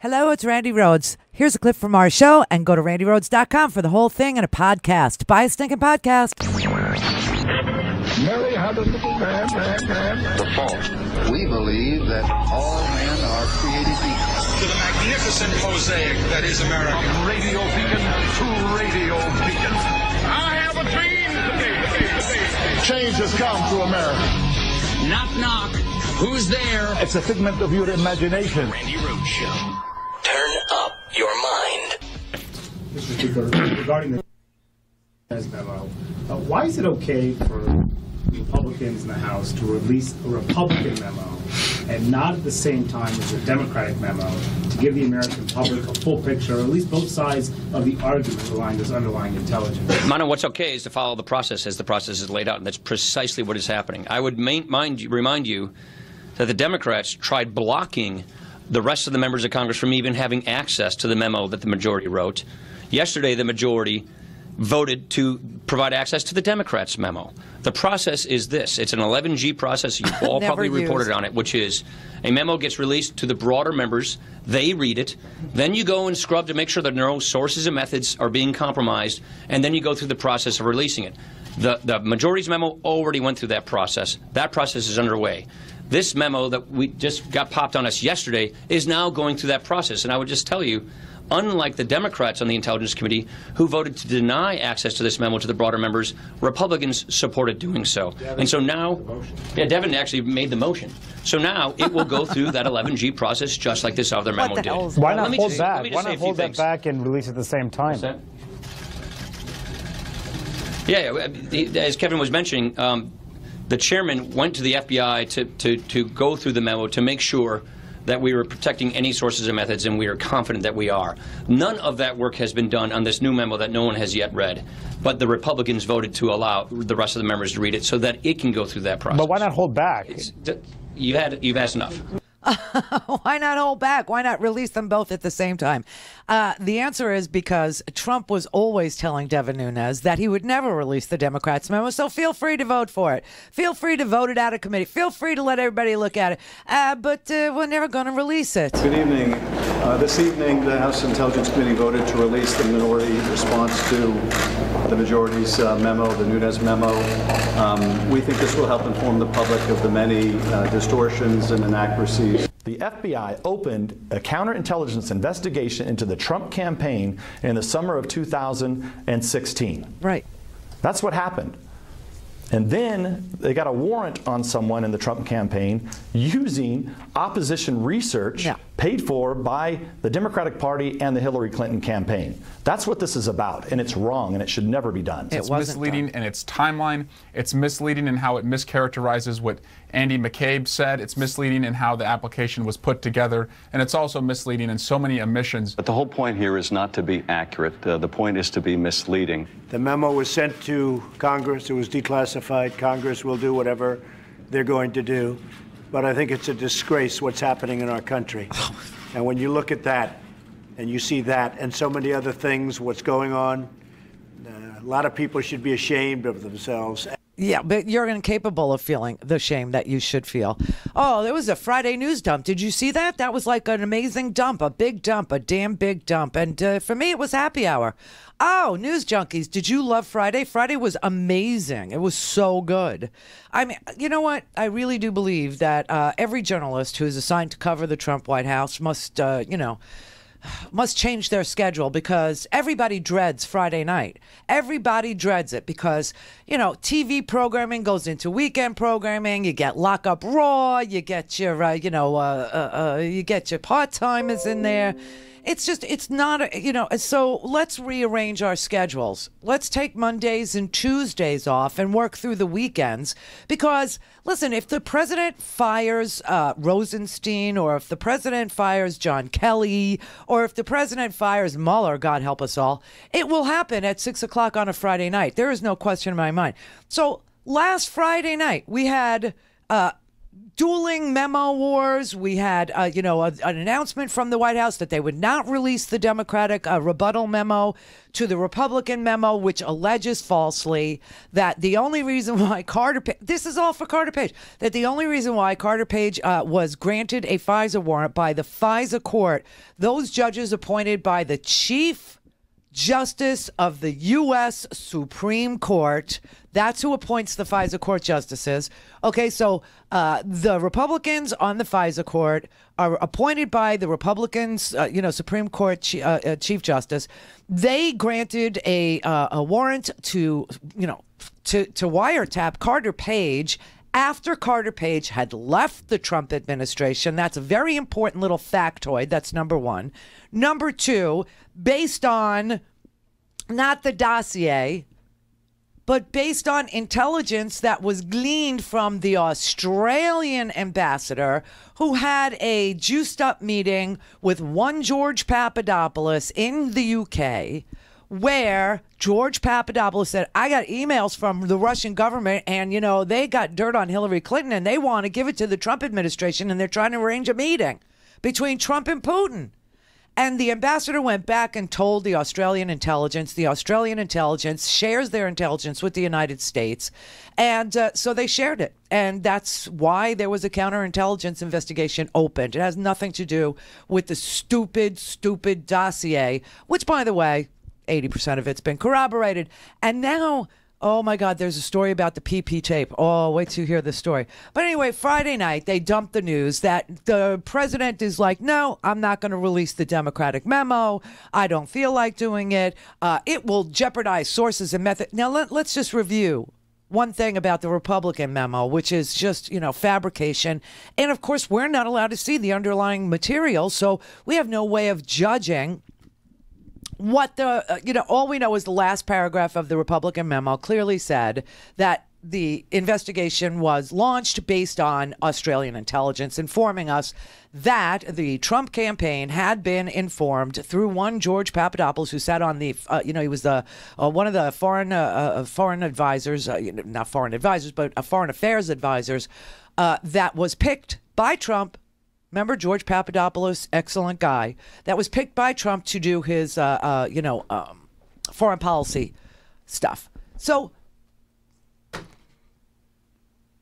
Hello, it's Randi Rhodes. Here's a clip from our show, and go to randirhodes.com for the whole thing and a podcast. Buy a stinking podcast. Mary had a little man. The fault. We believe that all men are created equal. To the magnificent mosaic that is America. From radio beacon to radio beacon. I have a dream today. Change has come to America. Knock, knock. Who's there? It's a figment of your imagination. Randi Rhodes Show. Turn up your mind. Mr. Speaker, regarding the memo, why is it okay for Republicans in the House to release a Republican memo and not at the same time as a Democratic memo to give the American public a full picture, or at least both sides of the argument behind this underlying intelligence? Mano, what's okay is to follow the process as the process is laid out, and that's precisely what is happening. I would remind you that the Democrats tried blocking the rest of the members of Congress from even having access to the memo that the majority wrote. Yesterday, the majority voted to provide access to the Democrats' memo. The process is this. It's an 11G process. You've all probably reported on it, which is a memo gets released to the broader members. They read it. Then you go and scrub to make sure that no sources and methods are being compromised, and then you go through the process of releasing it. The majority's memo already went through that process. That process is underway. This memo that we just got popped on us yesterday is now going through that process. And I would just tell you, unlike the Democrats on the Intelligence Committee who voted to deny access to this memo to the broader members, Republicans supported doing so. And so now, Devin actually made the motion. So now it will go through that 11G process just like this other memo did. Why not hold back? Why not hold that back and release it at the same time? Yeah, as Kevin was mentioning, the chairman went to the FBI to go through the memo to make sure that we were protecting any sources and methods, and we are confident that we are. None of that work has been done on this new memo that no one has yet read, but the Republicans voted to allow the rest of the members to read it so that it can go through that process. But why not hold back? You've asked enough. Why not hold back? Why not release them both at the same time? The answer is because Trump was always telling Devin Nunes that he would never release the Democrats' memo, so feel free to vote for it. Feel free to vote it out of committee. Feel free to let everybody look at it. But we're never going to release it. Good evening. This evening, the House Intelligence Committee voted to release the minority response to the majority's memo, the Nunes memo. We think this will help inform the public of the many distortions and inaccuracies. The FBI opened a counterintelligence investigation into the Trump campaign in the summer of 2016. Right. That's what happened. And then they got a warrant on someone in the Trump campaign using opposition research paid for by the Democratic Party and the Hillary Clinton campaign. That's what this is about, and it's wrong, and it should never be done. It's misleading in its timeline. It's misleading in how it mischaracterizes what Andy McCabe said. It's misleading in how the application was put together, and it's also misleading in so many omissions. But the whole point here is not to be accurate. The point is to be misleading. The memo was sent to Congress. It was declassified. Congress will do whatever they're going to do. But I think it's a disgrace what's happening in our country. And when you look at that, and you see that, and so many other things, what's going on, a lot of people should be ashamed of themselves. Yeah, but you're incapable of feeling the shame that you should feel. Oh, there was a Friday news dump. Did you see that? That was like an amazing dump, a big dump, a damn big dump. And for me, it was happy hour. Oh, news junkies, did you love Friday? Friday was amazing. It was so good. I mean, you know what? I really do believe that every journalist who is assigned to cover the Trump White House must change their schedule, because everybody dreads Friday night. Everybody dreads it because, TV programming goes into weekend programming. You get Lock Up Raw. You get your, you get your part-timers in there. It's not, so let's rearrange our schedules. Let's take Mondays and Tuesdays off and work through the weekends. Because, listen, if the president fires Rosenstein, or if the president fires John Kelly, or if the president fires Mueller, God help us all, it will happen at 6 o'clock on a Friday night. There is no question in my mind. So last Friday night, we had dueling memo wars. We had, an announcement from the White House that they would not release the Democratic rebuttal memo to the Republican memo, which alleges falsely that the only reason why this is all for Carter Page, that the only reason why Carter Page was granted a FISA warrant by the FISA court, those judges appointed by the Chief Justice of the U.S. Supreme Court. That's who appoints the FISA court justices. Okay, so the Republicans on the FISA court are appointed by the Republicans, Supreme Court Chief Justice. They granted a warrant to wiretap Carter Page after Carter Page had left the Trump administration. That's a very important little factoid. That's number one. Number two, based on not the dossier, but based on intelligence that was gleaned from the Australian ambassador, who had a juiced up meeting with one George Papadopoulos in the UK, where George Papadopoulos said, I got emails from the Russian government and, they got dirt on Hillary Clinton and they want to give it to the Trump administration and they're trying to arrange a meeting between Trump and Putin. And the ambassador went back and told the Australian intelligence. The Australian intelligence shares their intelligence with the United States. And so they shared it. And that's why there was a counterintelligence investigation opened. It has nothing to do with the stupid dossier, which, by the way, 80% of it's been corroborated. And now, oh my God, there's a story about the PP tape. Oh, wait till you hear the story. But anyway, Friday night, they dumped the news that the president is like, no, I'm not going to release the Democratic memo. I don't feel like doing it. It will jeopardize sources and method. Now, let's just review one thing about the Republican memo, which is just, fabrication. And of course, we're not allowed to see the underlying material, so we have no way of judging what all we know is the last paragraph of the Republican memo clearly said that the investigation was launched based on Australian intelligence informing us that the Trump campaign had been informed through one George Papadopoulos, who sat on the, he was the one of the foreign advisors, not foreign advisors, but foreign affairs advisors that was picked by Trump. Remember George Papadopoulos, excellent guy, that was picked by Trump to do his, foreign policy stuff. So,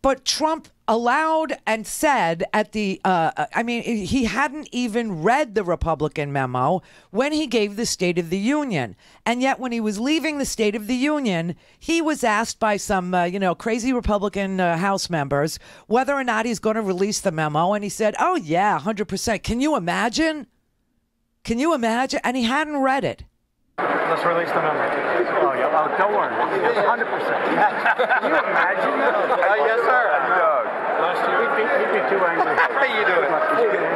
but Trump allowed and said at the, he hadn't even read the Republican memo when he gave the State of the Union. And yet when he was leaving the State of the Union, he was asked by some, crazy Republican House members whether or not he's going to release the memo. And he said, oh, yeah, 100%. Can you imagine? Can you imagine? And he hadn't read it. Let's release the memo. Oh, yeah. Oh, don't worry. 100%. Can you imagine that? Yes, sir. He'd be too angry. How you doing?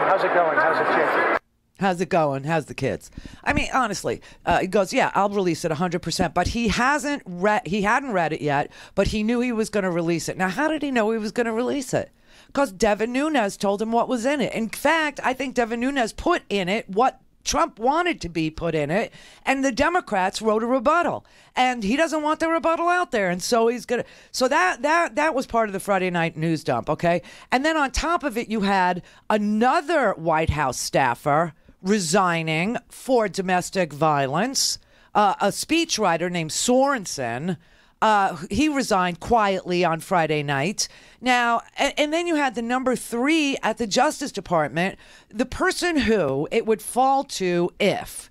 How's it going? How's the chick? How's it going? How's the kids? I mean, honestly, he goes, yeah, I'll release it 100%. But he hadn't read it yet, but he knew he was going to release it. Now, how did he know he was going to release it? Because Devin Nunes told him what was in it. In fact, I think Devin Nunes put in it what Trump wanted to be put in it, and the Democrats wrote a rebuttal, and he doesn't want the rebuttal out there, and so he's gonna. So that was part of the Friday night news dump, okay? And then on top of it, you had another White House staffer resigning for domestic violence, a speechwriter named Sorensen. He resigned quietly on Friday night. Now, and then you had the number 3 at the Justice Department, the person who it would fall to if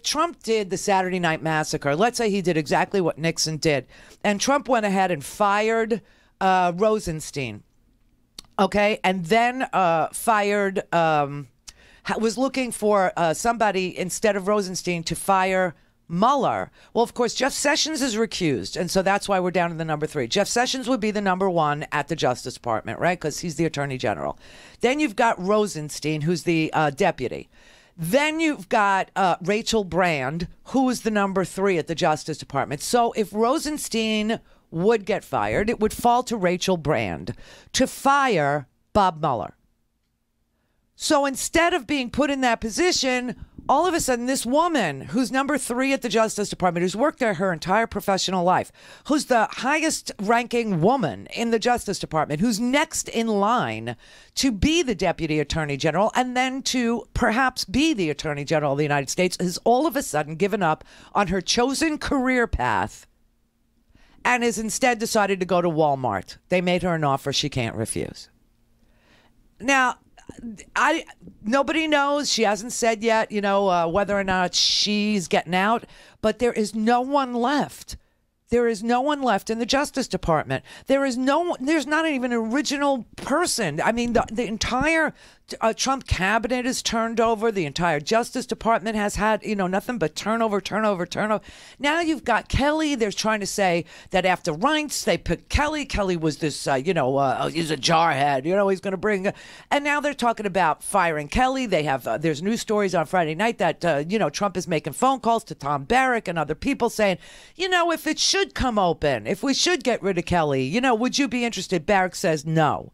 Trump did the Saturday Night Massacre. Let's say he did exactly what Nixon did, and Trump went ahead and fired Rosenstein, okay, and then was looking for somebody instead of Rosenstein to fire Mueller. Well, of course, Jeff Sessions is recused, and so that's why we're down to the number 3. Jeff Sessions would be the number 1 at the Justice Department, right? Because he's the Attorney General. Then you've got Rosenstein, who's the deputy. Then you've got Rachel Brand, who is the number 3 at the Justice Department. So if Rosenstein would get fired, it would fall to Rachel Brand to fire Bob Mueller. So instead of being put in that position, all of a sudden, this woman who's number 3 at the Justice Department, who's worked there her entire professional life, who's the highest ranking woman in the Justice Department, who's next in line to be the Deputy Attorney General and then to perhaps be the Attorney General of the United States, has all of a sudden given up on her chosen career path and has instead decided to go to Walmart. They made her an offer she can't refuse. Now, nobody knows. She hasn't said yet, whether or not she's getting out, but there is no one left. There is no one left in the Justice Department. There's not even an original person. I mean, the entire Trump cabinet is turned over. The entire Justice Department has had, nothing but turnover. Now you've got Kelly. They're trying to say that after Reince, they picked Kelly. Kelly was this, he's a jarhead. He's going to bring. And now they're talking about firing Kelly. They have, there's news stories on Friday night that, Trump is making phone calls to Tom Barrack and other people saying, if it should come open, if we should get rid of Kelly, would you be interested? Barrack says no.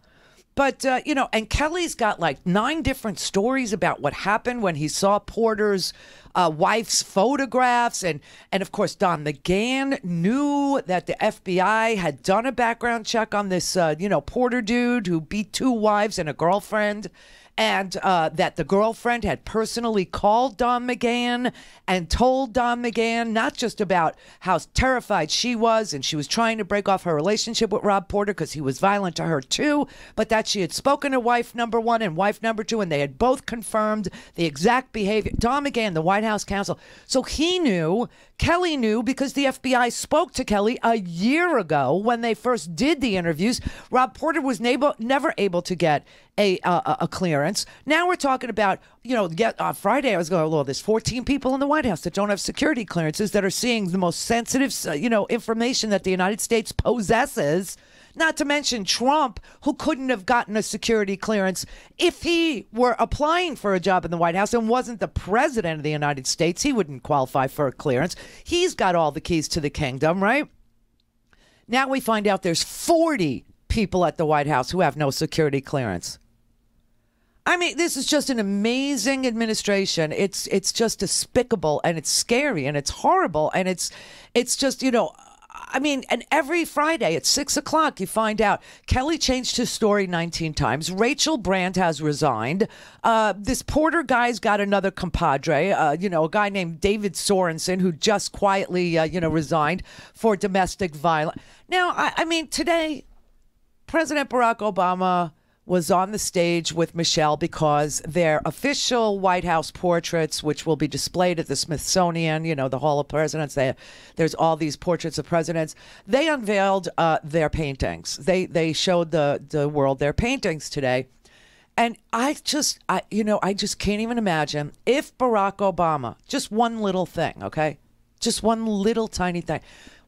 But, and Kelly's got like 9 different stories about what happened when he saw Porter's wife's photographs. And of course, Don McGahn knew that the FBI had done a background check on this, Porter dude who beat 2 wives and a girlfriend. And that the girlfriend had personally called Don McGahn and told Don McGahn not just about how terrified she was and she was trying to break off her relationship with Rob Porter because he was violent to her too, but that she had spoken to wife number 1 and wife number 2, and they had both confirmed the exact behavior. Don McGahn, the White House counsel. So he knew, Kelly knew, because the FBI spoke to Kelly a year ago when they first did the interviews. Rob Porter was never able to get a clearance. Now we're talking about, on Friday I was going, well, there's 14 people in the White House that don't have security clearances that are seeing the most sensitive, information that the United States possesses. Not to mention Trump, who couldn't have gotten a security clearance if he were applying for a job in the White House and wasn't the president of the United States. He wouldn't qualify for a clearance. He's got all the keys to the kingdom, right? Now we find out there's 40 people at the White House who have no security clearance. I mean, this is just an amazing administration. It's just despicable, and it's scary, and it's horrible, and it's just, and every Friday at 6 o'clock, you find out Kelly changed his story 19 times. Rachel Brand has resigned. This Porter guy's got another compadre, a guy named David Sorensen, who just quietly, resigned for domestic violence. Now, I mean, today, President Barack Obama was on the stage with Michelle because their official White House portraits, which will be displayed at the Smithsonian, the Hall of Presidents, there's all these portraits of presidents. They unveiled their paintings. They showed the world their paintings today. And I just can't even imagine if Barack Obama, just one little thing, okay? Just one little tiny thing.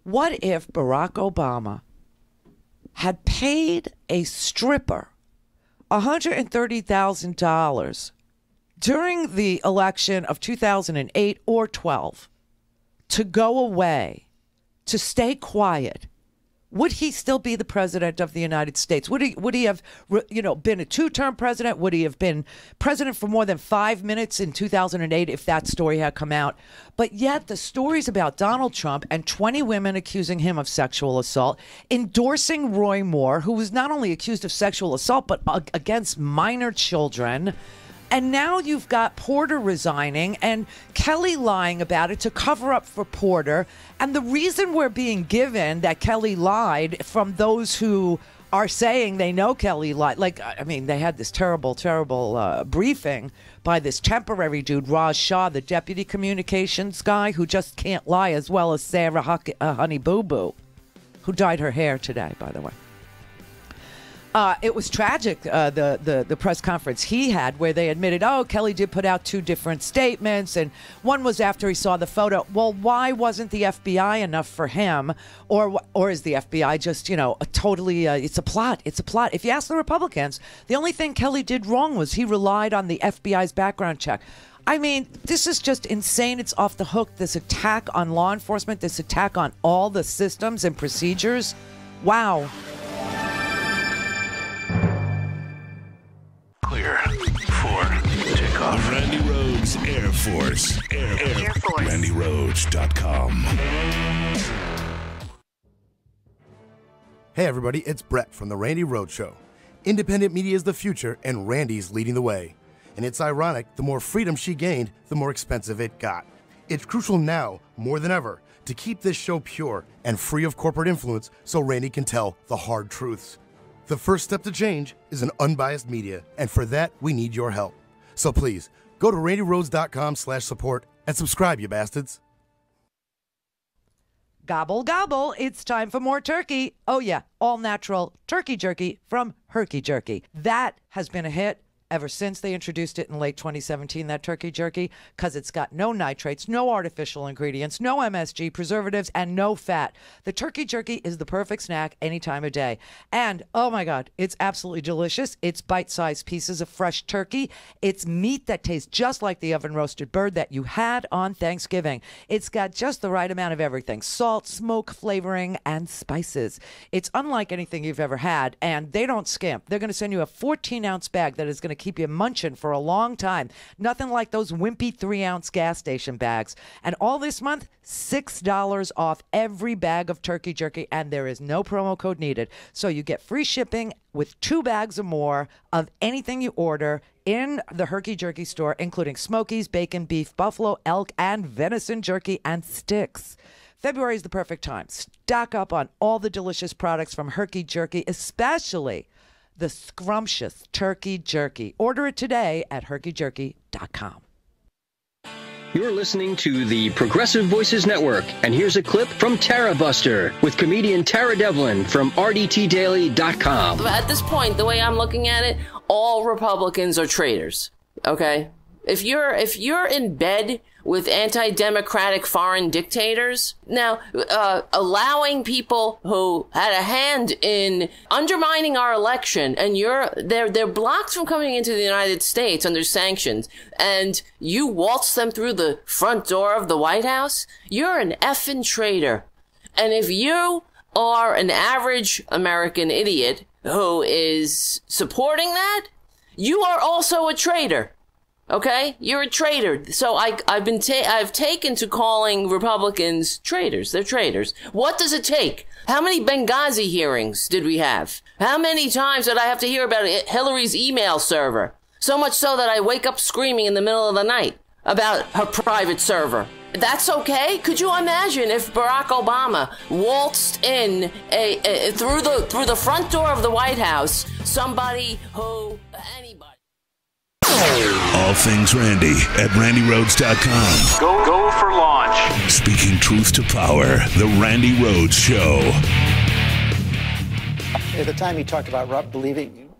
What if Barack Obama had paid a stripper $130,000 during the election of 2008 or 12 to go away, to stay quiet? Would he still be the president of the United States? Would he have, been a 2-term president? Would he have been president for more than 5 minutes in 2008 if that story had come out? But yet the stories about Donald Trump and 20 women accusing him of sexual assault, endorsing Roy Moore, who was not only accused of sexual assault, but against minor children. And now you've got Porter resigning and Kelly lying about it to cover up for Porter. And the reason we're being given that Kelly lied from those who are saying they know Kelly lied. They had this terrible briefing by this temporary dude, Raj Shah, the deputy communications guy who just can't lie, as well as Sarah Honey Boo Boo, who dyed her hair today, by the way. It was tragic, the press conference he had, where they admitted, Kelly did put out 2 different statements, and one was after he saw the photo. Well, why wasn't the FBI enough for him? Or is the FBI just, it's a plot. It's a plot. If you ask the Republicans, the only thing Kelly did wrong was he relied on the FBI's background check. I mean, this is just insane. It's off the hook. This attack on law enforcement, this attack on all the systems and procedures. Wow. Clear for takeoff. Randi Rhodes Air Force. Air Force. RandiRhodes.com. Hey everybody, it's Brett from the Randi Rhodes Show. Independent media is the future, and Randi's leading the way. And it's ironic, the more freedom she gained, the more expensive it got. It's crucial now, more than ever, to keep this show pure and free of corporate influence so Randi can tell the hard truths. The first step to change is an unbiased media, and for that, we need your help. So please, go to randirhodes.com/support and subscribe, you bastards. Gobble, gobble, it's time for more turkey. Oh yeah, all natural turkey jerky from Herky Jerky. That has been a hit ever since they introduced it in late 2017, that turkey jerky, because it's got no nitrates, no artificial ingredients, no MSG, preservatives, and no fat. The turkey jerky is the perfect snack any time of day. And, oh my God, it's absolutely delicious. It's bite-sized pieces of fresh turkey. It's meat that tastes just like the oven-roasted bird that you had on Thanksgiving. It's got just the right amount of everything: salt, smoke, flavoring, and spices. It's unlike anything you've ever had, and they don't skimp. They're going to send you a 14-ounce bag that is going to keep you munching for a long time. Nothing like those wimpy 3-ounce gas station bags. And all this month, $6 off every bag of turkey jerky, and there is no promo code needed. So you get free shipping with 2 bags or more of anything you order in the Herky Jerky store, including Smokies, bacon, beef, buffalo, elk, and venison jerky and sticks. February is the perfect time. Stock up on all the delicious products from Herky Jerky, especially the scrumptious turkey jerky. Order it today at herkyjerky.com. You're listening to the Progressive Voices Network, and here's a clip from Tara Buster with comedian Tara Devlin from RDTDaily.com. At this point, the way I'm looking at it, all Republicans are traitors. Okay? If you're in bed with anti-democratic foreign dictators, now allowing people who had a hand in undermining our election, and they're blocked from coming into the United States under sanctions, and you waltz them through the front door of the White House, you're an effing traitor. And if you are an average American idiot who is supporting that, you are also a traitor. Okay, you're a traitor. So I've taken to calling Republicans traitors. They're traitors. What does it take? How many Benghazi hearings did we have? How many times did I have to hear about Hillary's email server? So much so that I wake up screaming in the middle of the night about her private server. That's okay? Could you imagine if Barack Obama waltzed in through the front door of the White House, anybody. All things Randi at RandiRhodes.com. Go for launch. Speaking truth to power, the Randi Rhodes Show. At the time he talked about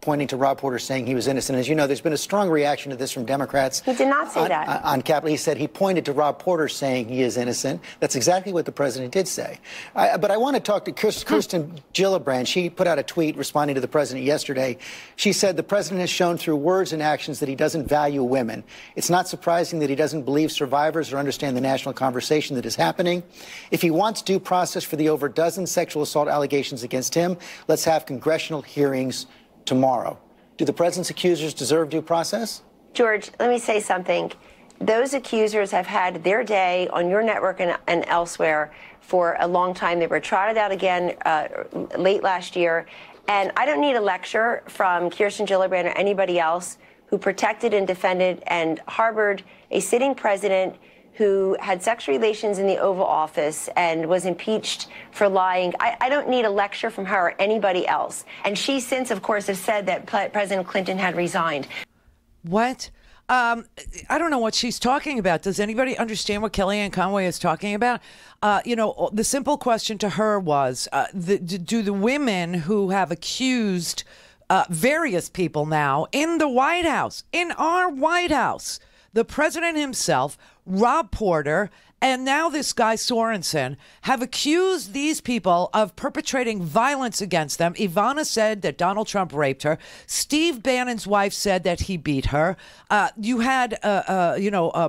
pointing to Rob Porter saying he was innocent. As you know, there's been a strong reaction to this from Democrats. He did not say that. On Capitol, he said he pointed to Rob Porter saying he is innocent. That's exactly what the president did say. But I want to talk to Kirsten Gillibrand. She put out a tweet responding to the president yesterday. She said the president has shown through words and actions that he doesn't value women. It's not surprising that he doesn't believe survivors or understand the national conversation that is happening. If he wants due process for the over a dozen sexual assault allegations against him, let's have congressional hearings tomorrow. Do the president's accusers deserve due process? George, let me say something. Those accusers have had their day on your network and elsewhere for a long time. They were trotted out again late last year. And I don't need a lecture from Kirsten Gillibrand or anybody else who protected and defended and harbored a sitting president who had sexual relations in the Oval Office and was impeached for lying. I don't need a lecture from her or anybody else. And she since, of course, has said that President Clinton had resigned. What? I don't know what she's talking about. Does anybody understand what Kellyanne Conway is talking about? The simple question to her was, do the women who have accused various people now in the White House, in our White House, the president himself, Rob Porter, and now this guy Sorensen have accused these people of perpetrating violence against them. Ivana said that Donald Trump raped her. Steve Bannon's wife said that he beat her. You had,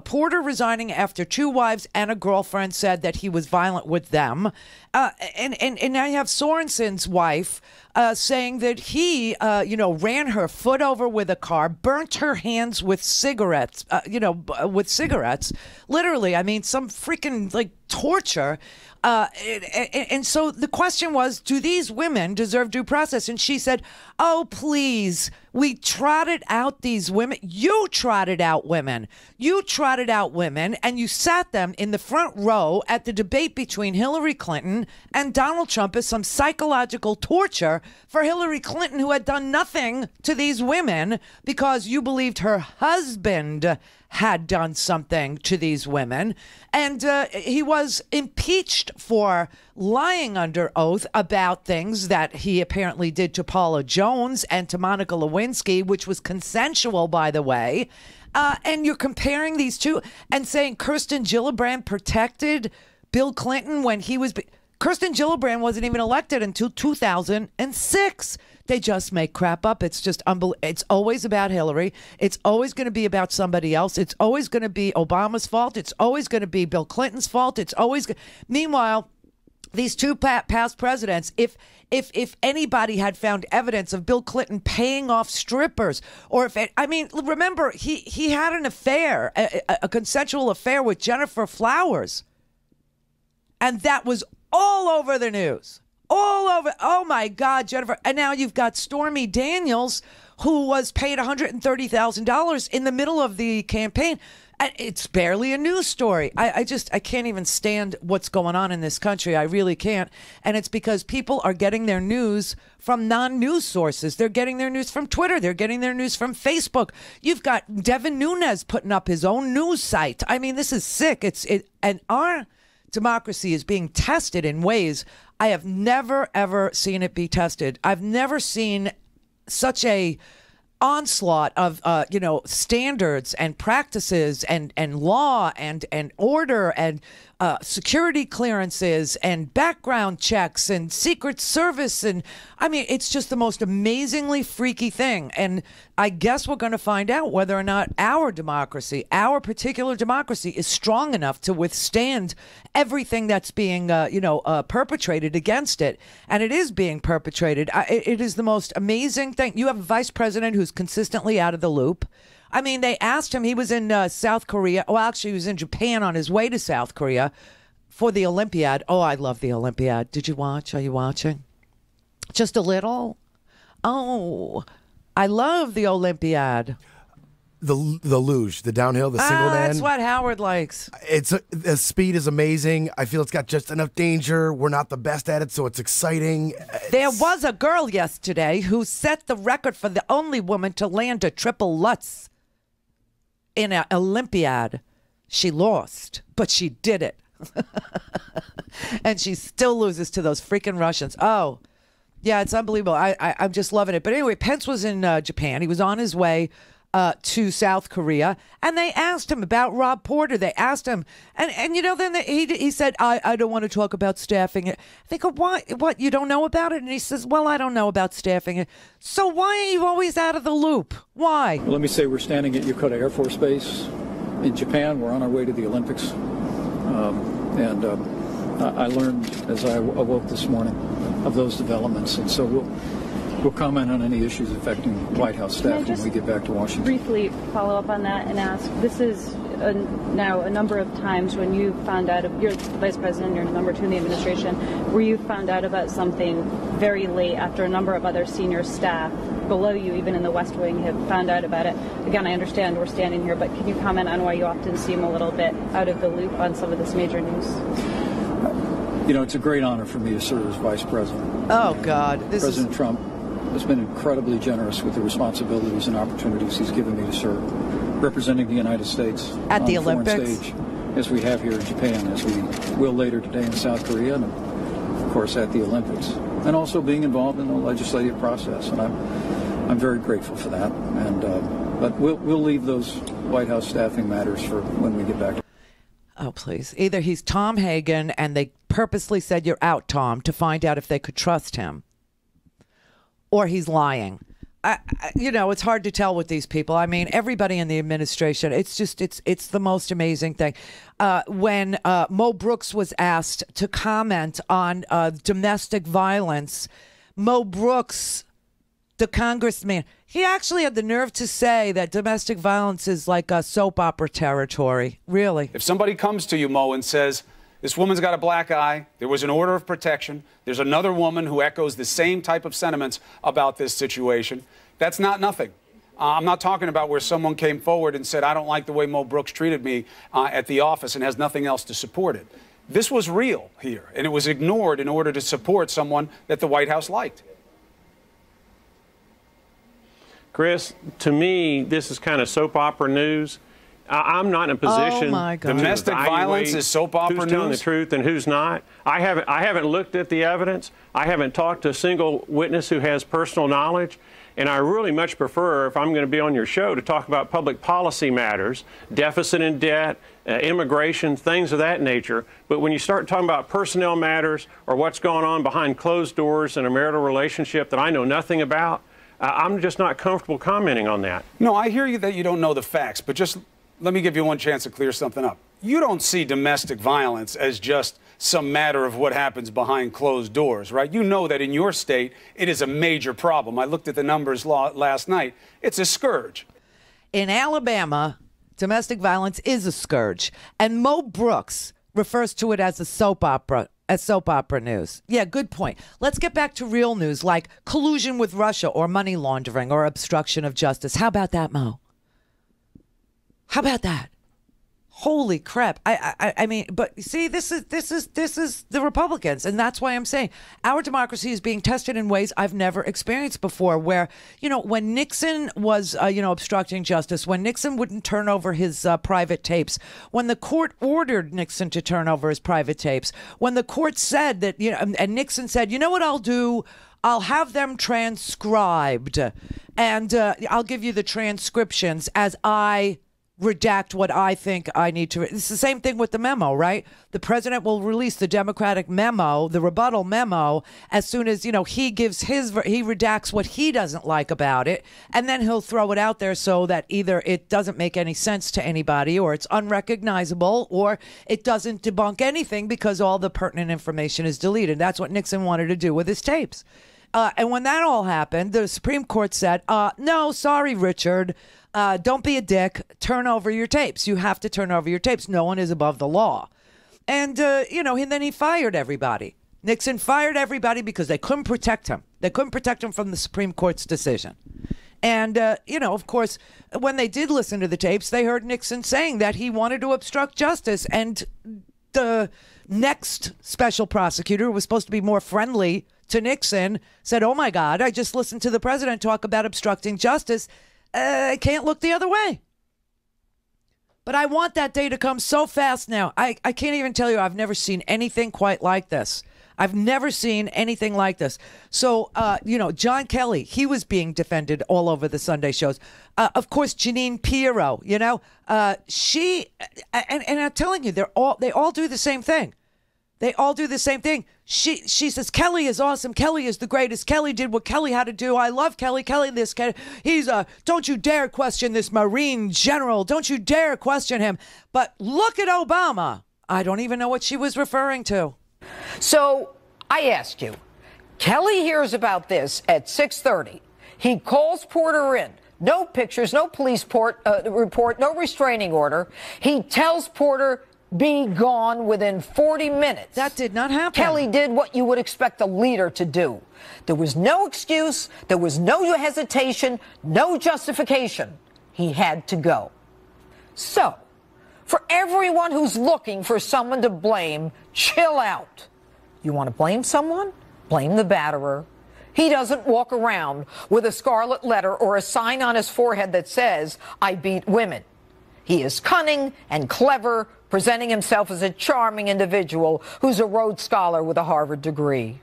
Porter resigning after 2 wives and a girlfriend said that he was violent with them. And now you have Sorensen's wife saying that he, ran her foot over with a car, burnt her hands with cigarettes, literally. I mean, some freaking like torture. And so the question was, do these women deserve due process? And she said, oh, please, we trotted out these women. You trotted out women. You trotted out women, and you sat them in the front row at the debate between Hillary Clinton and Donald Trump as some psychological torture for Hillary Clinton, who had done nothing to these women because you believed her husband had done something to these women. And he was impeached for lying under oath about things that he apparently did to Paula Jones and to Monica Lewinsky, which was consensual, by the way. And you're comparing these two and saying Kirsten Gillibrand protected Bill Clinton when he was... Kirsten Gillibrand wasn't even elected until 2006. They just make crap up. It's just unbelievable. It's always about Hillary. It's always going to be about somebody else. It's always going to be Obama's fault. It's always going to be Bill Clinton's fault. It's always... Meanwhile, these two past presidents, if anybody had found evidence of Bill Clinton paying off strippers, or remember, he had an affair, a consensual affair with Jennifer Flowers. And that was all over the news. All over. Oh, my God, Jennifer. And now you've got Stormy Daniels, who was paid $130,000 in the middle of the campaign. It's barely a news story. I can't even stand what's going on in this country. I really can't. And it's because people are getting their news from non-news sources. They're getting their news from Twitter. They're getting their news from Facebook. You've got Devin Nunes putting up his own news site. I mean, this is sick. And our democracy is being tested in ways I have never, ever seen it be tested. I've never seen such a onslaught of standards and practices and law and order and security clearances and background checks and Secret Service. And I mean, it's just the most amazingly freaky thing. And I guess we're going to find out whether or not our democracy, our particular democracy, is strong enough to withstand everything that's being, perpetrated against it. And it is being perpetrated. It is the most amazing thing. You have a vice president who's consistently out of the loop. I mean, they asked him, he was in South Korea. Well, actually, he was in Japan on his way to South Korea for the Olympiad. Oh, I love the Olympiad. Did you watch? Are you watching? Just a little? Oh, I love the Olympiad. The luge, the downhill, the single man. That's what Howard likes. The speed is amazing. I feel it's got just enough danger. We're not the best at it, so it's exciting. There was a girl yesterday who set the record for the only woman to land a triple Lutz in an Olympiad. She lost, but she did it. And she still loses to those freaking Russians. Oh, yeah, it's unbelievable. I'm just loving it. But anyway, Pence was in Japan. He was on his way to South Korea, and they asked him about Rob Porter. They asked him, and then he said, I don't want to talk about staffing. They go, why? What, you don't know about it? And he says, well, I don't know about staffing. So why are you always out of the loop? Why? Well, let me say we're standing at Yokota Air Force Base in Japan. We're on our way to the Olympics. I learned as I awoke this morning of those developments, and so we'll comment on any issues affecting White House staff when we get back to Washington. Briefly follow up on that and ask, this is now a number of times when you found out, you're the vice president, you're number 2 in the administration, where you found out about something very late after a number of other senior staff below you, even in the West Wing, have found out about it. Again, I understand we're standing here, but can you comment on why you often seem a little bit out of the loop on some of this major news? It's a great honor for me to serve as vice president. Oh, God. President Trump has been incredibly generous with the responsibilities and opportunities he's given me to serve, representing the United States at the Olympics stage, as we have here in Japan, as we will later today in South Korea, and of course at the Olympics, and also being involved in the legislative process. And I'm very grateful for that. And but we'll leave those White House staffing matters for when we get back. Oh, please. Either he's Tom Hagen and they purposely said, you're out, Tom, to find out if they could trust him, or he's lying. You know, it's hard to tell with these people. I mean, everybody in the administration, it's the most amazing thing. When Mo Brooks was asked to comment on domestic violence, Mo Brooks, the congressman, he actually had the nerve to say that domestic violence is like a soap opera territory. Really? If somebody comes to you, Mo, and says, this woman's got a black eye, there was an order of protection, there's another woman who echoes the same type of sentiments about this situation, that's not nothing. I'm not talking about where someone came forward and said, I don't like the way Mo Brooks treated me at the office and has nothing else to support it. This was real here, and it was ignored in order to support someone that the White House liked. Chris, to me, this is kind of soap opera news. I'm not in a position. Oh my God. Domestic violence is soap opera who's news? telling the truth and who's not. I haven't looked at the evidence. I haven't talked to a single witness who has personal knowledge. And I really much prefer, if I'm going to be on your show, to talk about public policy matters, deficit and debt, immigration, things of that nature. But when you start talking about personnel matters or what's going on behind closed doors in a marital relationship that I know nothing about, I'm just not comfortable commenting on that. No, I hear you that you don't know the facts, but just let me give you one chance to clear something up. You don't see domestic violence as just some matter of what happens behind closed doors, right? You know that in your state, it is a major problem. I looked at the numbers last night. It's a scourge. In Alabama, domestic violence is a scourge. And Mo Brooks refers to it as a soap opera. As soap opera news. Yeah, good point. Let's get back to real news like collusion with Russia or money laundering or obstruction of justice. How about that, Mo? How about that? Holy crap. I mean, but see, this is the Republicans. And that's why I'm saying our democracy is being tested in ways I've never experienced before, where, you know, when Nixon was, obstructing justice, when Nixon wouldn't turn over his private tapes, when the court ordered Nixon to turn over his private tapes, when the court said that, and Nixon said, you know what I'll do? I'll have them transcribed and I'll give you the transcriptions as I redact what I think I need to. It's the same thing with the memo, right? The president will release the Democratic memo, the rebuttal memo, as soon as, he redacts what he doesn't like about it, and then he'll throw it out there so that either it doesn't make any sense to anybody, or it's unrecognizable, or it doesn't debunk anything because all the pertinent information is deleted. That's what Nixon wanted to do with his tapes. And when that all happened, the Supreme Court said, no, sorry, Richard. Don't be a dick. Turn over your tapes. You have to turn over your tapes. No one is above the law. And, and then he fired everybody. Nixon fired everybody because they couldn't protect him. They couldn't protect him from the Supreme Court's decision. And, of course, when they did listen to the tapes, they heard Nixon saying that he wanted to obstruct justice. And the next special prosecutor, who was supposed to be more friendly to Nixon, said, oh, my God, I just listened to the president talk about obstructing justice. I can't look the other way. But I want that day to come so fast now. I can't even tell you, I've never seen anything quite like this. I've never seen anything like this. So, John Kelly, he was being defended all over the Sunday shows. Of course, Jeanine Pirro, she, and I'm telling you, they all do the same thing. They all do the same thing. She says, Kelly is awesome. Kelly is the greatest. Kelly did what Kelly had to do. I love Kelly. He's don't you dare question this Marine general. Don't you dare question him. But look at Obama. I don't even know what she was referring to. So I asked you, Kelly hears about this at 6:30. He calls Porter in. No pictures, no police report, no restraining order. He tells Porter, be gone within 40 minutes. That did not happen. Kelly did what you would expect a leader to do. There was no excuse. There was no hesitation, no justification. He had to go. So, for everyone who's looking for someone to blame, chill out. You want to blame someone? Blame the batterer. He doesn't walk around with a scarlet letter or a sign on his forehead that says, I beat women. He is cunning and clever, presenting himself as a charming individual who's a Rhodes Scholar with a Harvard degree.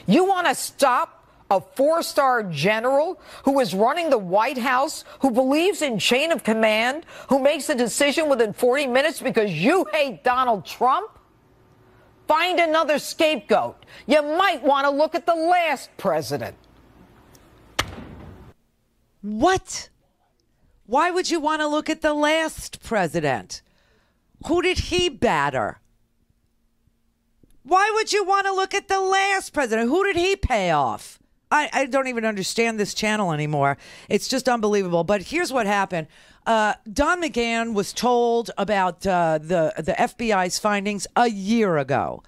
You want to stop a four-star general who is running the White House, who believes in chain of command, who makes a decision within 40 minutes because you hate Donald Trump? Find another scapegoat. You might want to look at the last president. What? Why would you want to look at the last president? Who did he batter? Why would you want to look at the last president? Who did he pay off? I don't even understand this channel anymore. It's just unbelievable. But here's what happened. Don McGahn was told about the FBI's findings a year ago.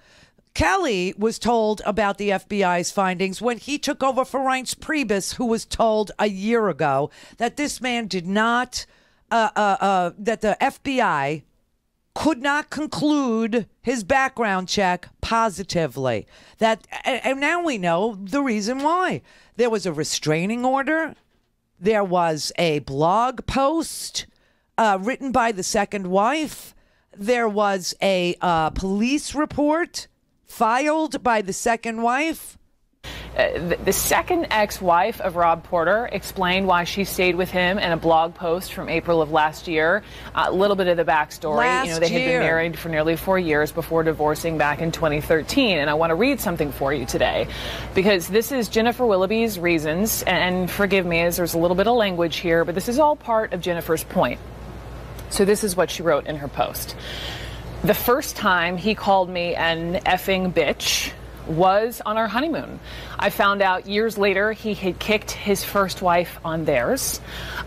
Kelly was told about the FBI's findings when he took over for Reince Priebus, who was told a year ago that this man did not, that the FBI could not conclude his background check positively. And now we know the reason why. There was a restraining order. There was a blog post written by the second wife. There was a police report filed by the second wife. The second ex-wife of Rob Porter explained why she stayed with him in a blog post from April of last year. A little bit of the backstory. They had been married for nearly 4 years before divorcing back in 2013. And I want to read something for you today because this is Jennifer Willoughby's reasons. And forgive me as there's a little bit of language here, but this is all part of Jennifer's point. So this is what she wrote in her post. The first time he called me an effing bitch was on our honeymoon. I found out years later he had kicked his first wife on theirs.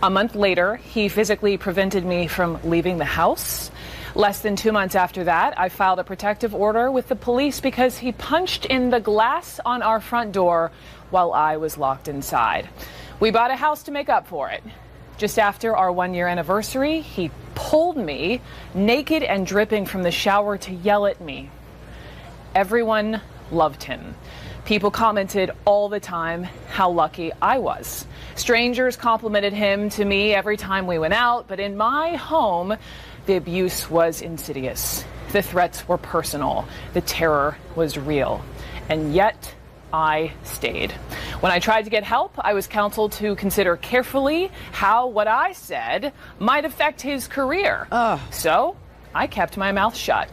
A month later, he physically prevented me from leaving the house. Less than 2 months after that, I filed a protective order with the police because he punched in the glass on our front door while I was locked inside. We bought a house to make up for it. Just after our 1-year anniversary, he pulled me naked and dripping from the shower to yell at me. Everyone loved him. People commented all the time how lucky I was. Strangers complimented him to me every time we went out, but in my home, the abuse was insidious. The threats were personal. The terror was real. And yet, I stayed. When I tried to get help, I was counseled to consider carefully how what I said might affect his career. So I kept my mouth shut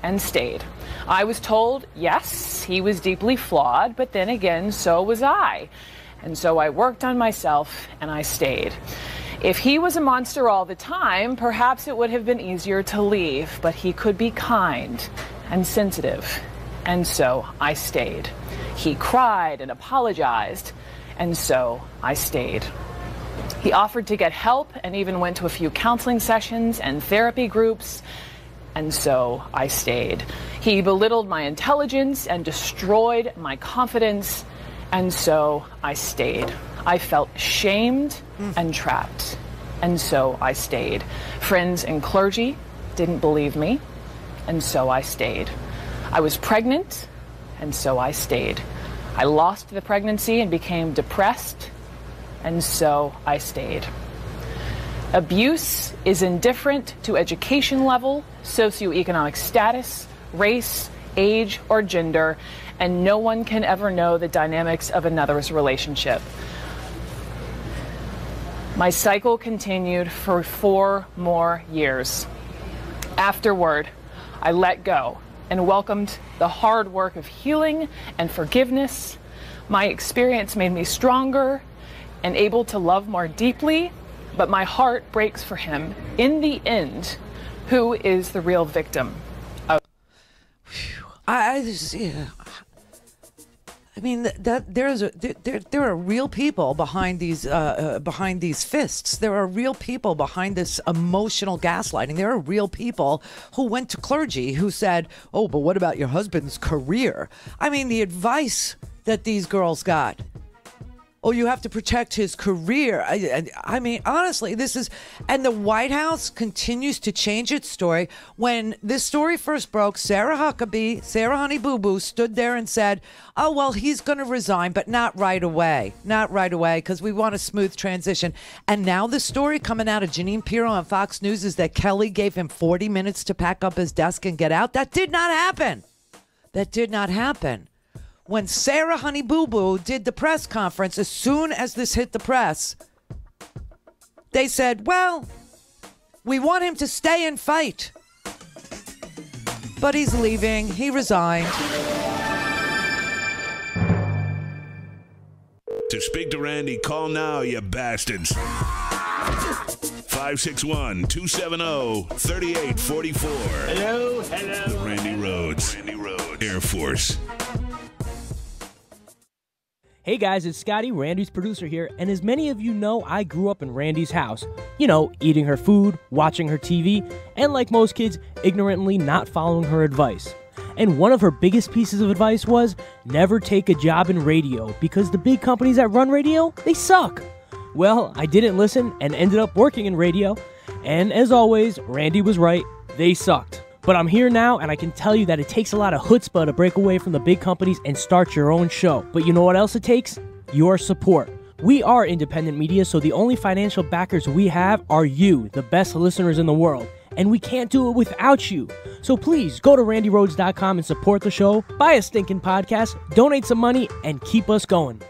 and stayed. I was told, yes, he was deeply flawed, but then again, so was I. And so I worked on myself and I stayed. If he was a monster all the time, perhaps it would have been easier to leave, but he could be kind and sensitive. And so I stayed. He cried and apologized, and so I stayed. He offered to get help and even went to a few counseling sessions and therapy groups, and so I stayed. He belittled my intelligence and destroyed my confidence, and so I stayed. I felt shamed and trapped, and so I stayed. Friends and clergy didn't believe me, and so I stayed. I was pregnant, and so I stayed. I lost the pregnancy and became depressed, and so I stayed. Abuse is indifferent to education level, socioeconomic status, race, age, or gender, and no one can ever know the dynamics of another's relationship. My cycle continued for 4 more years. Afterward, I let go and welcomed the hard work of healing and forgiveness. My experience made me stronger and able to love more deeply, but my heart breaks for him in the end. Who is the real victim of? I mean, there are real people behind these fists. There are real people behind this emotional gaslighting. There are real people who went to clergy who said, "Oh, but what about your husband's career?" I mean, the advice that these girls got. Oh, you have to protect his career. I mean, honestly, this is... And the White House continues to change its story. When this story first broke, Sarah Huckabee, Sarah Honey Boo Boo, stood there and said, oh, well, he's going to resign, but not right away. Not right away, because we want a smooth transition. And now the story coming out of Jeanine Pirro on Fox News is that Kelly gave him 40 minutes to pack up his desk and get out. That did not happen. That did not happen. when Sarah Honey Boo Boo did the press conference, as soon as this hit the press, they said, well, we want him to stay and fight. But he's leaving. He resigned. To speak to Randi, call now, you bastards. 561-270-3844. Hello. The Randi Rhodes Air Force. Hey guys, it's Scotty, Randi's producer here, and as many of you know, I grew up in Randi's house. You know, eating her food, watching her TV, and like most kids, ignorantly not following her advice. And one of her biggest pieces of advice was, never take a job in radio, because the big companies that run radio, they suck. Well, I didn't listen and ended up working in radio, and as always, Randi was right, they sucked. But I'm here now, and I can tell you that it takes a lot of chutzpah to break away from the big companies and start your own show. But you know what else it takes? Your support. We are independent media, so the only financial backers we have are you, the best listeners in the world. And we can't do it without you. So please, go to RandiRhodes.com and support the show, buy a stinking podcast, donate some money, and keep us going.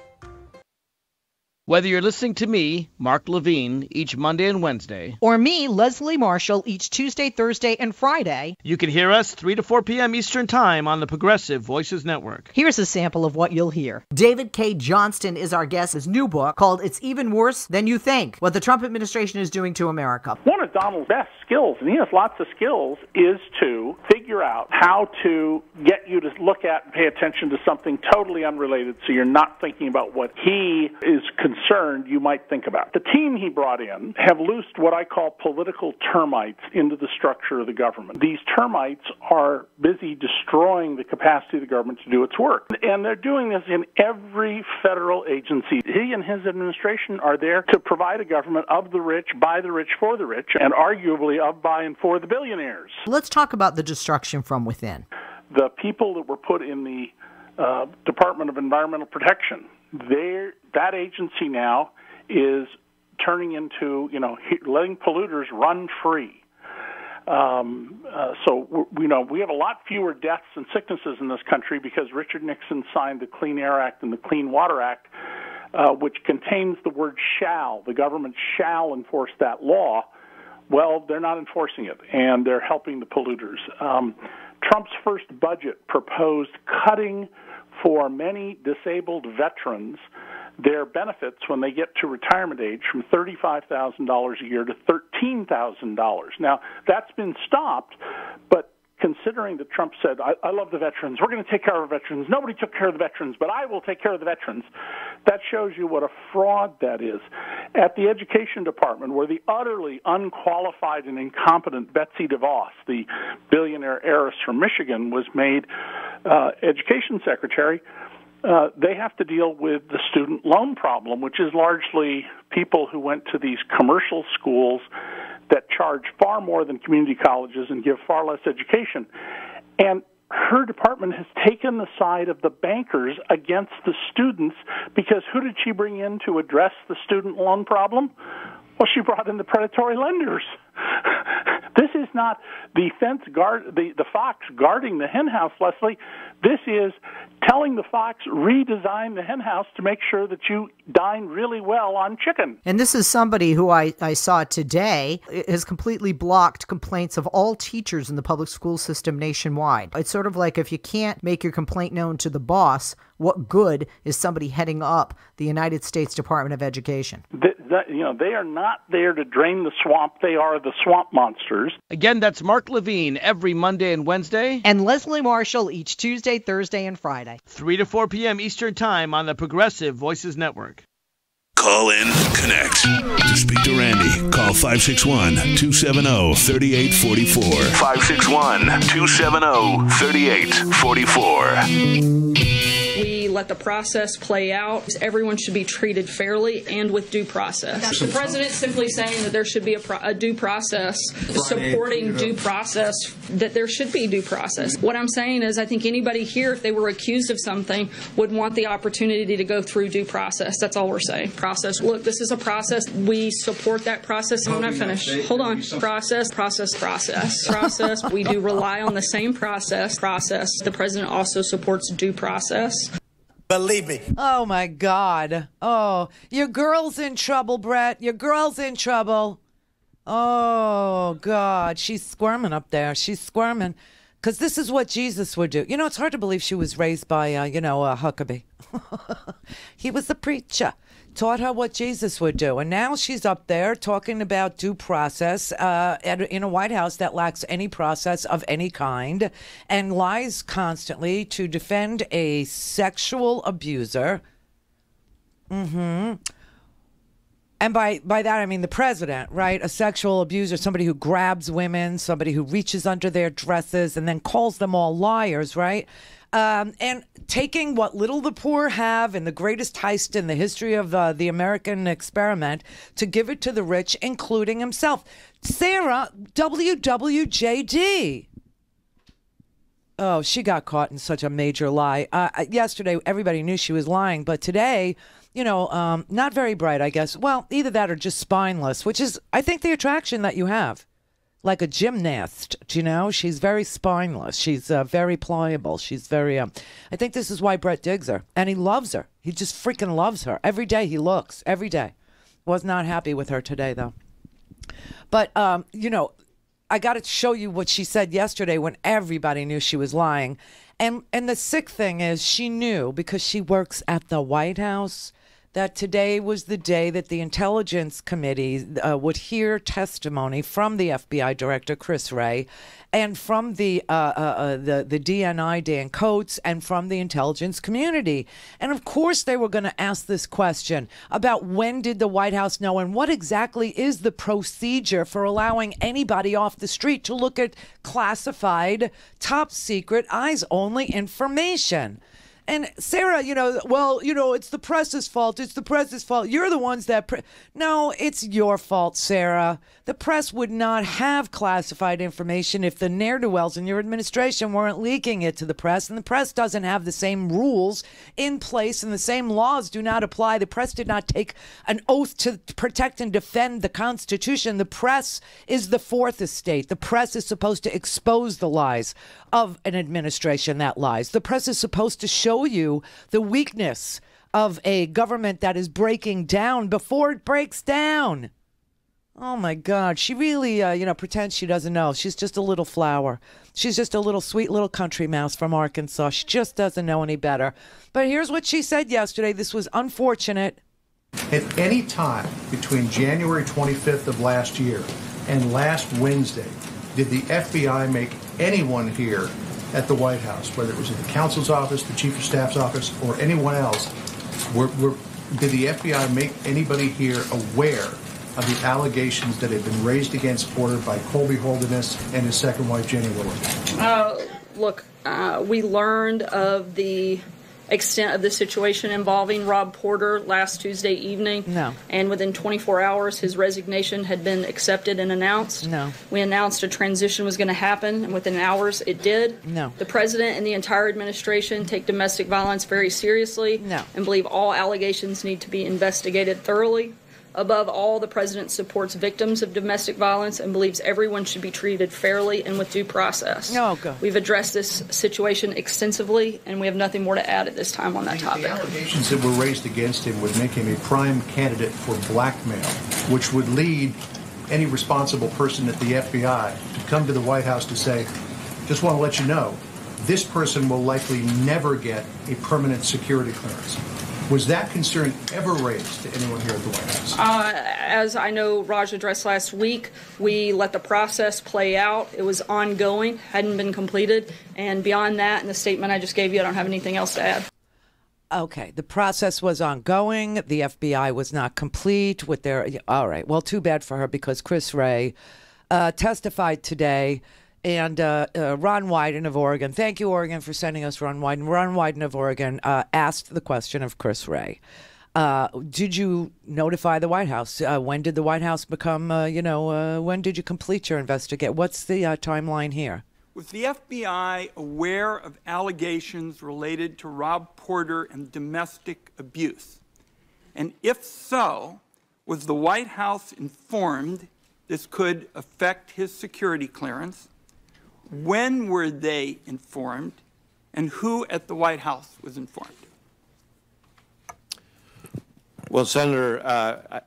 Whether you're listening to me, Mark Levine, each Monday and Wednesday, or me, Leslie Marshall, each Tuesday, Thursday, and Friday, you can hear us 3 to 4 p.m. Eastern Time on the Progressive Voices Network. Here's a sample of what you'll hear. David K. Johnston is our guest. His new book called It's Even Worse Than You Think, What the Trump Administration is Doing to America. One of Donald's best skills, and he has lots of skills, is to figure out how to get you to look at and pay attention to something totally unrelated so you're not thinking about what he is concerned you might think about. The team he brought in have loosed what I call political termites into the structure of the government. These termites are busy destroying the capacity of the government to do its work. And they're doing this in every federal agency. He and his administration are there to provide a government of the rich, by the rich, for the rich, and arguably of, by, and for the billionaires. Let's talk about the destruction from within. The people that were put in the Department of Environmental Protection, that agency now is turning into, letting polluters run free. So we have a lot fewer deaths and sicknesses in this country because Richard Nixon signed the Clean Air Act and the Clean Water Act, which contains the word shall. The government shall enforce that law. Well, they're not enforcing it, and they're helping the polluters. Trump's first budget proposed cutting for many disabled veterans their benefits when they get to retirement age from $35,000 a year to $13,000. Now, that's been stopped, but considering that Trump said, I love the veterans, we're going to take care of our veterans, nobody took care of the veterans, but I will take care of the veterans, that shows you what a fraud that is. At the Education Department, where the utterly unqualified and incompetent Betsy DeVos, the billionaire heiress from Michigan, was made education secretary, they have to deal with the student loan problem, which is largely people who went to these commercial schools that charge far more than community colleges and give far less education. And her department has taken the side of the bankers against the students because who did she bring in to address the student loan problem? Well, she brought in the predatory lenders. This is not the fox guarding the henhouse, Leslie. This is telling the fox, redesign the henhouse to make sure that you dine really well on chicken. And this is somebody who I saw today has completely blocked complaints of all teachers in the public school system nationwide. It's sort of like if you can't make your complaint known to the boss, what good is somebody heading up the United States Department of Education? They are not there to drain the swamp. They are the swamp monsters. Again, that's Mark Levine every Monday and Wednesday. And Leslie Marshall each Tuesday, Thursday, and Friday. 3 to 4 p.m. Eastern Time on the Progressive Voices Network. Call in, connect. To speak to Randi, call 561-270-3844. 561-270-3844. We let the process play out. Everyone should be treated fairly and with due process. The president simply saying that there should be a due process, supporting due process, that there should be due process. What I'm saying is I think anybody here, if they were accused of something, would want the opportunity to go through due process. That's all we're saying. Process. Look, this is a process. We support that process. I'm not finished. Hold on. Process. We do rely on the same process. The president also supports due process. Believe me. Oh, my God. Oh, your girl's in trouble, Brett. Your girl's in trouble. Oh, God. She's squirming up there. She's squirming. Because this is what Jesus would do. You know, it's hard to believe she was raised by, Huckabee. He was the preacher. Taught her what Jesus would do. And now she's up there talking about due process in a White House that lacks any process of any kind and lies constantly to defend a sexual abuser. Mm-hmm. And by that, I mean the president, right? A sexual abuser, somebody who grabs women, somebody who reaches under their dresses and then calls them all liars, right? And taking what little the poor have in the greatest heist in the history of the American experiment to give it to the rich, including himself. Sarah, WWJD. Oh, she got caught in such a major lie. Yesterday, everybody knew she was lying, but today, not very bright, I guess. Well, either that or just spineless, which is, I think, the attraction that you have. Like a gymnast, she's very spineless. She's very pliable. She's very, I think this is why Brett digs her. And he loves her. He just freaking loves her. Every day he looks, every day. Was not happy with her today, though. But, I got to show you what she said yesterday when everybody knew she was lying. And the sick thing is she knew because she works at the White House that today was the day that the Intelligence Committee would hear testimony from the FBI Director, Chris Wray, and from the DNI, Dan Coates, and from the intelligence community. And of course they were going to ask this question about when did the White House know and what exactly is the procedure for allowing anybody off the street to look at classified, top secret, eyes-only information. And Sarah, it's the press's fault. It's the press's fault. You're the ones that... No, it's your fault, Sarah. The press would not have classified information if the ne'er-do-wells in your administration weren't leaking it to the press. And the press doesn't have the same rules in place and the same laws do not apply. The press did not take an oath to protect and defend the Constitution. The press is the fourth estate. The press is supposed to expose the lies of an administration that lies. The press is supposed to show you the weakness of a government that is breaking down before it breaks down. Oh, my God. She really, pretends she doesn't know. She's just a little flower. She's just a little sweet little country mouse from Arkansas. She just doesn't know any better. But here's what she said yesterday. This was unfortunate. At any time between January 25th of last year and last Wednesday, did the FBI make anyone here at the White House, whether it was in the counsel's office, the chief of staff's office, or anyone else, did the FBI make anybody here aware of the allegations that had been raised against Porter by Colby Holderness and his second wife, Jenny Willard? Look, we learned of the extent of the situation involving Rob Porter last Tuesday evening. No. And within 24 hours, his resignation had been accepted and announced. No. We announced a transition was going to happen, and within hours, it did. No. The president and the entire administration take domestic violence very seriously. No. And believe all allegations need to be investigated thoroughly. Above all, the president supports victims of domestic violence and believes everyone should be treated fairly and with due process. Oh, good. We've addressed this situation extensively, and we have nothing more to add at this time on that topic. The allegations that were raised against him would make him a prime candidate for blackmail, which would lead any responsible person at the FBI to come to the White House to say, just want to let you know, this person will likely never get a permanent security clearance. Was that concern ever raised to anyone here at the White House? As I know Raj addressed last week, we let the process play out. It was ongoing, hadn't been completed. And beyond that, in the statement I just gave you, I don't have anything else to add. Okay, the process was ongoing. The FBI was not complete with their... All right, well, too bad for her because Chris Wray testified today. And Ron Wyden of Oregon, thank you, Oregon, for sending us Ron Wyden. Ron Wyden of Oregon asked the question of Chris Wray. Did you notify the White House? When did the White House become, when did you complete your investigation? What's the timeline here? Was the FBI aware of allegations related to Rob Porter and domestic abuse? And if so, was the White House informed this could affect his security clearance? When were they informed, and who at the White House was informed? Well, Senator,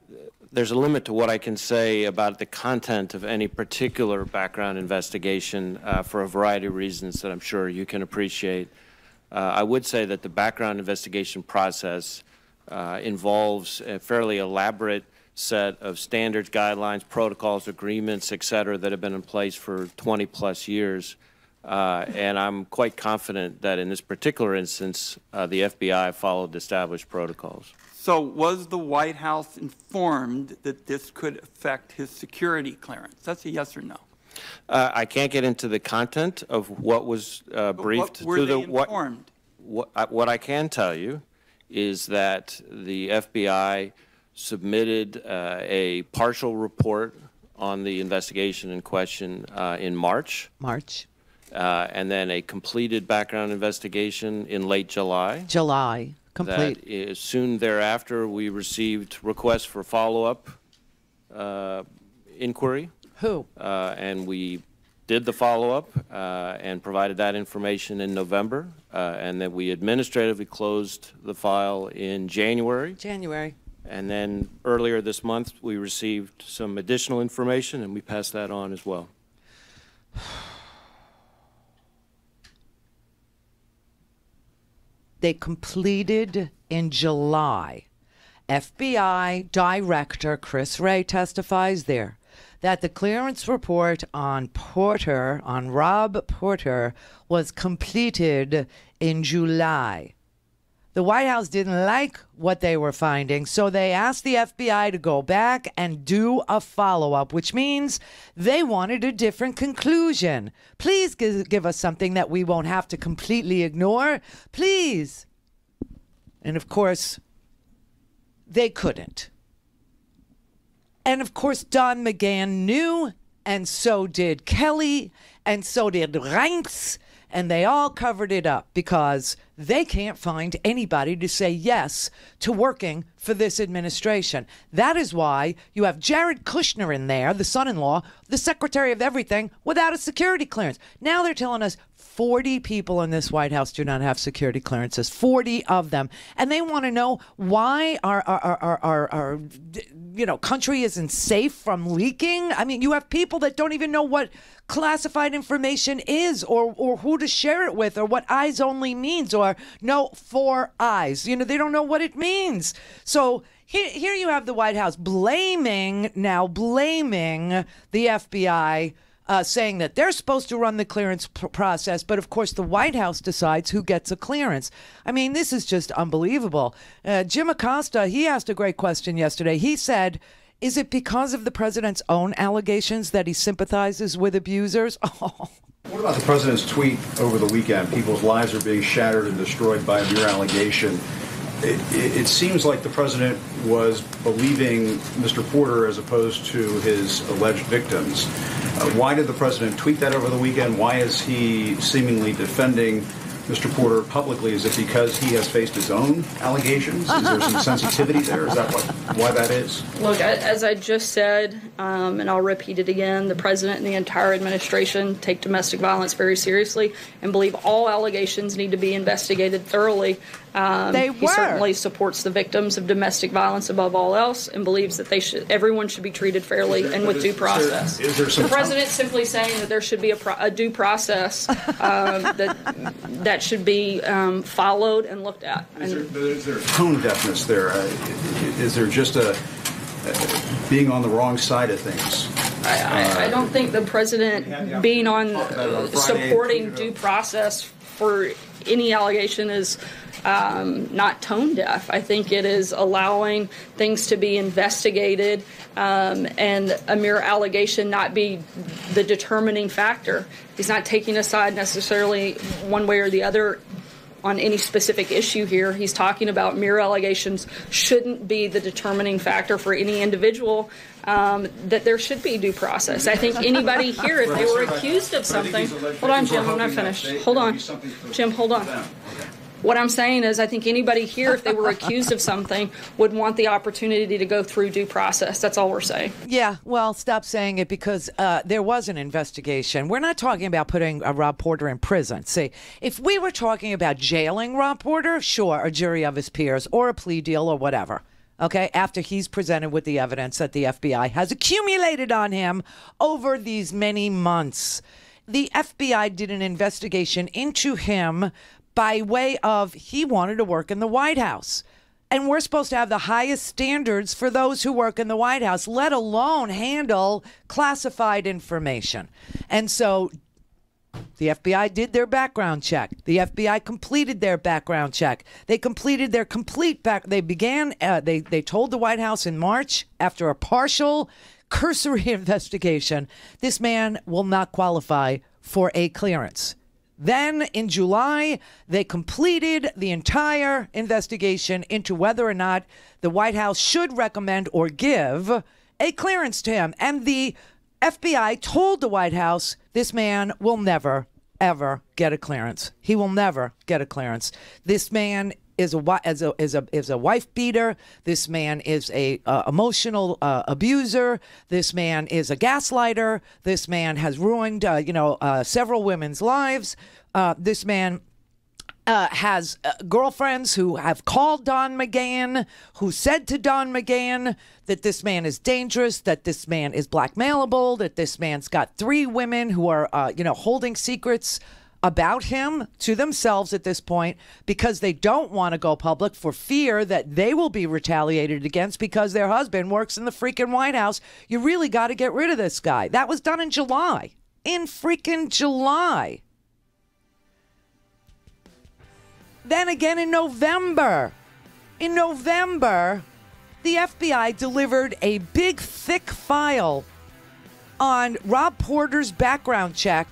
there's a limit to what I can say about the content of any particular background investigation for a variety of reasons that I'm sure you can appreciate. I would say that the background investigation process involves a fairly elaborate set of standards, guidelines, protocols, agreements, et cetera, that have been in place for 20-plus years. And I'm quite confident that in this particular instance, the FBI followed established protocols. So was the White House informed that this could affect his security clearance? That's a yes or no. I can't get into the content of what was briefed. What were they informed? What I can tell you is that the FBI submitted a partial report on the investigation in question in March. And then a completed background investigation in late July. Complete. That soon thereafter, we received requests for follow-up inquiry. And we did the follow-up and provided that information in November. And then we administratively closed the file in January. And then earlier this month, we received some additional information, and we passed that on as well. They completed in July. FBI Director Chris Wray testifies there that the clearance report on Rob Porter, was completed in July. The White House didn't like what they were finding, so they asked the FBI to go back and do a follow-up, which means they wanted a different conclusion. Please give us something that we won't have to completely ignore. Please. And, of course, they couldn't. And, of course, Don McGahn knew, and so did Kelly, and so did Reince, and they all covered it up because they can't find anybody to say yes to working for this administration. That is why you have Jared Kushner in there, the son-in-law, the secretary of everything, without a security clearance. Now they're telling us 40 people in this White House do not have security clearances, 40 of them. And they want to know why our country isn't safe from leaking. I mean, you have people that don't even know what classified information is or who to share it with or what eyes only means or no 4 eyes. They don't know what it means. So here you have the White House blaming the FBI, saying that they're supposed to run the clearance process, but of course the White House decides who gets a clearance. I mean, this is just unbelievable. Jim Acosta, he asked a great question yesterday. He said, is it because of the president's own allegations that he sympathizes with abusers? Oh. What about the president's tweet over the weekend? People's lives are being shattered and destroyed by a mere allegation. It seems like the president was believing Mr. Porter as opposed to his alleged victims. Why did the president tweet that over the weekend? Why is he seemingly defending Mr. Porter publicly? Is it because he has faced his own allegations? Is there some sensitivity there? Is that why that is? Look, as I just said, and I'll repeat it again, the president and the entire administration take domestic violence very seriously and believe all allegations need to be investigated thoroughly. He certainly supports the victims of domestic violence above all else and believes that everyone should be treated fairly and with due process. The president's simply saying that there should be a due process that should be followed and looked at. Is there tone deafness there? Is there just a being on the wrong side of things? I don't think the president being on supporting due process for any allegation is not tone deaf. I think it is allowing things to be investigated and a mere allegation not be the determining factor. He's not taking a side necessarily one way or the other on any specific issue here. He's talking about mere allegations shouldn't be the determining factor for any individual, that there should be due process. I think anybody here, if they were accused of something... Hold on, Jim, I'm not finished. Hold on. Jim, hold on. What I'm saying is I think anybody here, if they were accused of something, would want the opportunity to go through due process. That's all we're saying. Yeah, well, stop saying it because there was an investigation. We're not talking about putting Rob Porter in prison. See, if we were talking about jailing Rob Porter, sure, a jury of his peers or a plea deal or whatever. okay, after he's presented with the evidence that the FBI has accumulated on him over these many months. The FBI did an investigation into him by way of he wanted to work in the White House. And we're supposed to have the highest standards for those who work in the White House, let alone handle classified information. And so the FBI did their background check. The FBI completed their background check. They completed their complete they told the White House in March, after a partial cursory investigation, this man will not qualify for a clearance. Then in July, they completed the entire investigation into whether or not the White House should recommend or give a clearance to him. And the FBI told the White House, this man will never, ever get a clearance. He will never get a clearance. This man is a wife beater. This man is a emotional abuser. This man is a gaslighter. This man has ruined several women's lives. This man has girlfriends who have called Don McGahn, who said to Don McGahn that this man is dangerous, that this man is blackmailable, that this man's got 3 women who are holding secrets about him to themselves at this point because they don't want to go public for fear that they will be retaliated against because their husband works in the freaking White House. You really got to get rid of this guy. That was done in July. In freaking July. Then again in November. In November, the FBI delivered a big, thick file on Rob Porter's background check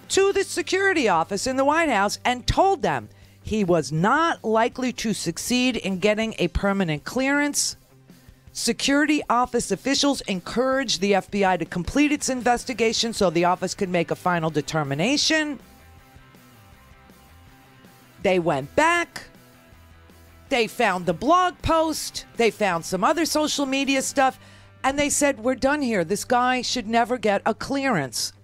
to the security office in the White House and told them he was not likely to succeed in getting a permanent clearance. Security office officials encouraged the FBI to complete its investigation so the office could make a final determination. They went back. They found the blog post. They found some other social media stuff. And they said, we're done here. This guy should never get a clearance.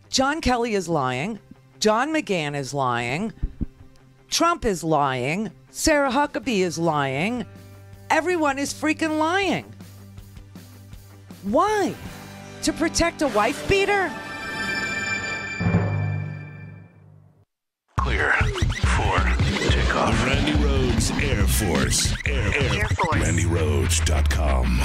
John Kelly is lying. Don McGahn is lying. Trump is lying. Sarah Huckabee is lying. Everyone is freaking lying. Why? To protect a wife beater? Clear for takeoff. Randi Rhodes Air Force. Air Force. RandiRhodes.com.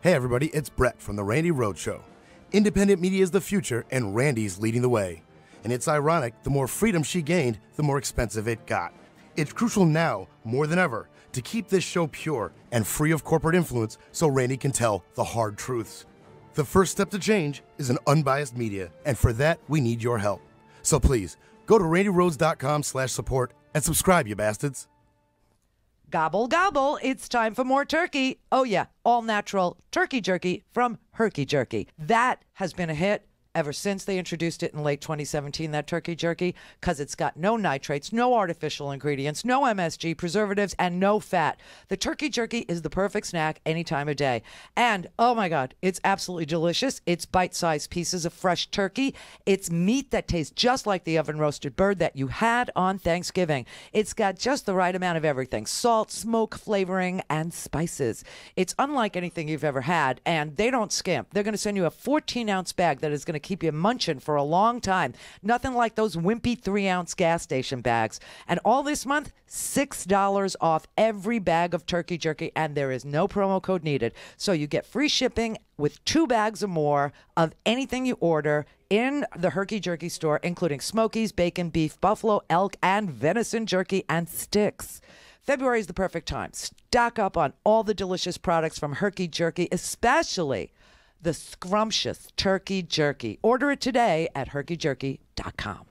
Hey everybody, it's Brett from the Randi Rhodes Show. Independent media is the future, and Randi's leading the way. And it's ironic, the more freedom she gained, the more expensive it got. It's crucial now, more than ever, to keep this show pure and free of corporate influence so Randi can tell the hard truths. The first step to change is an unbiased media, and for that, we need your help. So please, go to RandiRhodes.com/support and subscribe, you bastards. Gobble, gobble, it's time for more turkey. Oh yeah, all natural turkey jerky from Herky Jerky. That has been a hit ever since they introduced it in late 2017, that turkey jerky, because it's got no nitrates, no artificial ingredients, no MSG, preservatives, and no fat. The turkey jerky is the perfect snack any time of day. And, oh my God, it's absolutely delicious. It's bite-sized pieces of fresh turkey. It's meat that tastes just like the oven-roasted bird that you had on Thanksgiving. It's got just the right amount of everything: salt, smoke, flavoring, and spices. It's unlike anything you've ever had, and they don't skimp. They're going to send you a 14-ounce bag that is going to keep you munching for a long time. Nothing like those wimpy 3-ounce gas station bags. And all this month, $6 off every bag of turkey jerky, and there is no promo code needed. So you get free shipping with 2 bags or more of anything you order in the Herky Jerky store, including Smokies, bacon, beef, buffalo, elk, and venison jerky and sticks. February is the perfect time. Stock up on all the delicious products from Herky Jerky, especially the scrumptious turkey jerky. Order it today at herkyjerky.com.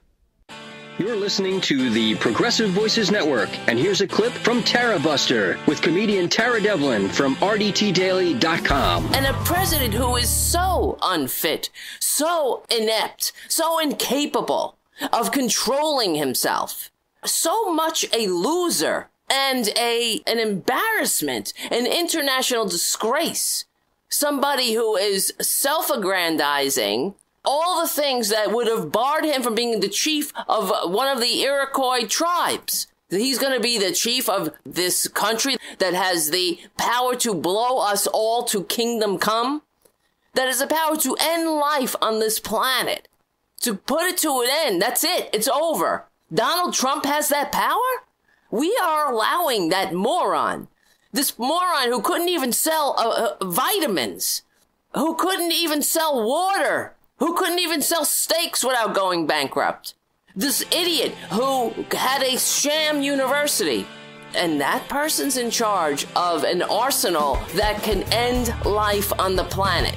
You're listening to the Progressive Voices Network, and here's a clip from Tara Buster with comedian Tara Devlin from RDTDaily.com. And a president who is so unfit, so inept, so incapable of controlling himself, so much a loser and an embarrassment, an international disgrace. Somebody who is self-aggrandizing, all the things that would have barred him from being the chief of one of the Iroquois tribes. He's going to be the chief of this country that has the power to blow us all to kingdom come, that has the power to end life on this planet, to put it to an end. That's it. It's over. Donald Trump has that power? We are allowing that moron, this moron who couldn't even sell vitamins, who couldn't even sell water, who couldn't even sell steaks without going bankrupt. This idiot who had a sham university. And that person's in charge of an arsenal that can end life on the planet.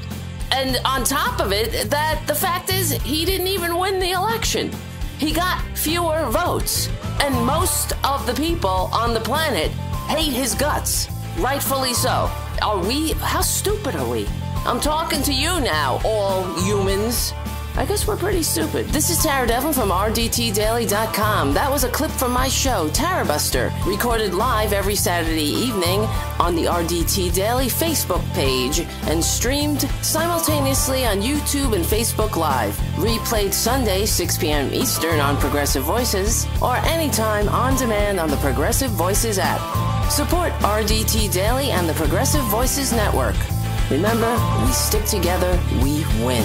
And on top of it, that the fact is he didn't even win the election. He got fewer votes. And most of the people on the planet hate his guts. Rightfully so. How stupid are we? I'm talking to you now, all humans. I guess we're pretty stupid. This is Tara Devlin from RDTDaily.com. That was a clip from my show, Tara Buster, recorded live every Saturday evening on the RDT Daily Facebook page and streamed simultaneously on YouTube and Facebook Live. Replayed Sunday, 6 p.m. Eastern on Progressive Voices, or anytime on demand on the Progressive Voices app. Support RDT Daily and the Progressive Voices Network. Remember, we stick together, we win.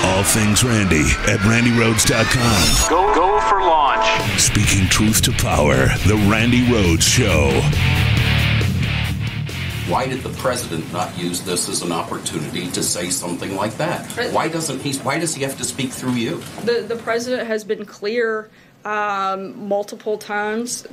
All things Randi at RandiRhodes.com. Go for launch. Speaking truth to power, the Randi Rhodes Show. Why did the president not use this as an opportunity to say something like that? Why does he have to speak through you? The president has been clear multiple times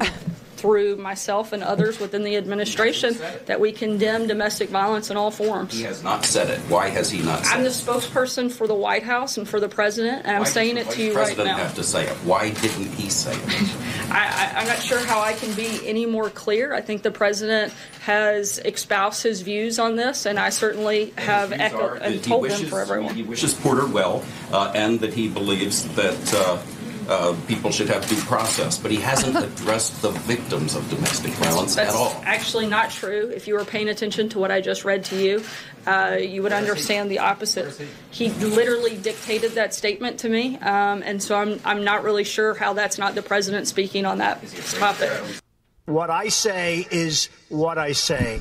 through myself and others within the administration that we condemn domestic violence in all forms. He has not said it. Why has he not said it? I'm the spokesperson for the White House and for the president, and I'm saying it to you right now. Why does the president have to say it? Why didn't he say it? I'm not sure how I can be any more clear. I think the president has espoused his views on this, and I certainly have echoed and told them for everyone. He wishes Porter well, and that he believes that people should have due process, but he hasn't addressed the victims of domestic violence at all. That's actually not true. If you were paying attention to what I just read to you, you would understand the opposite. He literally dictated that statement to me, and so I'm not really sure how that's not the president speaking on that topic. What I say is what I say.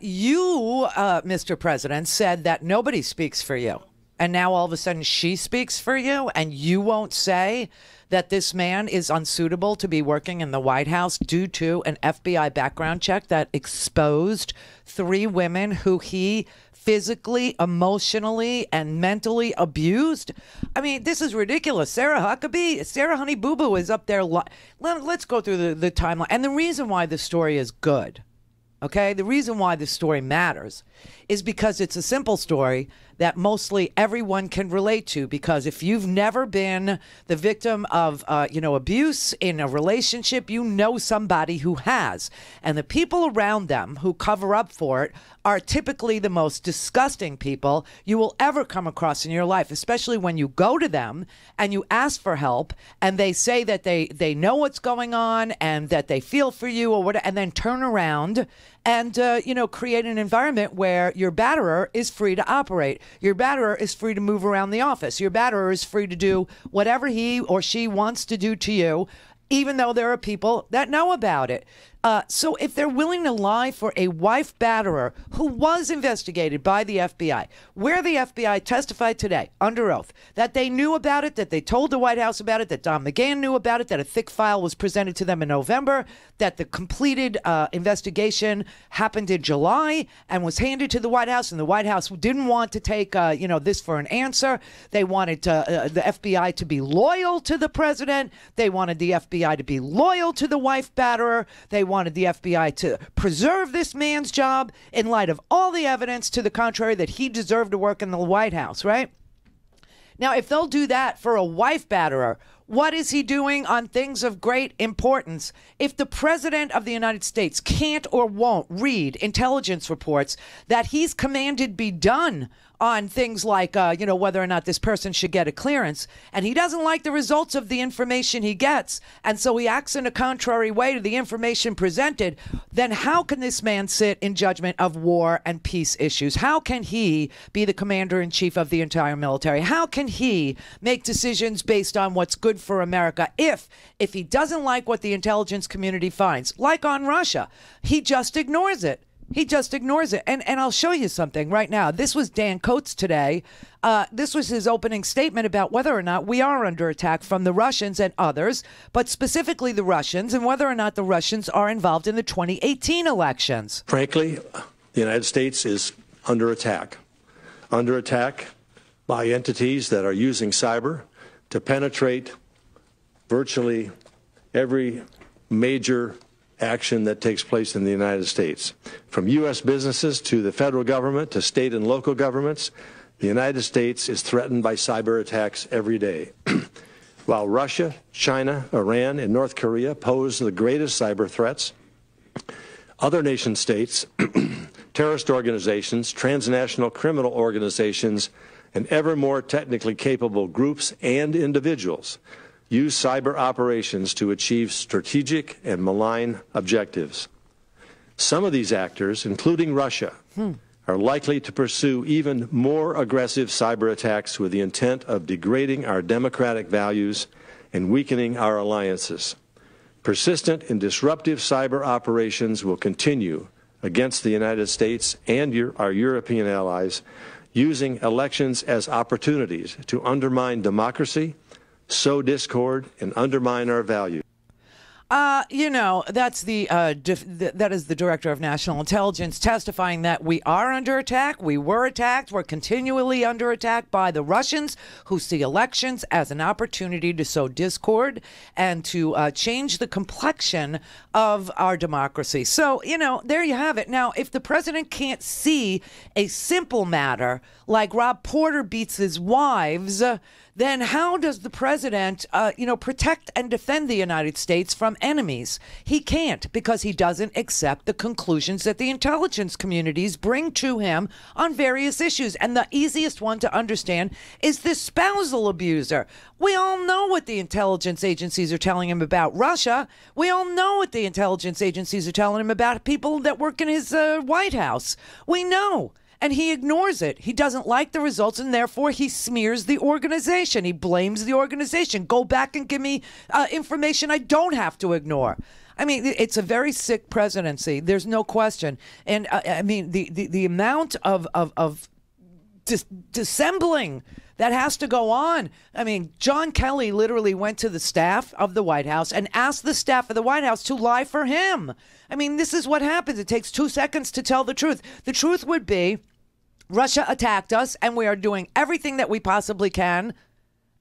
You, Mr. President, said that nobody speaks for you. And now all of a sudden she speaks for you, and you won't say that this man is unsuitable to be working in the White House due to an FBI background check that exposed 3 women who he physically, emotionally, and mentally abused. I mean, this is ridiculous. Sarah Huckabee, Sarah Honey Boo Boo is up there. Let's go through the timeline. And the reason why this story is good, okay, the reason why this story matters is because it's a simple story that mostly everyone can relate to, because if you've never been the victim of, abuse in a relationship, you know somebody who has. And the people around them who cover up for it are typically the most disgusting people you will ever come across in your life, especially when you go to them and you ask for help and they say that they know what's going on and that they feel for you or whatever, and then turn around and, create an environment where your batterer is free to operate. Your batterer is free to move around the office. Your batterer is free to do whatever he or she wants to do to you, even though there are people that know about it. So if they're willing to lie for a wife batterer who was investigated by the FBI, where the FBI testified today under oath that they knew about it, that they told the White House about it, that Don McGahn knew about it, that a thick file was presented to them in November, that the completed investigation happened in July and was handed to the White House, and the White House didn't want to take this for an answer. They wanted the FBI to be loyal to the president. They wanted the FBI to be loyal to the wife batterer. They wanted the FBI to preserve this man's job in light of all the evidence to the contrary that he deserved to work in the White House, right? Now, if they'll do that for a wife batterer, what is he doing on things of great importance? If the president of the United States can't or won't read intelligence reports that he's commanded be done on things like, whether or not this person should get a clearance. And he doesn't like the results of the information he gets. And so he acts in a contrary way to the information presented. Then how can this man sit in judgment of war and peace issues? How can he be the commander-in-chief of the entire military? How can he make decisions based on what's good for America if he doesn't like what the intelligence community finds, like on Russia? He just ignores it. He just ignores it. And I'll show you something right now. This was Dan Coates today. This was his opening statement about whether or not we are under attack from the Russians and others, but specifically the Russians, and whether or not the Russians are involved in the 2018 elections. Frankly, the United States is under attack by entities that are using cyber to penetrate virtually every major action that takes place in the United States. From U.S. businesses to the federal government to state and local governments, the United States is threatened by cyber attacks every day. While Russia, China, Iran, and North Korea pose the greatest cyber threats, other nation states, terrorist organizations, transnational criminal organizations, and ever more technically capable groups and individuals use cyber operations to achieve strategic and malign objectives. Some of these actors, including Russia, are likely to pursue even more aggressive cyber attacks with the intent of degrading our democratic values and weakening our alliances. Persistent and disruptive cyber operations will continue against the United States and our European allies, using elections as opportunities to undermine democracy, sow discord, and undermine our values. That's that is the Director of National Intelligence testifying that we are under attack. We were attacked. We're continually under attack by the Russians, who see elections as an opportunity to sow discord and to change the complexion of our democracy. So, there you have it. Now, if the president can't see a simple matter like Rob Porter beats his wives, then how does the president, protect and defend the United States from enemies? He can't, because he doesn't accept the conclusions that the intelligence communities bring to him on various issues. And the easiest one to understand is this spousal abuser. We all know what the intelligence agencies are telling him about Russia. We all know what the intelligence agencies are telling him about people that work in his White House. We know. And he ignores it. He doesn't like the results, and therefore he smears the organization. He blames the organization. Go back and give me information I don't have to ignore. I mean, it's a very sick presidency. There's no question. And the amount of dissembling that has to go on. I mean, John Kelly literally went to the staff of the White House and asked the staff of the White House to lie for him. I mean, this is what happens. It takes 2 seconds to tell the truth. The truth would be Russia attacked us, and we are doing everything that we possibly can.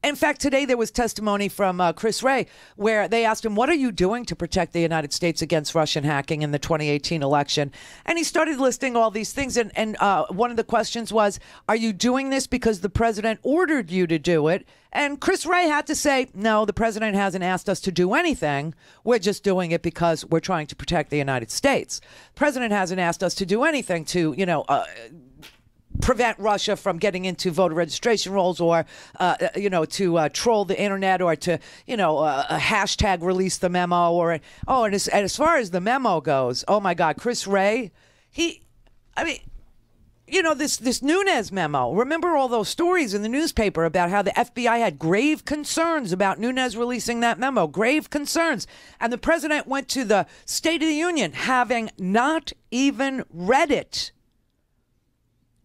In fact, today there was testimony from Chris Wray where they asked him, what are you doing to protect the United States against Russian hacking in the 2018 election? And he started listing all these things. And one of the questions was, are you doing this because the president ordered you to do it? And Chris Wray had to say, no, the president hasn't asked us to do anything. We're just doing it because we're trying to protect the United States. The president hasn't asked us to do anything to, prevent Russia from getting into voter registration rolls or, to troll the internet or to, hashtag release the memo or, and as far as the memo goes, oh my God, Chris Wray, this Nunes memo, remember all those stories in the newspaper about how the FBI had grave concerns about Nunes releasing that memo, grave concerns. And the president went to the State of the Union having not even read it.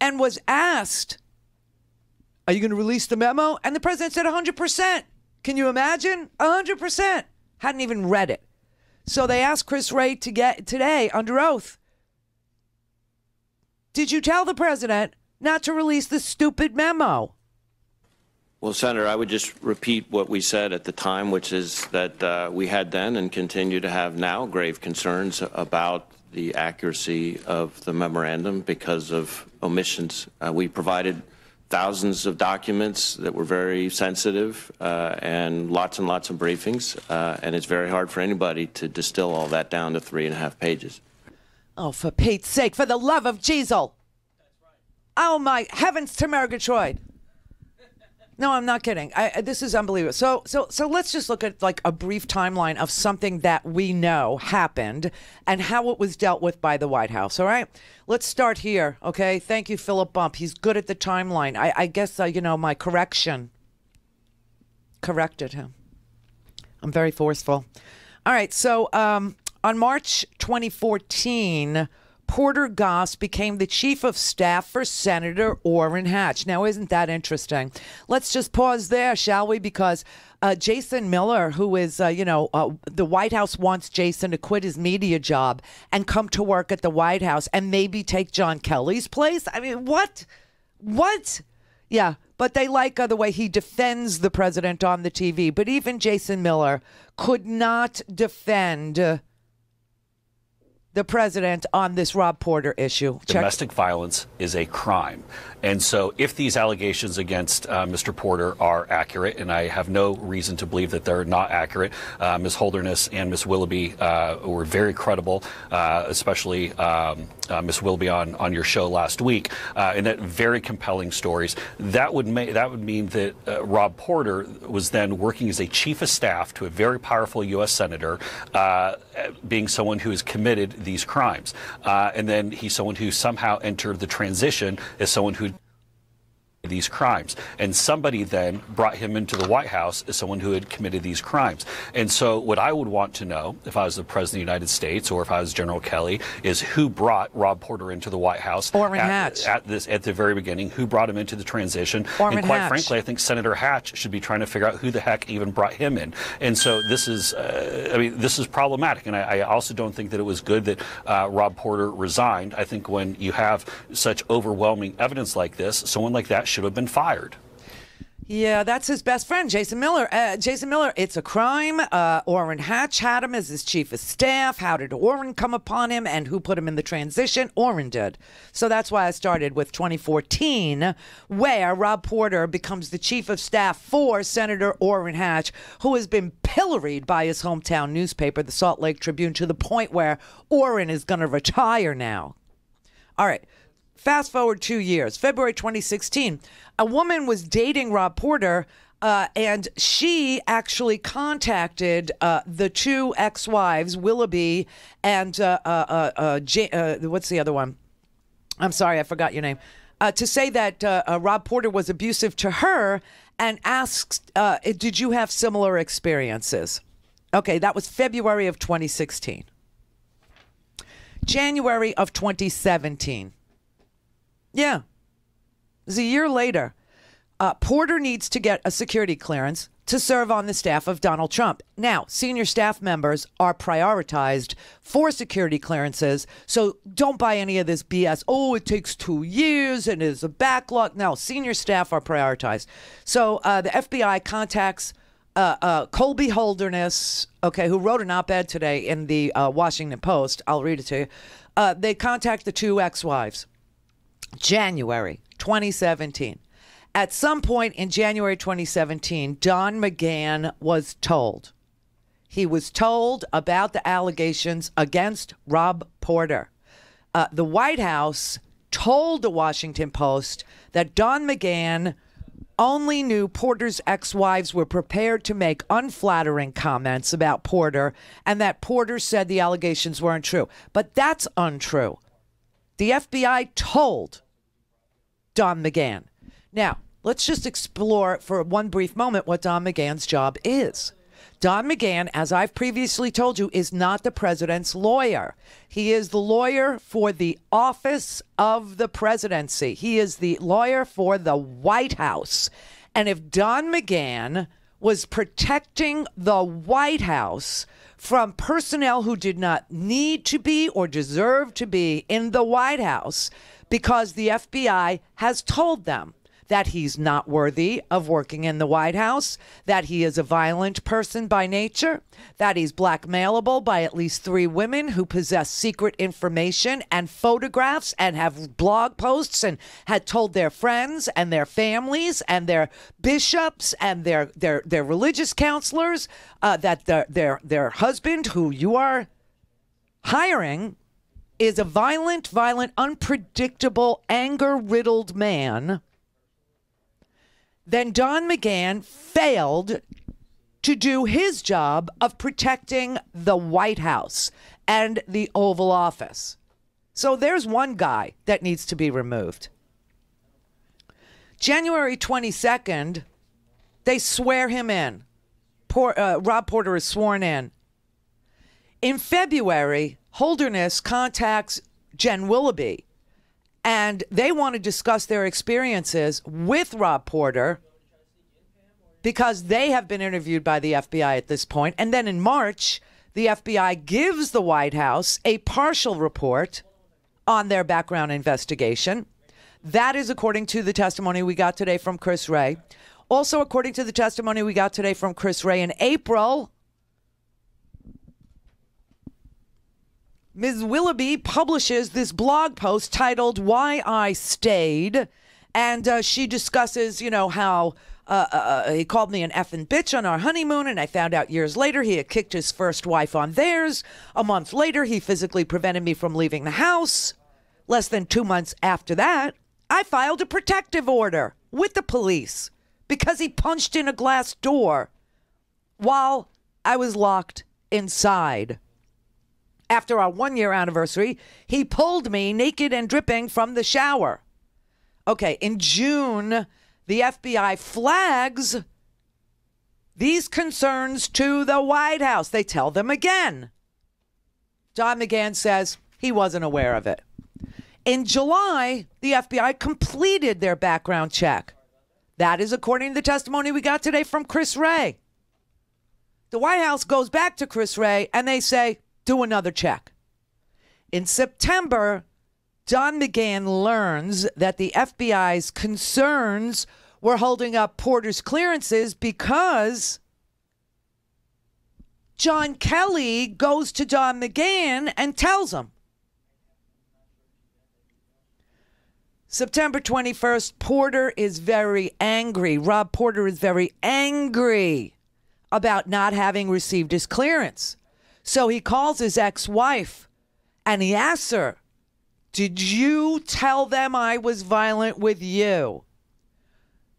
And was asked, are you going to release the memo? And the president said 100%. Can you imagine? 100%. Hadn't even read it. So they asked Chris Wray to get today under oath. Did you tell the president not to release the stupid memo? Well, Senator, I would just repeat what we said at the time, which is that we had then and continue to have now grave concerns about the accuracy of the memorandum because of omissions. We provided thousands of documents that were very sensitive and lots of briefings, and it's very hard for anybody to distill all that down to 3.5 pages. Oh, for Pete's sake, for the love of Jesus. Oh, my heavens to Murgatroyd. No, I'm not kidding. This is unbelievable. So let's just look at like a brief timeline of something that we know happened and how it was dealt with by the White House. All right, let's start here. Okay, thank you, Philip Bump. He's good at the timeline. I guess my correction corrected him. I'm very forceful. All right, so on March 2014. Porter Goss became the chief of staff for Senator Orrin Hatch. Now, isn't that interesting? Let's just pause there, shall we? Because Jason Miller, who is, the White House wants Jason to quit his media job and come to work at the White House and maybe take John Kelly's place. I mean, what? Yeah, but they like the way he defends the president on the TV. But even Jason Miller could not defend the president on this Rob Porter issue. Domestic violence is a crime. And so if these allegations against Mr. Porter are accurate, and I have no reason to believe that they're not accurate, Ms. Holderness and Ms. Willoughby were very credible, especially Ms. Willoughby on your show last week, and that very compelling stories. That would mean that Rob Porter was then working as a chief of staff to a very powerful U.S. senator, being someone who has committed these crimes. And then he's someone who somehow entered the transition as someone who these crimes, and somebody then brought him into the White House as someone who had committed these crimes. And so what I would want to know, if I was the President of the United States or if I was General Kelly, is who brought Rob Porter into the White House Orrin Hatch. At the very beginning, who brought him into the transition. Orrin and quite Hatch. frankly, I think Senator Hatch should be trying to figure out who the heck even brought him in. And so this is this is problematic, and I also don't think that it was good that Rob Porter resigned. I think when you have such overwhelming evidence like this, someone like that should have been fired. Yeah, that's his best friend, Jason Miller. Jason Miller, it's a crime. Orrin Hatch had him as his chief of staff. How did Orrin come upon him, and who put him in the transition? Orrin did. So that's why I started with 2014, where Rob Porter becomes the chief of staff for Senator Orrin Hatch, who has been pilloried by his hometown newspaper, the Salt Lake Tribune, to the point where Orrin is going to retire now. All right. Fast forward 2 years, February 2016, a woman was dating Rob Porter, and she actually contacted the two ex-wives, Willoughby and what's the other one? I'm sorry, I forgot your name. To say that Rob Porter was abusive to her, and asked, did you have similar experiences? Okay, that was February of 2016. January of 2017. Yeah. It was a year later. Porter needs to get a security clearance to serve on the staff of Donald Trump. Now, senior staff members are prioritized for security clearances, so don't buy any of this BS. Oh, it takes 2 years and there's a backlog. No, senior staff are prioritized. So the FBI contacts Colby Holderness, okay, who wrote an op-ed today in the Washington Post. I'll read it to you. They contact the two ex-wives. January 2017. At some point in January 2017, Don McGahn was told. He was told about the allegations against Rob Porter. The White House told the Washington Post that Don McGahn only knew Porter's ex-wives were prepared to make unflattering comments about Porter, and that Porter said the allegations weren't true. But that's untrue. The FBI told Don McGahn. Now, let's just explore for one brief moment what Don McGahn's job is. Don McGahn, as I've previously told you, is not the president's lawyer. He is the lawyer for the office of the presidency. He is the lawyer for the White House. And if Don McGahn was protecting the White House from personnel who did not need to be or deserve to be in the White House because the FBI has told them that he's not worthy of working in the White House, that he is a violent person by nature, that he's blackmailable by at least 3 women who possess secret information and photographs and have blog posts and had told their friends and their families and their bishops and their religious counselors that their husband, who you are hiring, is a violent, unpredictable, anger-riddled man, then Don McGahn failed to do his job of protecting the White House and the Oval Office. So there's one guy that needs to be removed. January 22nd, they swear him in. Rob Porter is sworn in. In February, Holderness contacts Jen Willoughby, and they want to discuss their experiences with Rob Porter because they have been interviewed by the FBI at this point. And then in March, the FBI gives the White House a partial report on their background investigation. That is according to the testimony we got today from Chris Wray. Also, according to the testimony we got today from Chris Wray, in April, Ms. Willoughby publishes this blog post titled "Why I Stayed," and she discusses, how he called me an effing bitch on our honeymoon, and I found out years later he had kicked his first wife on theirs. A month later, he physically prevented me from leaving the house. Less than 2 months after that, I filed a protective order with the police because he punched in a glass door while I was locked inside. After our 1-year anniversary, he pulled me naked and dripping from the shower. Okay, in June, the FBI flags these concerns to the White House. They tell them again. Don McGahn says he wasn't aware of it. In July, the FBI completed their background check. That is according to the testimony we got today from Chris Wray. The White House goes back to Chris Wray and they say, do another check. In September, Don McGahn learns that the FBI's concerns were holding up Porter's clearances because John Kelly goes to Don McGahn and tells him. September 21st, Porter is very angry. Rob Porter is very angry about not having received his clearance. So he calls his ex-wife and he asks her, did you tell them I was violent with you?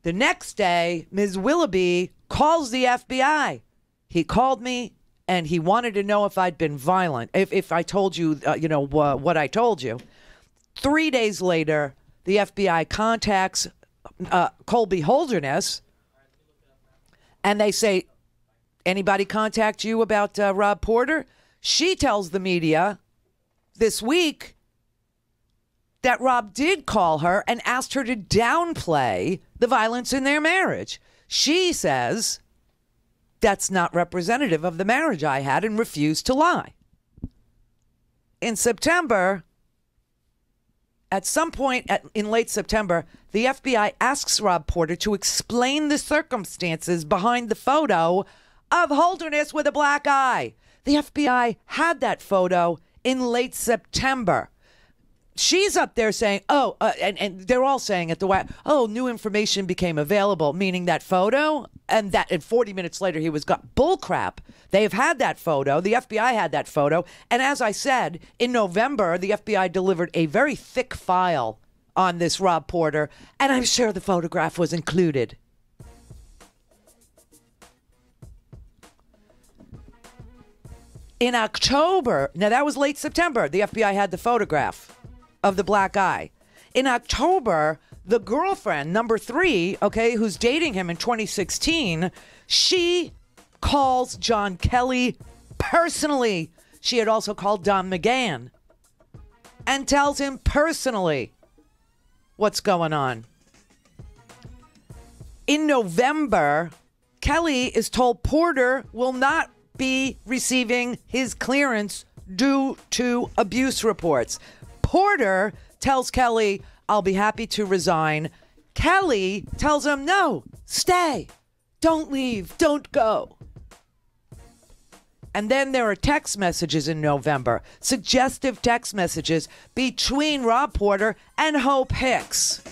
The next day, Ms. Willoughby calls the FBI. He called me and he wanted to know if I'd been violent, if I told you, what I told you. 3 days later, the FBI contacts Colby Holderness, and they say, anybody contact you about Rob Porter? She tells the media this week that Rob did call her and asked her to downplay the violence in their marriage. She says, that's not representative of the marriage I had, and refused to lie. In September, at some point in late September, the FBI asks Rob Porter to explain the circumstances behind the photo of Holderness with a black eye. The FBI had that photo in late September. She's up there saying, and they're all saying at the White, new information became available, meaning that photo, and 40 minutes later he was got bullcrap. They've had that photo. The FBI had that photo. And as I said, in November, the FBI delivered a very thick file on this Rob Porter, and I'm sure the photograph was included. In October, now that was late September, the FBI had the photograph of the black eye. In October, the girlfriend, number 3, who's dating him in 2016, she calls John Kelly personally. She had also called Don McGahn and tells him personally what's going on. In November, Kelly is told Porter will not be receiving his clearance due to abuse reports. Porter tells Kelly, I'll be happy to resign. Kelly tells him, no, stay. Don't leave. Don't go. And then there are text messages in November, suggestive text messages between Rob Porter and Hope Hicks.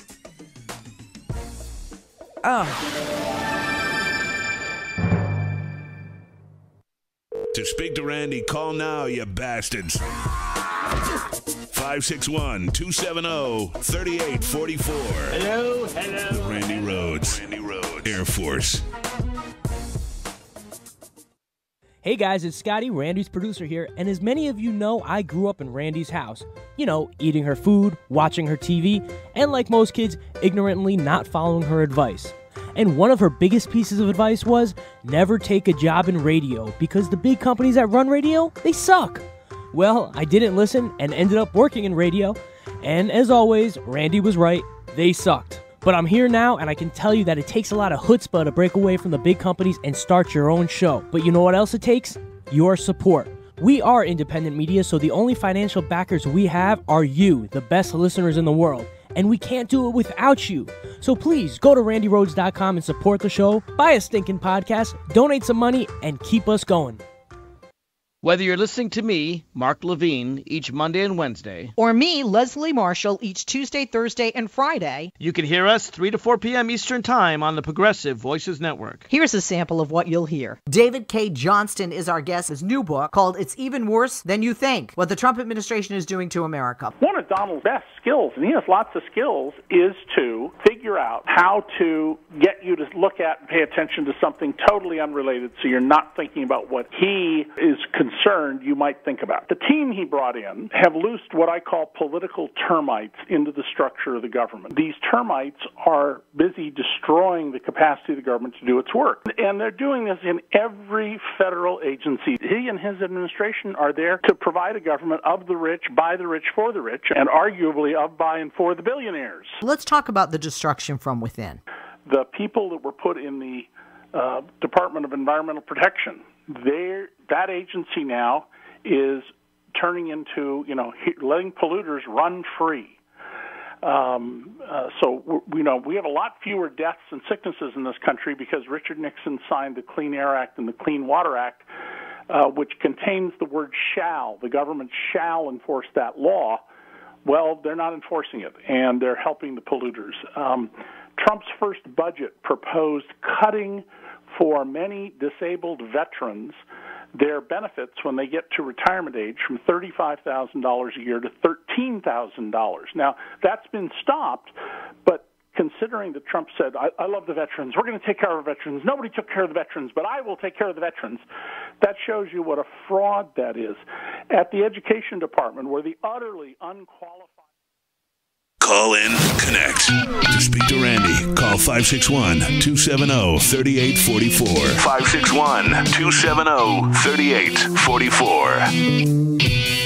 To speak to Randi, call now, you bastards. 561-270-3844. Hello. The Randi Rhodes Air Force. Hey guys, it's Scotty, Randy's producer here, and as many of you know, I grew up in Randy's house. You know, eating her food, watching her TV, and like most kids, ignorantly not following her advice. And one of her biggest pieces of advice was, never take a job in radio, because the big companies that run radio, they suck. Well, I didn't listen and ended up working in radio, and as always, Randi was right, they sucked. But I'm here now, and I can tell you that it takes a lot of chutzpah to break away from the big companies and start your own show. But you know what else it takes? Your support. We are independent media, so the only financial backers we have are you, the best listeners in the world. And we can't do it without you. So please, go to RandiRhodes.com and support the show, buy a stinking podcast, donate some money, and keep us going. Whether you're listening to me, Mark Levine, each Monday and Wednesday, or me, Leslie Marshall, each Tuesday, Thursday, and Friday, you can hear us 3 to 4 p.m. Eastern Time on the Progressive Voices Network. Here's a sample of what you'll hear. David K. Johnston is our guest. His new book called It's Even Worse Than You Think, What the Trump Administration is Doing to America. One of Donald's best skills, and he has lots of skills, is to figure out how to get you to look at and pay attention to something totally unrelated so you're not thinking about what he is concerned you might think about. The team he brought in have loosed what I call political termites into the structure of the government. These termites are busy destroying the capacity of the government to do its work. And they're doing this in every federal agency. He and his administration are there to provide a government of the rich, by the rich, for the rich, and arguably of, by, and for the billionaires. Let's talk about the destruction from within. The people that were put in the Department of Environmental Protection, that agency now is turning into, letting polluters run free. So we have a lot fewer deaths and sicknesses in this country because Richard Nixon signed the Clean Air Act and the Clean Water Act, which contains the word shall. The government shall enforce that law. Well, they're not enforcing it, and they're helping the polluters. Trump's first budget proposed cutting for many disabled veterans their benefits when they get to retirement age from $35,000 a year to $13,000. Now, that's been stopped, but considering that Trump said, I love the veterans, we're going to take care of our veterans, nobody took care of the veterans, but I will take care of the veterans, that shows you what a fraud that is. At the Education Department, where the utterly unqualified... Call in, connect. To speak to Randi, call 561-270-3844. 561-270-3844.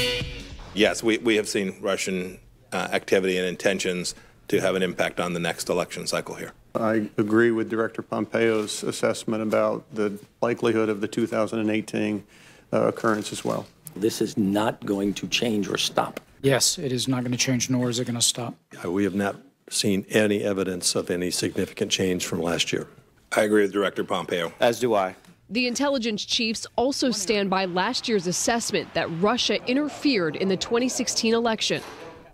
Yes, we have seen Russian activity and intentions to have an impact on the next election cycle here. I agree with Director Pompeo's assessment about the likelihood of the 2018 occurrence as well. This is not going to change or stop. Yes, it is not going to change, nor is it going to stop. We have not seen any evidence of any significant change from last year. I agree with Director Pompeo. As do I. The intelligence chiefs also stand by last year's assessment that Russia interfered in the 2016 election.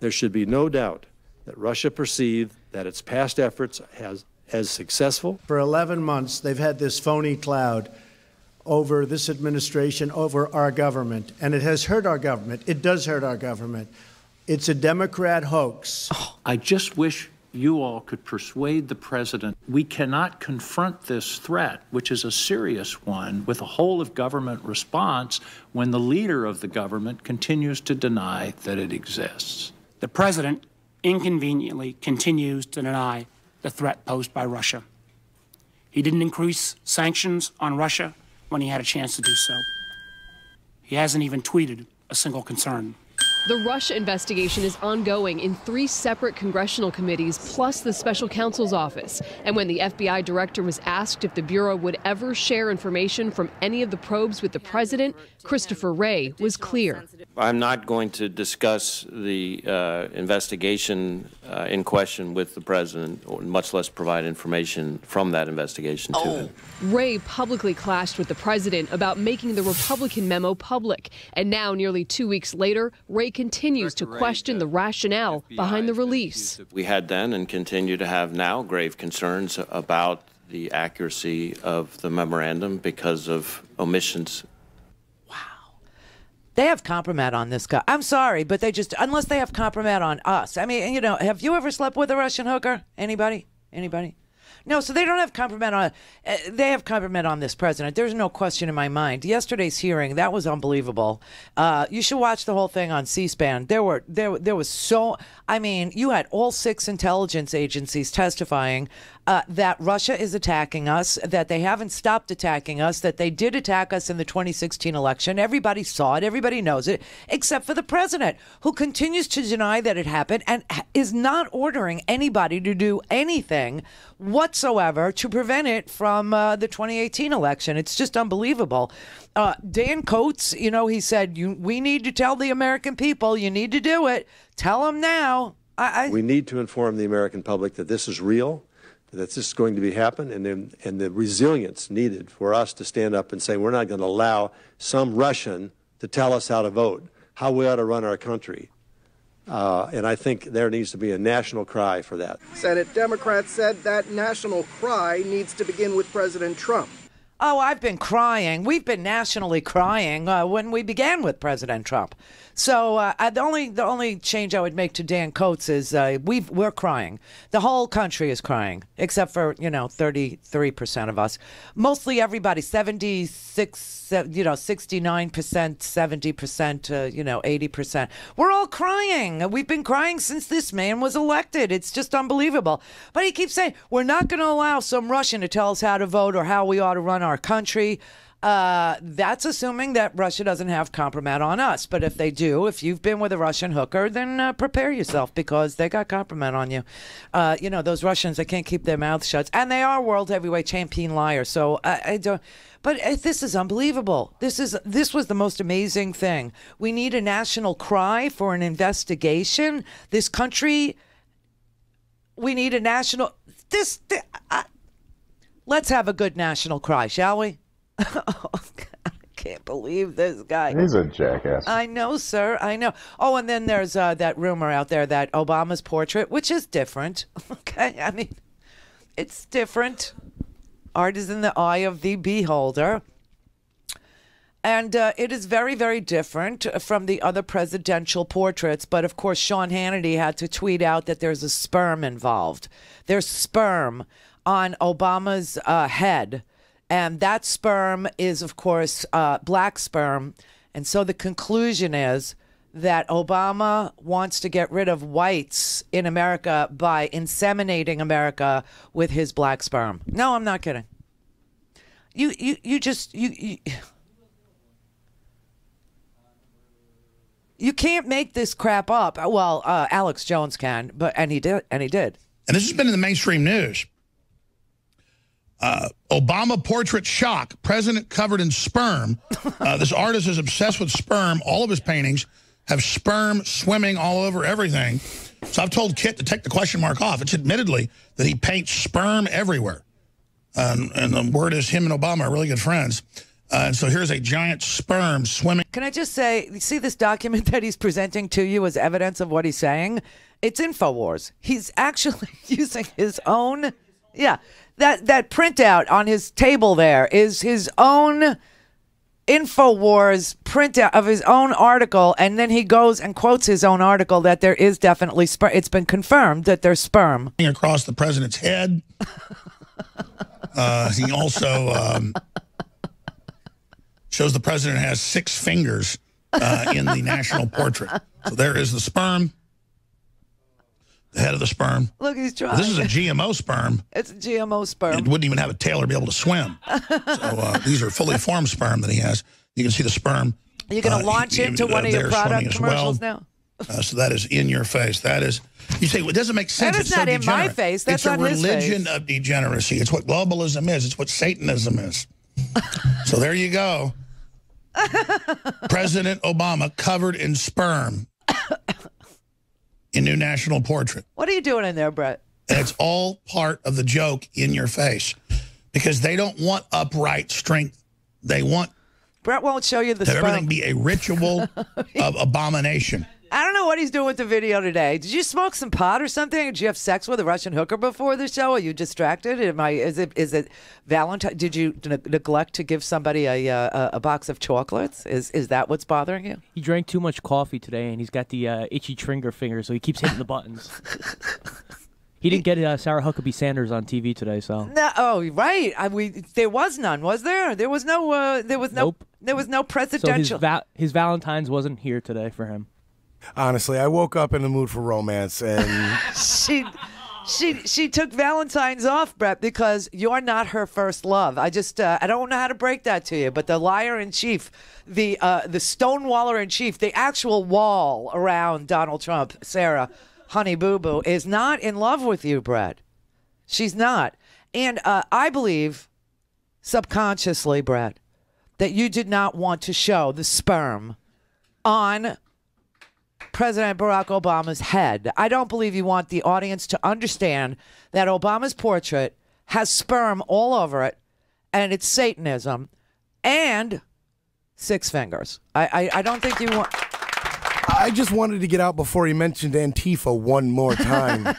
There should be no doubt that Russia perceived that its past efforts as successful. For 11 months, they've had this phony cloud over this administration, over our government, and it has hurt our government. It does hurt our government. It's a Democrat hoax. I just wish you all could persuade the president. We cannot confront this threat, which is a serious one, with a whole of government response when the leader of the government continues to deny that it exists. The president inconveniently continues to deny the threat posed by Russia. He didn't increase sanctions on Russia when he had a chance to do so. He hasn't even tweeted a single concern. The Russia investigation is ongoing in 3 separate congressional committees, plus the special counsel's office. And when the FBI director was asked if the Bureau would ever share information from any of the probes with the president, Christopher Wray was clear. I'm not going to discuss the investigation in question with the president, or much less provide information from that investigation to him. Wray publicly clashed with the president about making the Republican memo public. And now, nearly 2 weeks later, Wray continues to question the rationale behind the release. We had then and continue to have now grave concerns about the accuracy of the memorandum because of omissions. They have compromat on this guy. I'm sorry, but they just, unless they have compromat on us. I mean, you know, have you ever slept with a Russian hooker? Anybody? Anybody? No, so they don't have compromat on, they have compromat on this president. There's no question in my mind. Yesterday's hearing, that was unbelievable. You should watch the whole thing on C-SPAN. There was so, I mean, you had all 6 intelligence agencies testifying that Russia is attacking us, that they haven't stopped attacking us, that they did attack us in the 2016 election. Everybody saw it. Everybody knows it, except for the president, who continues to deny that it happened and is not ordering anybody to do anything whatsoever to prevent it from the 2018 election. It's just unbelievable. Dan Coates, you know, he said, we need to tell the American people, you need to do it. Tell them now. We need to inform the American public that this is real, that this is going to be happen, and the resilience needed for us to stand up and say we're not going to allow some Russian to tell us how to vote, how we ought to run our country. And I think there needs to be a national cry for that. Senate Democrats said that national cry needs to begin with President Trump. Oh, I've been crying. We've been nationally crying when we began with President Trump. So the only change I would make to Dan Coates is we're crying. The whole country is crying, except for 33% of us. Mostly everybody, 76, 69%, 70%, 80%. We're all crying. We've been crying since this man was elected. It's just unbelievable. But he keeps saying we're not going to allow some Russian to tell us how to vote or how we ought to run our country. That's assuming that Russia doesn't have compromat on us. But if they do, if you've been with a Russian hooker, then prepare yourself, because they got compromat on you. Those Russians, they can't keep their mouths shut. And they are world heavyweight champion liars. So I don't. But this is unbelievable. This was the most amazing thing. We need a national cry for an investigation. This country, we need a national. Let's have a good national cry, shall we? Oh, God, I can't believe this guy. He's a jackass. I know, sir. I know. Oh, and then there's that rumor out there that Obama's portrait, which is different. Okay, I mean, it's different. Art is in the eye of the beholder. And it is very, very different from the other presidential portraits. But, of course, Sean Hannity had to tweet out that there's a sperm involved. There's sperm on Obama's head. And that sperm is, of course, black sperm. And so the conclusion is that Obama wants to get rid of whites in America by inseminating America with his black sperm. No, I'm not kidding. You can't make this crap up. Well, Alex Jones can, and he did. And this has been in the mainstream news. Obama portrait shock. President covered in sperm. This artist is obsessed with sperm. All of his paintings have sperm swimming all over everything. So I've told Kit to take the question mark off. It's admittedly that he paints sperm everywhere. And the word is him and Obama are really good friends. And so here's a giant sperm swimming. Can I just say, you see this document that he's presenting to you as evidence of what he's saying? It's InfoWars. He's actually using his own, that printout on his table there is his own InfoWars printout of his own article, and then he goes and quotes his own article that there is definitely sperm. It's been confirmed that there's sperm across the president's head. He also shows the president has 6 fingers in the national portrait. So there is the sperm. The head of the sperm. Look, he's trying. This is a GMO sperm. It's a GMO sperm. It wouldn't even have a tail or be able to swim. So these are fully formed sperm that he has. You can see the sperm. You're going to launch into one of your product commercials now? So that is in your face. That is, you say, well, it doesn't make sense. That is not in my face. That's on his face. It's a religion of degeneracy. It's what globalism is. It's what Satanism is. So there you go. President Obama covered in sperm. In new national portrait. What are you doing in there, Brett? And it's all part of the joke in your face, because they don't want upright strength. They want Brett won't show you the that sperm. Everything be a ritual of abomination. I don't know what he's doing with the video today. Did you smoke some pot or something? Did you have sex with a Russian hooker before the show? Are you distracted? Is it Valentine? Did you neglect to give somebody a box of chocolates? Is that what's bothering you? He drank too much coffee today, and he's got the itchy trigger finger, so he keeps hitting the buttons. He didn't get Sarah Huckabee Sanders on TV today, so. No, oh, right. There was none, was there? There was no. Nope. There was no presidential. So his Valentine's wasn't here today for him. Honestly, I woke up in the mood for romance, and she took Valentine's off, Brett, because you're not her first love. I don't know how to break that to you, but the liar in chief, the stonewaller in chief, the actual wall around Donald Trump, Sarah, honey boo boo, is not in love with you, Brett. She's not, and I believe subconsciously, Brett, that you did not want to show the sperm on President Barack Obama's head. I don't believe you want the audience to understand that Obama's portrait has sperm all over it, and it's Satanism and 6 fingers. I don't think you want... I just wanted to get out before he mentioned Antifa one more time. And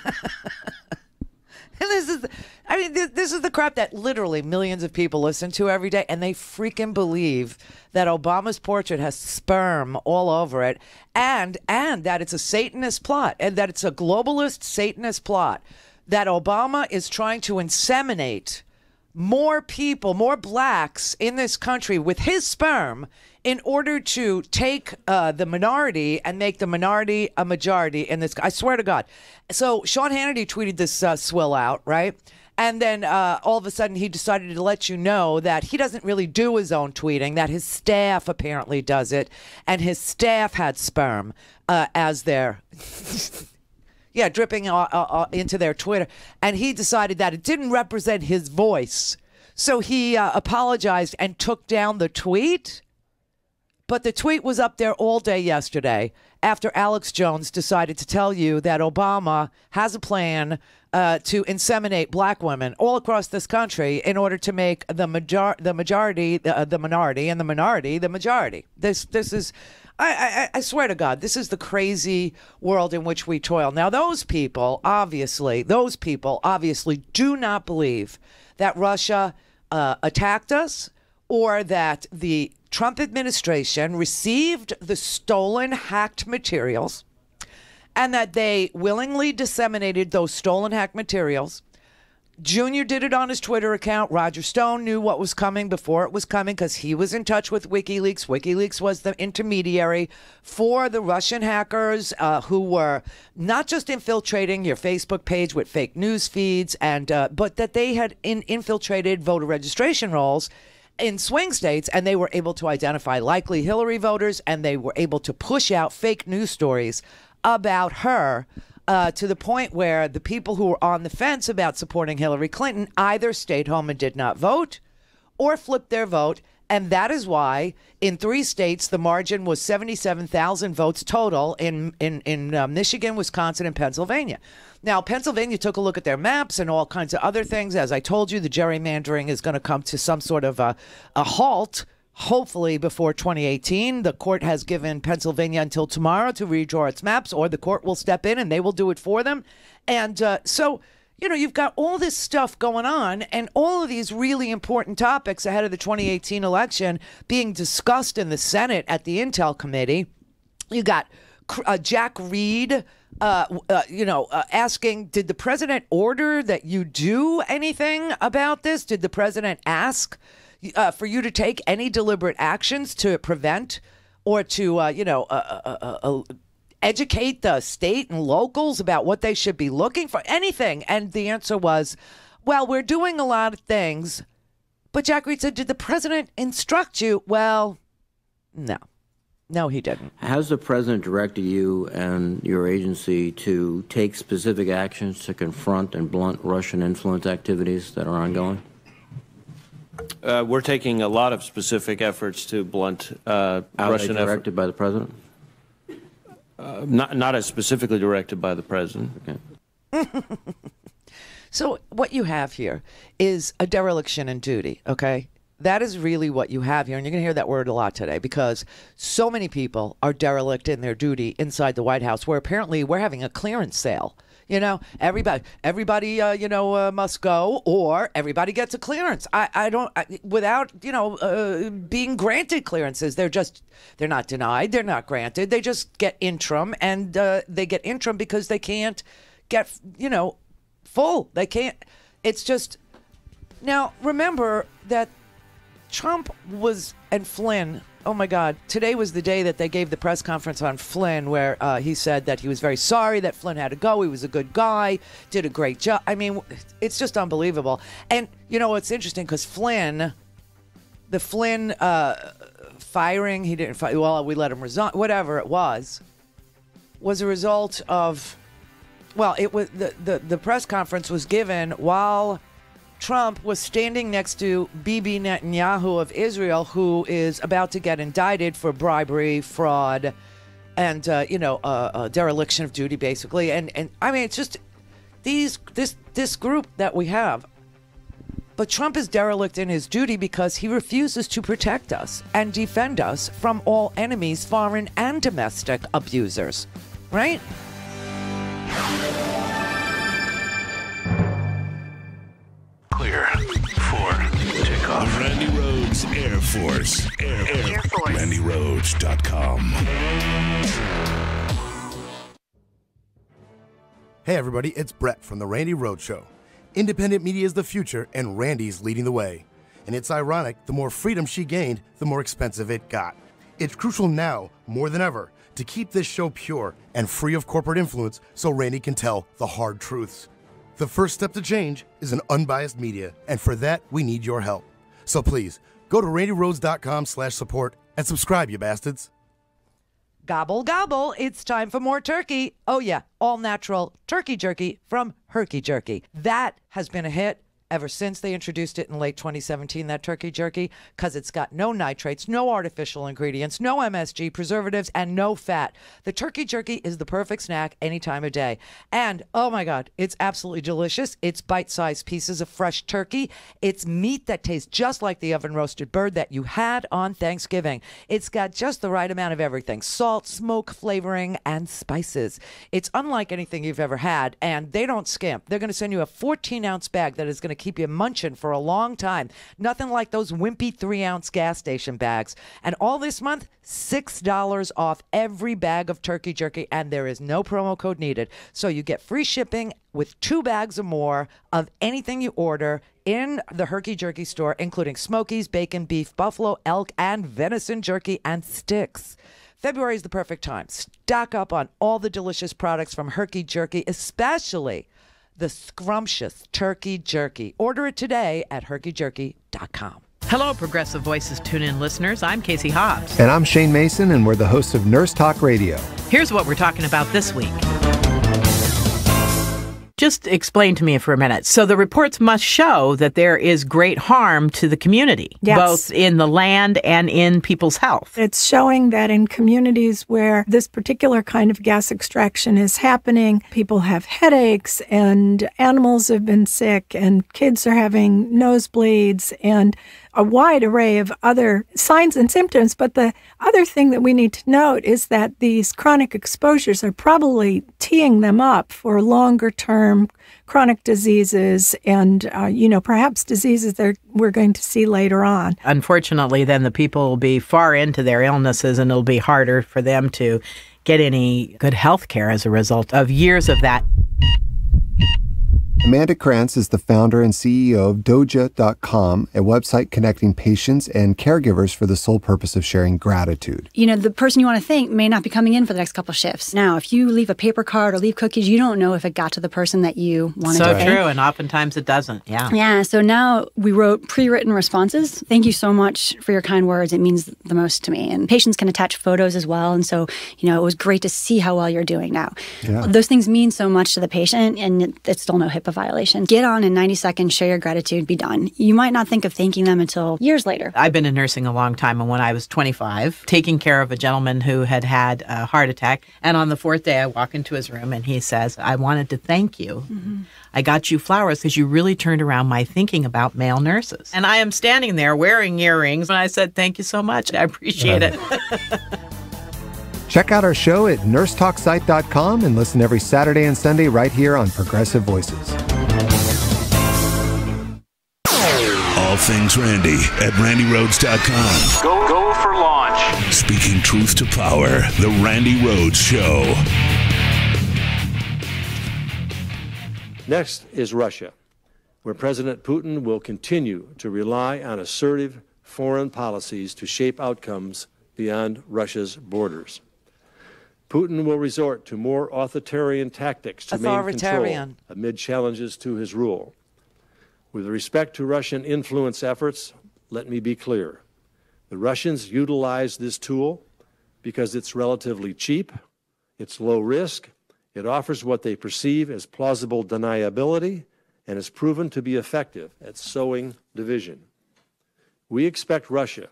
this is the crap that literally millions of people listen to every day, and they freaking believe that Obama's portrait has sperm all over it, and that it's a Satanist plot, and that it's a globalist Satanist plot, that Obama is trying to inseminate more people, more blacks in this country with his sperm in order to take the minority and make the minority a majority in this. I swear to God. So Sean Hannity tweeted this swill out, right? And then all of a sudden he decided to let you know that he doesn't really do his own tweeting, that his staff apparently does it, and his staff had sperm as their... Yeah, dripping into their Twitter. And he decided that it didn't represent his voice. So he apologized and took down the tweet. But the tweet was up there all day yesterday after Alex Jones decided to tell you that Obama has a plan to inseminate black women all across this country in order to make the majority the minority, and the minority the majority. This is... I swear to God, this is the crazy world in which we toil. Now, those people obviously do not believe that Russia attacked us, or that the Trump administration received the stolen, hacked materials, and that they willingly disseminated those stolen, hacked materials. Junior did it on his Twitter account. Roger Stone knew what was coming before it was coming because he was in touch with WikiLeaks. WikiLeaks was the intermediary for the Russian hackers who were not just infiltrating your Facebook page with fake news feeds, but that they had infiltrated voter registration rolls in swing states, and they were able to identify likely Hillary voters, and they were able to push out fake news stories about her. To the point where the people who were on the fence about supporting Hillary Clinton either stayed home and did not vote or flipped their vote. And that is why in 3 states, the margin was 77,000 votes total in Michigan, Wisconsin, and Pennsylvania. Now, Pennsylvania took a look at their maps and all kinds of other things. As I told you, the gerrymandering is going to come to some sort of a halt. Hopefully before 2018. The court has given Pennsylvania until tomorrow to redraw its maps, or the court will step in and they will do it for them. And so, you've got all this stuff going on, and all of these really important topics ahead of the 2018 election being discussed in the Senate at the Intel Committee. You got Jack Reed, asking, did the president order that you do anything about this? Did the president ask for you to take any deliberate actions to prevent or to, educate the state and locals about what they should be looking for? Anything. And the answer was, well, we're doing a lot of things. But Jack Reed said, did the president instruct you? Well, no. No, he didn't. Has the president directed you and your agency to take specific actions to confront and blunt Russian influence activities that are ongoing? We're taking a lot of specific efforts to blunt Russian directed by the president? Not as specifically directed by the president. Okay. So what you have here is a dereliction in duty, okay? That is really what you have here. And you're going to hear that word a lot today because so many people are derelict in their duty inside the White House, where apparently we're having a clearance sale. You know, everybody, must go, or everybody gets a clearance. Without, being granted clearances. They're not denied. They're not granted. They just get interim, and they get interim because they can't get, full. They can't. It's just, now remember that Trump and Flynn. Oh, my God. Today was the day that they gave the press conference on Flynn where he said that he was very sorry that Flynn had to go. He was a good guy, did a great job. I mean, it's just unbelievable. And, it's interesting because the Flynn firing, he didn't fire, well, we let him resign, whatever it was a result of, well, it was the press conference was given while Trump was standing next to Bibi Netanyahu of Israel, who is about to get indicted for bribery, fraud, and dereliction of duty, basically. And I mean, it's just this group that we have. But Trump is derelict in his duty because he refuses to protect us and defend us from all enemies, foreign and domestic abusers, right? Clear for takeoff. Randi Rhodes Air Force. Air Force. RandiRhodes.com. Hey everybody, it's Brett from the Randi Rhodes Show. Independent media is the future, and Randi's leading the way. And it's ironic, the more freedom she gained, the more expensive it got. It's crucial now, more than ever, to keep this show pure and free of corporate influence so Randi can tell the hard truths. The first step to change is an unbiased media, and for that, we need your help. So please, go to RandiRhodes.com/support and subscribe, you bastards. Gobble, gobble, it's time for more turkey. Oh yeah, all natural turkey jerky from Herky Jerky. That has been a hit ever since they introduced it in late 2017, that turkey jerky, because it's got no nitrates, no artificial ingredients, no MSG, preservatives, and no fat. The turkey jerky is the perfect snack any time of day. And, oh my God, it's absolutely delicious. It's bite-sized pieces of fresh turkey. It's meat that tastes just like the oven-roasted bird that you had on Thanksgiving. It's got just the right amount of everything: salt, smoke, flavoring, and spices. It's unlike anything you've ever had, and they don't skimp. They're going to send you a 14-ounce bag that is going to keep you munching for a long time. Nothing like those wimpy 3-ounce gas station bags. And all this month, $6 off every bag of turkey jerky, and there is no promo code needed. So you get free shipping with 2 bags or more of anything you order in the Herky Jerky store, including Smokies, bacon, beef, buffalo, elk, and venison jerky and sticks. February is the perfect time. Stock up on all the delicious products from Herky Jerky, especially the scrumptious turkey jerky. Order it today at herkyjerky.com. Hello, Progressive Voices tune-in listeners. I'm Casey Hobbs. And I'm Shane Mason, and we're the hosts of Nurse Talk Radio. Here's what we're talking about this week. Just explain to me for a minute. So the reports must show that there is great harm to the community, both in the land and in people's health. It's showing that in communities where this particular kind of gas extraction is happening, people have headaches and animals have been sick and kids are having nosebleeds and a wide array of other signs and symptoms. But the other thing that we need to note is that these chronic exposures are probably teeing them up for longer-term chronic diseases and, perhaps diseases that we're going to see later on. Unfortunately, then the people will be far into their illnesses and it'll be harder for them to get any good health care as a result of years of that. Amanda Krantz is the founder and CEO of Doja.com, a website connecting patients and caregivers for the sole purpose of sharing gratitude. The person you want to thank may not be coming in for the next couple shifts. Now, if you leave a paper card or leave cookies, you don't know if it got to the person that you wanted to thank. So true, and oftentimes it doesn't, yeah. Yeah, so now we wrote pre-written responses. Thank you so much for your kind words. It means the most to me. And patients can attach photos as well. And so, it was great to see how well you're doing now. Yeah. Those things mean so much to the patient, and it's still no HIPAA HIPAA violation. Get on in 90 seconds, share your gratitude, be done. You might not think of thanking them until years later. I've been in nursing a long time, and when I was 25, taking care of a gentleman who had had a heart attack, and on the fourth day I walk into his room and he says, I wanted to thank you. Mm-hmm. I got you flowers because you really turned around my thinking about male nurses. And I am standing there wearing earrings, and I said, thank you so much. I appreciate it. Check out our show at nursetalksite.com and listen every Saturday and Sunday right here on Progressive Voices. All things Randi at RandiRhodes.com. Go for launch. Speaking truth to power, The Randi Rhodes Show. Next is Russia, where President Putin will continue to rely on assertive foreign policies to shape outcomes beyond Russia's borders. Putin will resort to more authoritarian tactics to maintain control amid challenges to his rule. With respect to Russian influence efforts, let me be clear. The Russians utilize this tool because it's relatively cheap, it's low risk, it offers what they perceive as plausible deniability, and is proven to be effective at sowing division. We expect Russia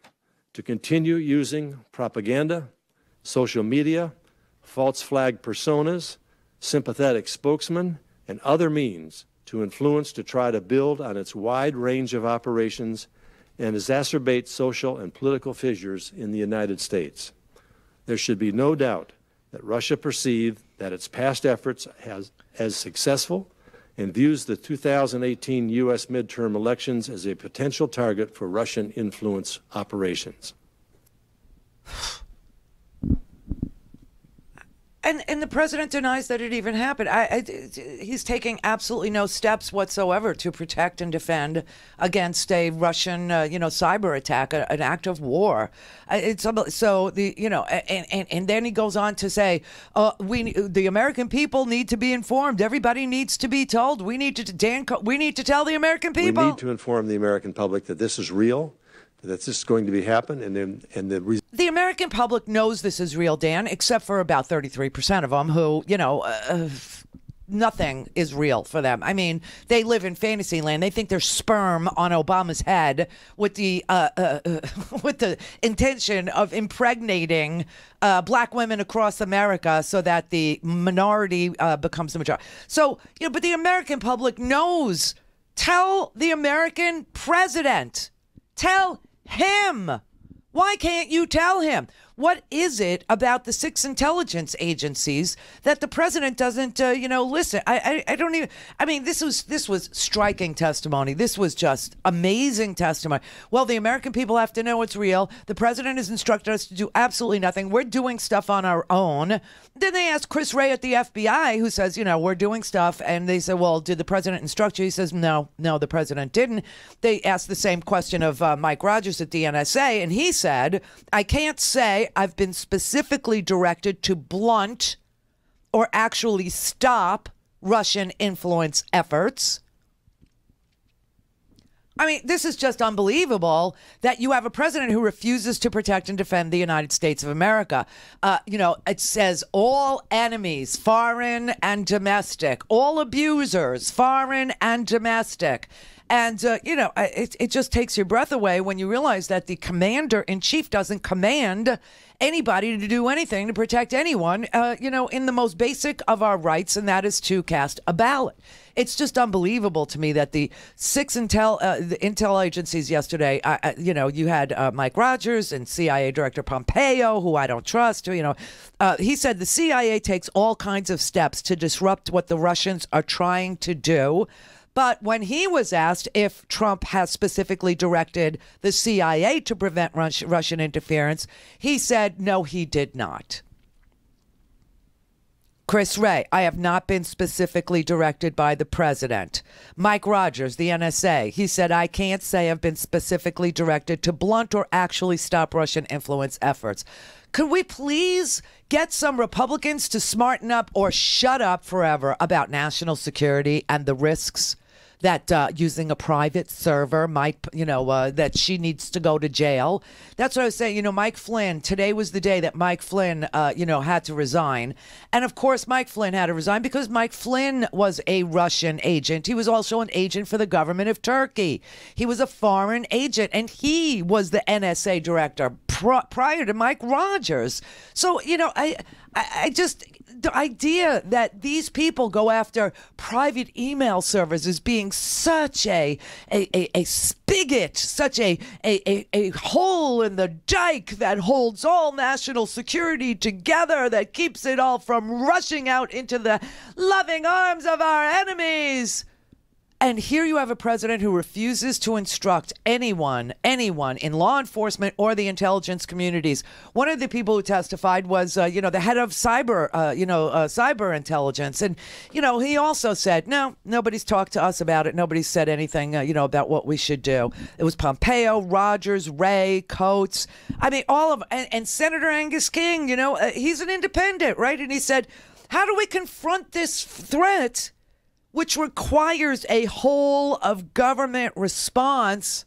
to continue using propaganda, social media, false flag personas, sympathetic spokesmen, and other means to influence to try to build on its wide range of operations and exacerbate social and political fissures in the United States. There should be no doubt that Russia perceived that its past efforts as successful and views the 2018 U.S. midterm elections as a potential target for Russian influence operations. And the president denies that it even happened. He's taking absolutely no steps whatsoever to protect and defend against a Russian, cyber attack, an act of war. And then he goes on to say, the American people need to be informed. Everybody needs to be told. We need to tell the American people. We need to inform the American public that this is real, that this is going to be happen, the American public knows this is real, Dan, except for about 33% of them who, nothing is real for them. I mean, they live in fantasy land. They think there's sperm on Obama's head with the intention of impregnating black women across America so that the minority becomes the majority. So, but the American public knows. Tell the American president. Tell him. Why can't you tell him? What is it about the 6 intelligence agencies that the president doesn't, listen? I don't even. I mean, this was striking testimony. This was just amazing testimony. Well, the American people have to know it's real. The president has instructed us to do absolutely nothing. We're doing stuff on our own. Then they asked Chris Wray at the FBI, who says, we're doing stuff. And they said, well, did the president instruct you? He says, no, the president didn't. They asked the same question of Mike Rogers at the NSA. And he said, I can't say I've been specifically directed to blunt or actually stop Russian influence efforts. I mean, this is just unbelievable that you have a president who refuses to protect and defend the United States of America. It says all enemies, foreign and domestic, all abusers, foreign and domestic. And, it just takes your breath away when you realize that the commander-in-chief doesn't command anybody to do anything to protect anyone, in the most basic of our rights, and that is to cast a ballot. It's just unbelievable to me that the 6 intel agencies yesterday, you had Mike Rogers and CIA Director Pompeo, who I don't trust. He said the CIA takes all kinds of steps to disrupt what the Russians are trying to do. But when he was asked if Trump has specifically directed the CIA to prevent Russian interference, he said, no, he did not. Chris Wray, I have not been specifically directed by the president. Mike Rogers, the NSA, he said, I can't say I've been specifically directed to blunt or actually stop Russian influence efforts. Could we please get some Republicans to smarten up or shut up forever about national security and the risks that using a private server might, that she needs to go to jail. That's what I was saying. Mike Flynn, today was the day that Mike Flynn, had to resign. And of course, Mike Flynn had to resign because Mike Flynn was a Russian agent. He was also an agent for the government of Turkey. He was a foreign agent, and he was the NSA director prior to Mike Rogers. So, I just, the idea that these people go after private email servers as being such a spigot, such a hole in the dike that holds all national security together, that keeps it all from rushing out into the loving arms of our enemies. And here you have a president who refuses to instruct anyone in law enforcement or the intelligence communities. One of the people who testified was, the head of cyber intelligence. And, he also said, no, nobody's talked to us about it. Nobody's said anything, about what we should do. It was Pompeo, Rogers, Wray, Coates. I mean, all of, and Senator Angus King, he's an independent, right? And he said, how do we confront this threat, which requires a whole of government response,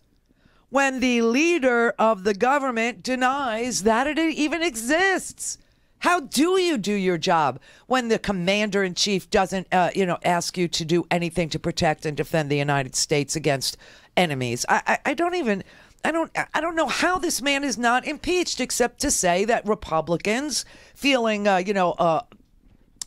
when the leader of the government denies that it even exists? How do you do your job when the commander-in-chief doesn't, ask you to do anything to protect and defend the United States against enemies? I don't know how this man is not impeached, except to say that Republicans feeling,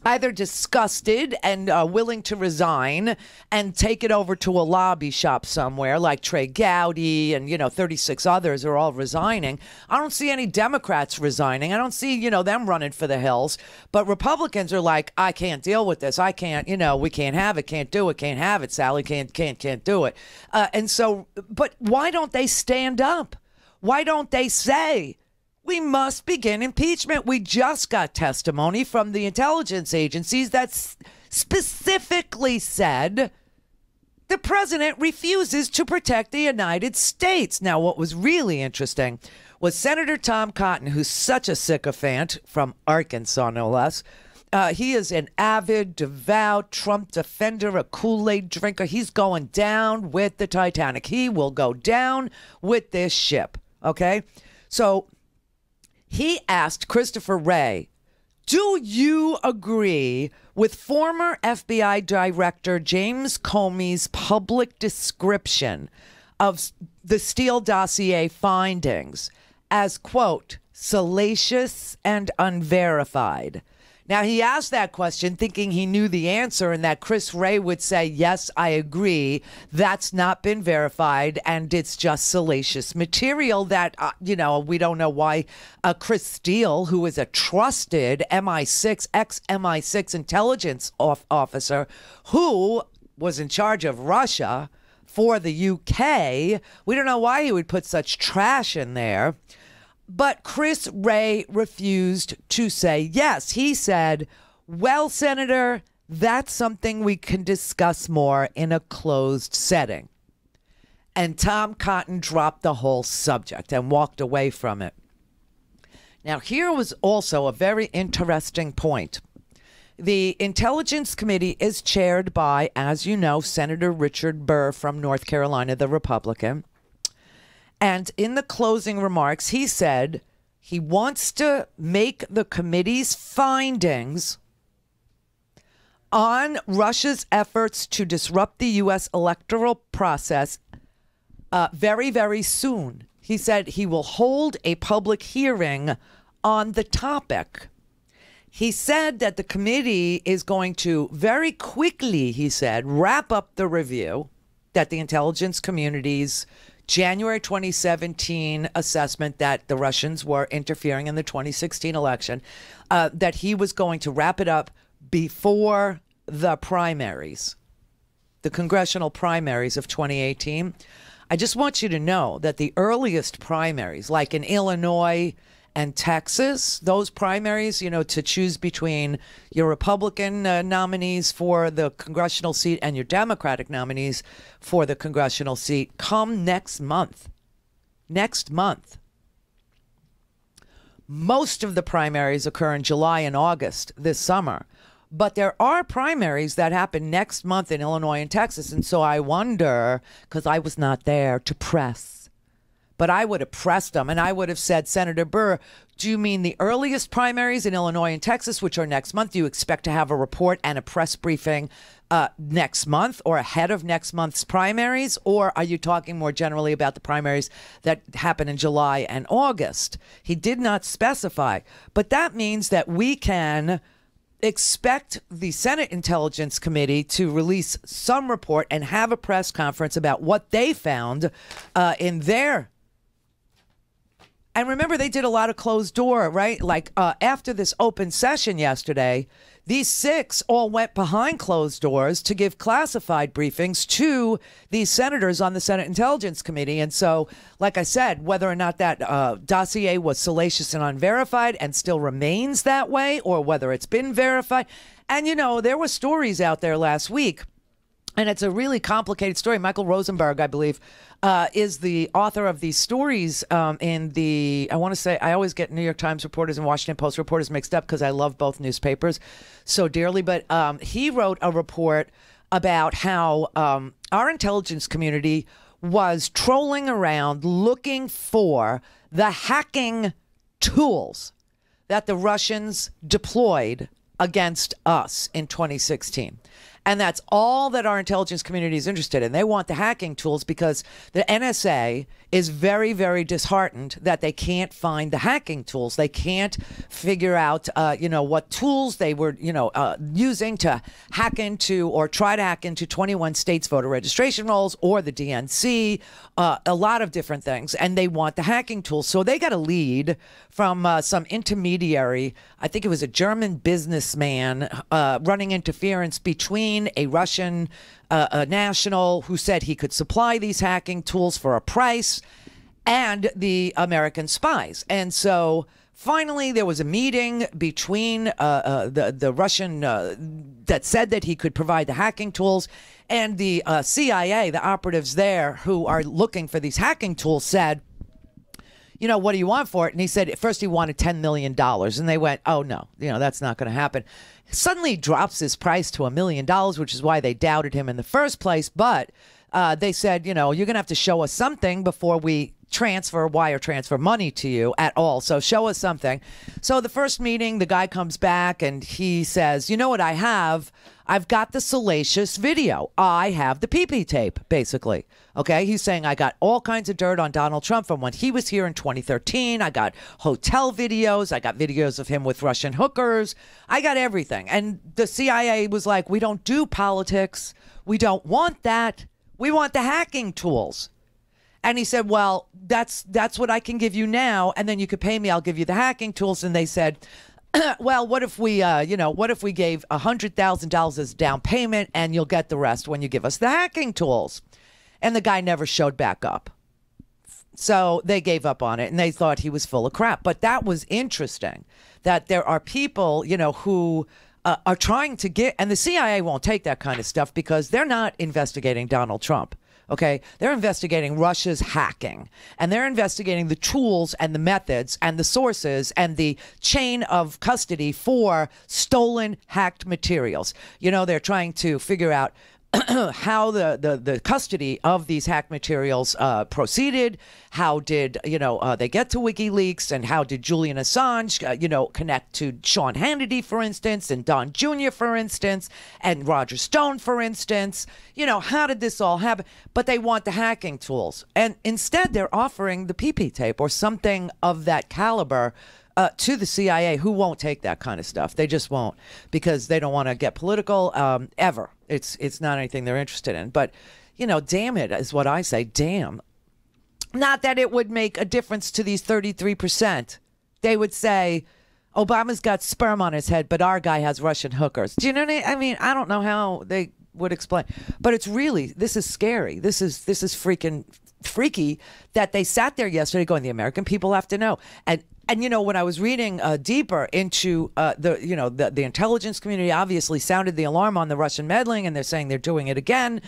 either disgusted and willing to resign and take it over to a lobby shop somewhere, like Trey Gowdy and, 36 others are all resigning. I don't see any Democrats resigning. I don't see, them running for the hills. But Republicans are like, I can't deal with this. I can't, we can't have it, can't do it, can't have it. Sally can't do it. And so, but why don't they stand up? Why don't they say, we must begin impeachment? We just got testimony from the intelligence agencies that specifically said the president refuses to protect the United States. Now, what was really interesting was Senator Tom Cotton, who's such a sycophant, from Arkansas, no less. He is an avid, devout Trump defender, a Kool-Aid drinker. He's going down with the Titanic. He will go down with this ship, okay? So he asked Christopher Wray, do you agree with former FBI Director James Comey's public description of the Steele dossier findings as, quote, salacious and unverified? Now, he asked that question thinking he knew the answer and that Chris Wray would say, yes, I agree. That's not been verified, and it's just salacious material that, we don't know why Chris Steele, who is a trusted ex-MI6 intelligence officer who was in charge of Russia for the UK, we don't know why he would put such trash in there. But Chris Wray refused to say yes. He said, well, Senator, that's something we can discuss more in a closed setting. And Tom Cotton dropped the whole subject and walked away from it. Now, here was also a very interesting point. The Intelligence Committee is chaired by, as you know, Senator Richard Burr from North Carolina, the Republican. And in the closing remarks, he said he wants to make the committee's findings on Russia's efforts to disrupt the U.S. electoral process very, very soon. He said he will hold a public hearing on the topic. He said that the committee is going to very quickly, he said, wrap up the review that the intelligence community's January 2017 assessment that the Russians were interfering in the 2016 election, that he was going to wrap it up before the primaries, the congressional primaries of 2018. I just want you to know that the earliest primaries, like in Illinois and Texas, those primaries, to choose between your Republican nominees for the congressional seat and your Democratic nominees for the congressional seat, come next month. Next month. Most of the primaries occur in July and August this summer. But there are primaries that happen next month in Illinois and Texas. And so I wonder, because I was not there to press, but I would have pressed them and I would have said, Senator Burr, do you mean the earliest primaries in Illinois and Texas, which are next month? Do you expect to have a report and a press briefing next month or ahead of next month's primaries? Or are you talking more generally about the primaries that happen in July and August? He did not specify, but that means that we can expect the Senate Intelligence Committee to release some report and have a press conference about what they found in their. And remember, they did a lot of closed door, right? Like after this open session yesterday, these 6 all went behind closed doors to give classified briefings to these senators on the Senate Intelligence Committee. And so, like I said, whether or not that dossier was salacious and unverified and still remains that way, or whether it's been verified. And, you know, there were stories out there last week, and it's a really complicated story. Michael Rosenberg, I believe, is the author of these stories in the, I want to say, I always get New York Times reporters and Washington Post reporters mixed up because I love both newspapers so dearly. But he wrote a report about how our intelligence community was trolling around looking for the hacking tools that the Russians deployed against us in 2016. And that's all that our intelligence community is interested in. They want the hacking tools because the NSA is very, very disheartened that they can't find the hacking tools. They can't figure out, what tools they were, using to hack into or try to hack into 21 states' voter registration rolls or the DNC, a lot of different things. And they want the hacking tools. So they got a lead from some intermediary. I think it was a German businessman running interference between a Russian national who said he could supply these hacking tools for a price and the American spies. And so finally there was a meeting between the Russian that said that he could provide the hacking tools, and the CIA, the operatives there who are looking for these hacking tools, said, what do you want for it? And he said, at first he wanted $10 million. And they went, oh, no, that's not going to happen. Suddenly he drops his price to $1 million, which is why they doubted him in the first place. But they said, you're going to have to show us something before we wire transfer money to you at all. So show us something. So the first meeting, the guy comes back and he says, you know what I have? I've got the salacious video. I have the pee-pee tape, basically. Okay, he's saying I got all kinds of dirt on Donald Trump from when he was here in 2013. I got hotel videos. I got videos of him with Russian hookers. I got everything. And the CIA was like, we don't do politics. We don't want that. We want the hacking tools. And he said, well, that's what I can give you now. And then you could pay me. I'll give you the hacking tools. And they said, well, what if we, what if we gave $100,000 as down payment and you'll get the rest when you give us the hacking tools? And the guy never showed back up. So they gave up on it and they thought he was full of crap. But that was interesting that there are people, who are trying to get, and the CIA won't take that kind of stuff because they're not investigating Donald Trump. Okay, they're investigating Russia's hacking, and they're investigating the tools and the methods and the sources and the chain of custody for stolen, hacked materials. They're trying to figure out how the custody of these hacked materials proceeded. How did they get to WikiLeaks, and how did Julian Assange connect to Sean Hannity, for instance, and Don Jr., for instance, and Roger Stone, for instance. How did this all happen? But they want the hacking tools, and instead they're offering the PP tape or something of that caliber to the CIA, who won't take that kind of stuff. They just won't, because they don't want to get political ever. It's not anything they're interested in. But, damn it is what I say. Damn. Not that it would make a difference to these 33%. They would say, Obama's got sperm on his head, but our guy has Russian hookers. Do you know what I mean? I don't know how they would explain. But it's really, this is scary. This is freaking freaky that they sat there yesterday going, the American people have to know. And when I was reading deeper into the intelligence community obviously sounded the alarm on the Russian meddling, and they're saying they're doing it again.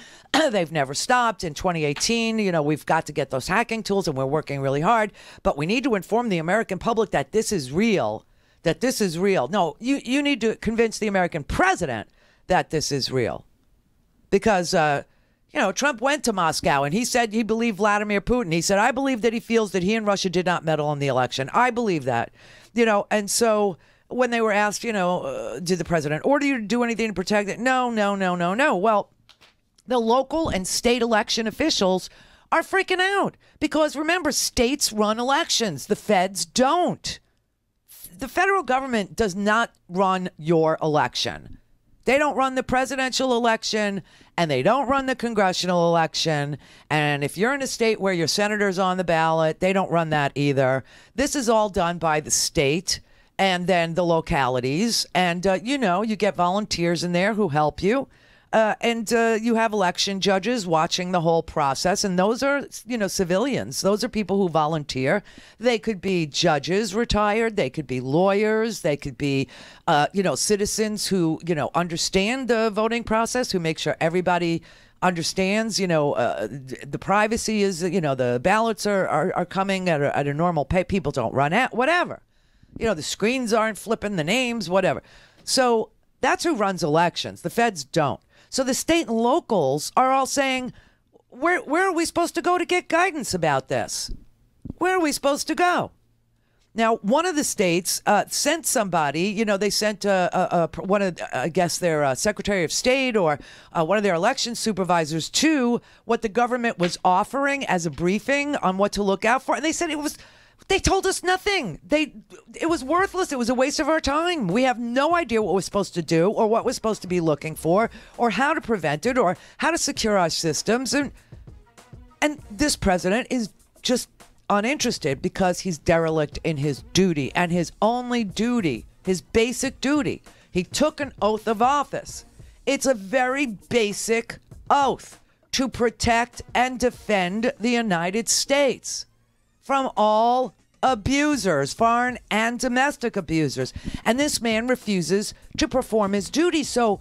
They've never stopped. In 2018, we've got to get those hacking tools, and we're working really hard. But we need to inform the American public that this is real, that this is real. No, you need to convince the American president that this is real. Because, Trump went to Moscow and he said he believed Vladimir Putin. He said, I believe that he feels that he and Russia did not meddle in the election. I believe that. And so when they were asked, did the president order you to do anything to protect it? No. Well, the local and state election officials are freaking out because, remember, states run elections. The feds don't. The federal government does not run your election. They don't run the presidential election, and they don't run the congressional election. And if you're in a state where your senator's on the ballot, they don't run that either. This is all done by the state and then the localities. And, you get volunteers in there who help you. And you have election judges watching the whole process. And those are, civilians. Those are people who volunteer. They could be judges retired. They could be lawyers. They could be, citizens who, understand the voting process, who make sure everybody understands, the privacy is, the ballots are coming at a normal pace. People don't run out, whatever. The screens aren't flipping the names, whatever. So that's who runs elections. The feds don't. So the state and locals are all saying, where are we supposed to go to get guidance about this? Where are we supposed to go? Now, one of the states sent somebody, they sent one of, I guess, their Secretary of State or one of their election supervisors to what the government was offering as a briefing on what to look out for. And they said they told us nothing. It was worthless. It was a waste of our time. We have no idea what we're supposed to do or what we're supposed to be looking for or how to prevent it or how to secure our systems. And this president is just uninterested because he's derelict in his duty, and his only duty, his basic duty. He took an oath of office. It's a very basic oath to protect and defend the United States from all abusers, foreign and domestic abusers. And this man refuses to perform his duty. So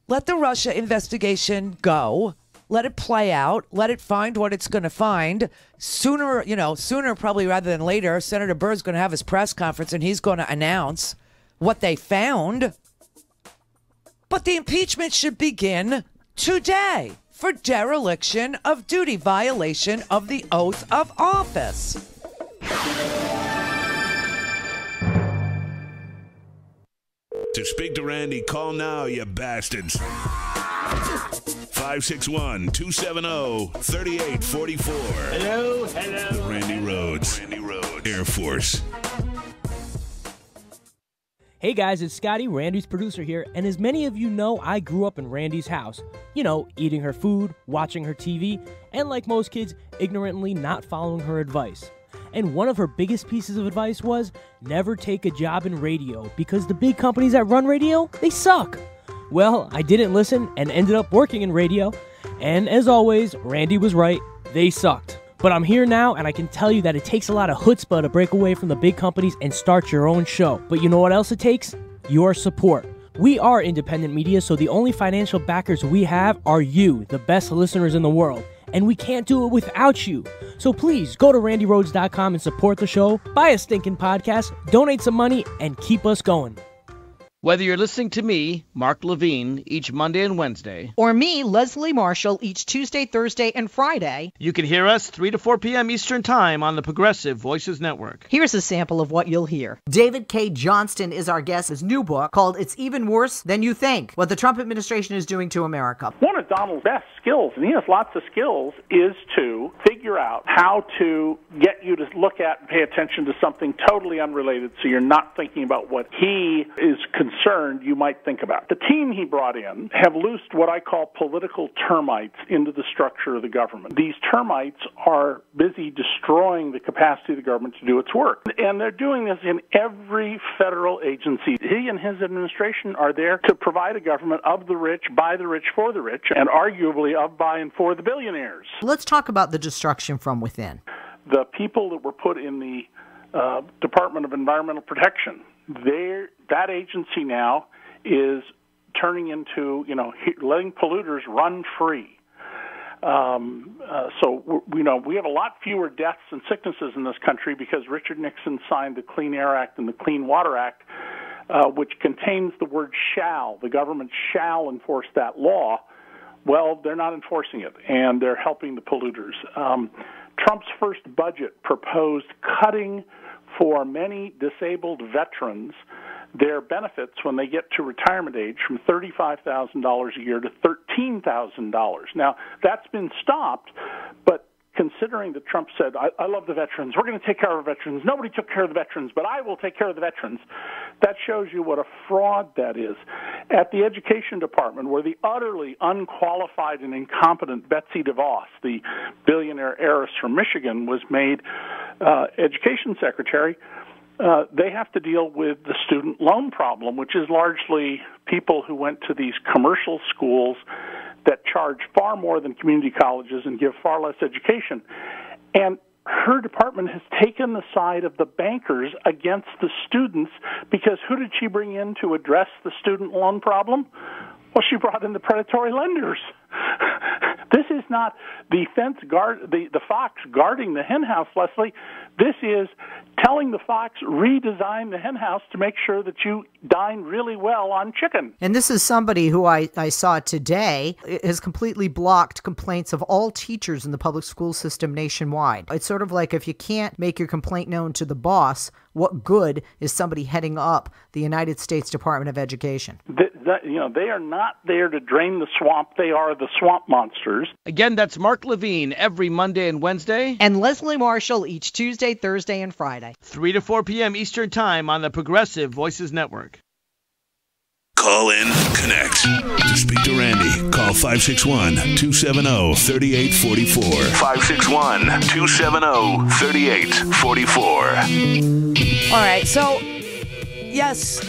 let the Russia investigation go. Let it play out. Let it find what it's going to find. Sooner probably rather than later, Senator Burr's going to have his press conference and he's going to announce what they found. But the impeachment should begin today for dereliction of duty, violation of the oath of office. To speak to Randi, call now, you bastards. 561-270-3844. Hello. The Randi Rhodes Air Force. Hey guys, it's Scotty, Randi's producer here, and as many of you know, I grew up in Randi's house. Eating her food, watching her TV, and like most kids, ignorantly not following her advice. And one of her biggest pieces of advice was, never take a job in radio, because the big companies that run radio, they suck. Well, I didn't listen and ended up working in radio, and as always, Randi was right, they sucked. But I'm here now, and I can tell you that it takes a lot of chutzpah to break away from the big companies and start your own show. But you know what else it takes? Your support. We are independent media, so the only financial backers we have are you, the best listeners in the world. And we can't do it without you. So please, go to RandiRhodes.com and support the show, buy a stinking podcast, donate some money, and keep us going. Whether you're listening to me, Mark Levine, each Monday and Wednesday, or me, Leslie Marshall, each Tuesday, Thursday, and Friday, you can hear us 3 to 4 p.m. Eastern Time on the Progressive Voices Network. Here's a sample of what you'll hear. David K. Johnston is our guest. His new book called It's Even Worse Than You Think, What the Trump Administration is Doing to America. One of Donald's best skills, and he has lots of skills, is to figure out how to get you to look at and pay attention to something totally unrelated so you're not thinking about what he is concerned you might think about. The team he brought in have loosed what I call political termites into the structure of the government. These termites are busy destroying the capacity of the government to do its work. And they're doing this in every federal agency. He and his administration are there to provide a government of the rich, by the rich, for the rich, and arguably of, by, and for the billionaires. Let's talk about the destruction from within. The people that were put in the Department of Environmental Protection, that agency now is turning into, letting polluters run free. So we have a lot fewer deaths and sicknesses in this country because Richard Nixon signed the Clean Air Act and the Clean Water Act, which contains the word shall. The government shall enforce that law. Well, they're not enforcing it, and they're helping the polluters. Trump's first budget proposed cutting for many disabled veterans their benefits when they get to retirement age from $35,000 a year to $13,000. Now, that's been stopped, but considering that Trump said, I love the veterans, we're going to take care of our veterans, nobody took care of the veterans, but I will take care of the veterans, that shows you what a fraud that is. At the Education Department, where the utterly unqualified and incompetent Betsy DeVos, the billionaire heiress from Michigan, was made education secretary, they have to deal with the student loan problem, which is largely people who went to these commercial schools that charge far more than community colleges and give far less education. And her department has taken the side of the bankers against the students because who did she bring in to address the student loan problem? Well, she brought in the predatory lenders. This is not the the fox guarding the henhouse, Leslie. This is telling the fox, redesign the henhouse to make sure that you dine really well on chicken. And this is somebody who I saw today has completely blocked complaints of all teachers in the public school system nationwide. It's sort of like if you can't make your complaint known to the boss, what good is somebody heading up the United States Department of Education? They are not there to drain the swamp. They are the swamp monsters. Again, that's Mark Levine every Monday and Wednesday. And Leslie Marshall each Tuesday, Thursday, and Friday. 3 to 4 p.m. Eastern Time on the Progressive Voices Network. Call in, connect. To speak to Randi, call 561-270-3844. 561-270-3844. All right, so, yes,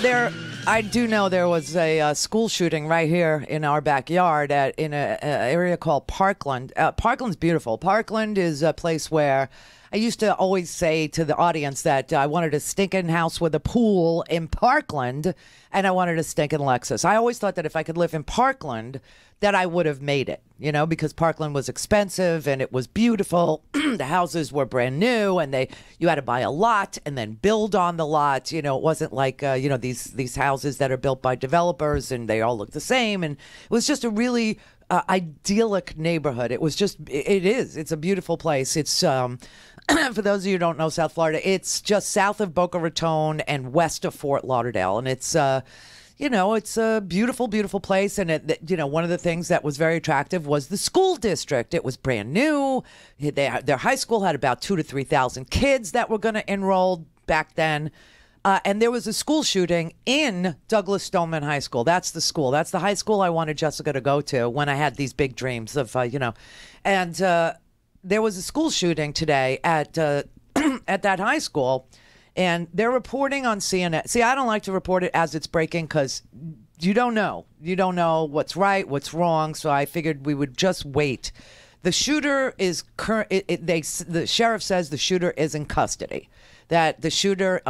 I do know there was a school shooting right here in our backyard in an area called Parkland. Parkland's beautiful. Parkland is a place where I used to always say to the audience that I wanted a stinking house with a pool in Parkland, and I wanted a stinking Lexus. I always thought that if I could live in Parkland, that I would have made it, because Parkland was expensive and it was beautiful. The houses were brand new, and you had to buy a lot and then build on the lot. It wasn't like these houses that are built by developers and they all look the same. And it was just a really idyllic neighborhood. It's a beautiful place. It's for those of you who don't know South Florida, it's just south of Boca Raton and west of Fort Lauderdale, and it's it's a beautiful, beautiful place. And one of the things that was very attractive was the school district. It was brand new. Their high school had about 2,000 to 3,000 kids that were going to enroll back then. And there was a school shooting in Douglas Stoneman High School. That's the school. That's the high school I wanted Jessica to go to when I had these big dreams of, And there was a school shooting today at at that high school, and they're reporting on CNN. See, I don't like to report it as it's breaking because you don't know. You don't know what's right, what's wrong. So I figured we would just wait. The shooter is the sheriff says the shooter is in custody. That the shooter,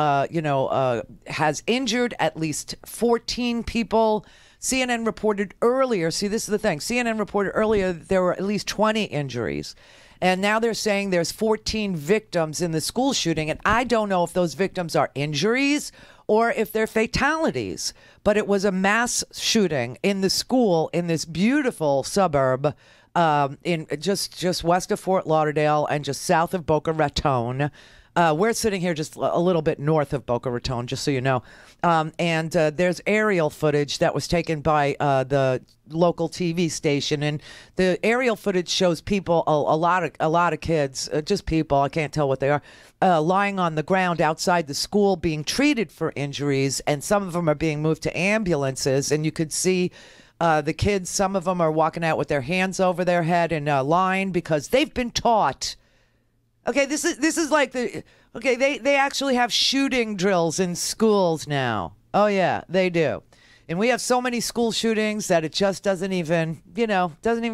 has injured at least 14 people. CNN reported earlier. See, this is the thing. CNN reported earlier that there were at least 20 injuries. And now they're saying there's 14 victims in the school shooting. And I don't know if those victims are injuries or if they're fatalities. But it was a mass shooting in the school in this beautiful suburb in just west of Fort Lauderdale and just south of Boca Raton. We're sitting here just a little bit north of Boca Raton, just so you know. And there's aerial footage that was taken by the local TV station, and the aerial footage shows people, a lot of kids, just people, I can't tell what they are, lying on the ground outside the school being treated for injuries, and some of them are being moved to ambulances, and you could see the kids, some of them are walking out with their hands over their head in a line because they've been taught. Okay, this is like they actually have shooting drills in schools now. Oh yeah, they do. And we have so many school shootings that it just doesn't even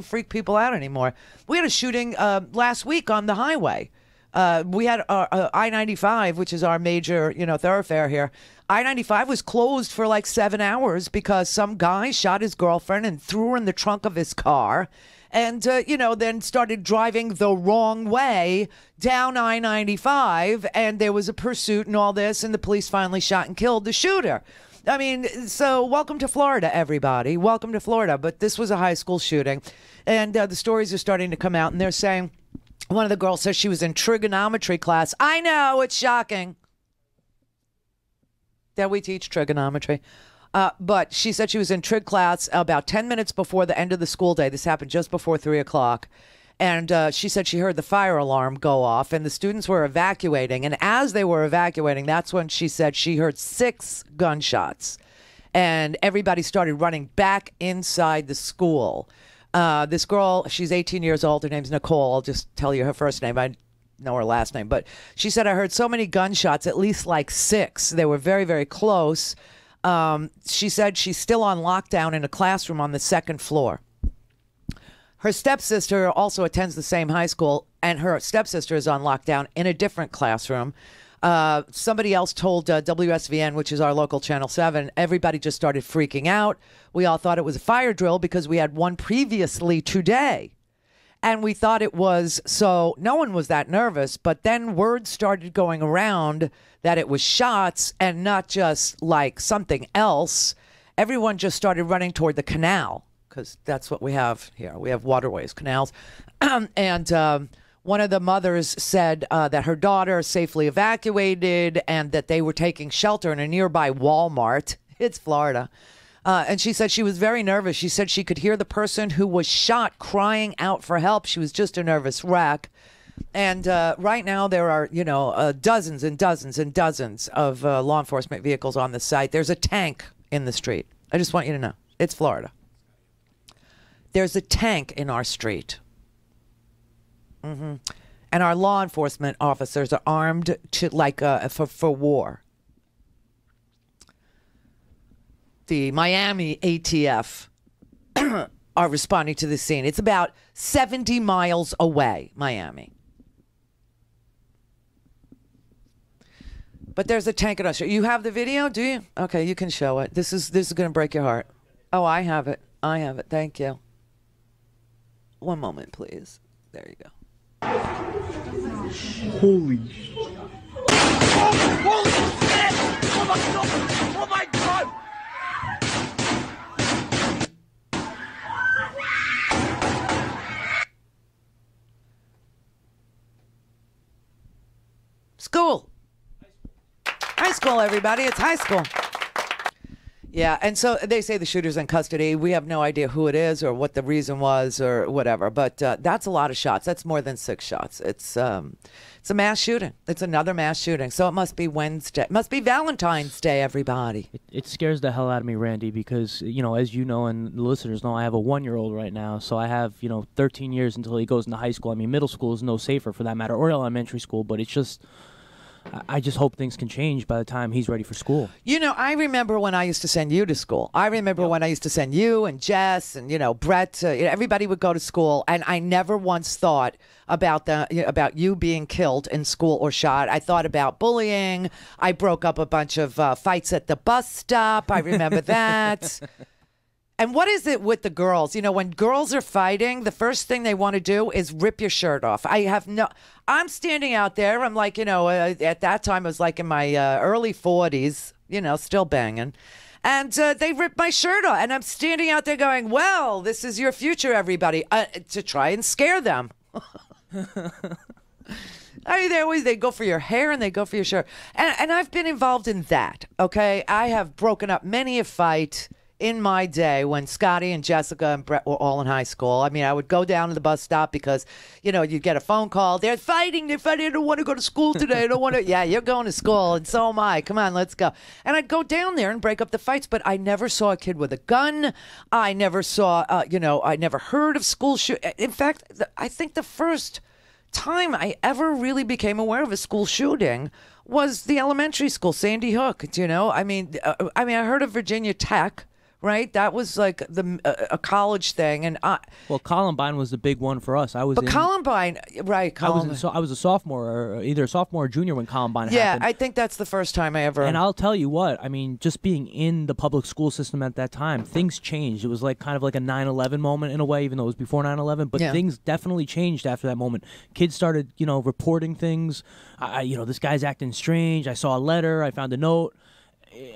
freak people out anymore. We had a shooting last week on the highway. We had I-95, which is our major, thoroughfare here. I-95 was closed for like 7 hours because some guy shot his girlfriend and threw her in the trunk of his car. And, then started driving the wrong way down I-95. And there was a pursuit and all this. And the police finally shot and killed the shooter. I mean, so welcome to Florida, everybody. Welcome to Florida. But this was a high school shooting. And the stories are starting to come out. And they're saying, one of the girls says she was in trigonometry class. I know, it's shocking that we teach trigonometry. But she said she was in trig class about 10 minutes before the end of the school day. This happened just before 3 o'clock. And she said she heard the fire alarm go off and the students were evacuating. And as they were evacuating, that's when she said she heard 6 gunshots. And everybody started running back inside the school. This girl, she's 18 years old. Her name's Nicole. I'll just tell you her first name. I know her last name. But she said, I heard so many gunshots, at least like 6. They were very, very close. She said she's still on lockdown in a classroom on the 2nd floor. Her stepsister also attends the same high school, and her stepsister is on lockdown in a different classroom. Somebody else told WSVN, which is our local Channel 7, everybody just started freaking out. We all thought it was a fire drill because we had one previously today. And we thought it was, so no one was that nervous. But then word started going around that it was shots and not just like something else. Everyone just started running toward the canal because that's what we have here. We have waterways, canals. And one of the mothers said that her daughter safely evacuated and that they were taking shelter in a nearby Walmart. It's Florida. And she said she was very nervous. She said she could hear the person who was shot crying out for help. She was just a nervous wreck. And right now there are, dozens and dozens and dozens of law enforcement vehicles on the site. There's a tank in the street. I just want you to know. It's Florida. There's a tank in our street. And our law enforcement officers are armed to for war. The Miami ATF are responding to the scene. It's about 70 miles away, Miami. But there's a tank in Australia. You have the video, do you? Okay, you can show it. This is going to break your heart. Oh, I have it. I have it. Thank you. One moment, please. There you go. Holy shit. Holy shit! Oh my God! Oh my God! School. High school, everybody. It's high school. Yeah, and so they say the shooter's in custody. We have no idea who it is or what the reason was or whatever, but that's a lot of shots. That's more than 6 shots. It's a mass shooting. It's another mass shooting. So it must be Wednesday. It must be Valentine's Day, everybody. It scares the hell out of me, Randy, because, as you know and the listeners know, I have a 1-year-old right now. So I have, 13 years until he goes into high school. I mean, middle school is no safer for that matter, or elementary school, but it's just... I just hope things can change by the time he's ready for school. I remember when I used to send you to school. I remember when I used to send you and Jess and, Brett. Everybody would go to school. And I never once thought about about you being killed in school or shot. I thought about bullying. I broke up a bunch of fights at the bus stop. I remember that. And what is it with the girls? When girls are fighting, the first thing they want to do is rip your shirt off. I'm standing out there. I'm like, at that time I was like in my early 40s, still banging. And they ripped my shirt off. And I'm standing out there going, well, this is your future, everybody, to try and scare them. They go for your hair and they go for your shirt. And I've been involved in that, okay? I have broken up many a fight in my day when Scotty and Jessica and Brett were all in high school. I mean, I would go down to the bus stop because, you'd get a phone call. They're fighting. I don't want to go to school today. I don't want to. Yeah, you're going to school, and so am I. Come on, let's go. And I'd go down there and break up the fights, but I never saw a kid with a gun. I never saw, I never heard of school shooting. In fact, I think the first time I ever really became aware of a school shooting was the elementary school, Sandy Hook. I heard of Virginia Tech, right? That was like a college thing, and well, Columbine was the big one for us. Columbine, right? Columbine. I was a sophomore, or either a sophomore or junior when Columbine happened. Yeah, I think that's the first time I ever. And I'll tell you what, I mean, just being in the public school system at that time, things changed. It was like kind of like a 9/11 moment in a way, even though it was before 9/11. But things definitely changed after that moment. Kids started, reporting things. This guy's acting strange. I saw a letter. I found a note.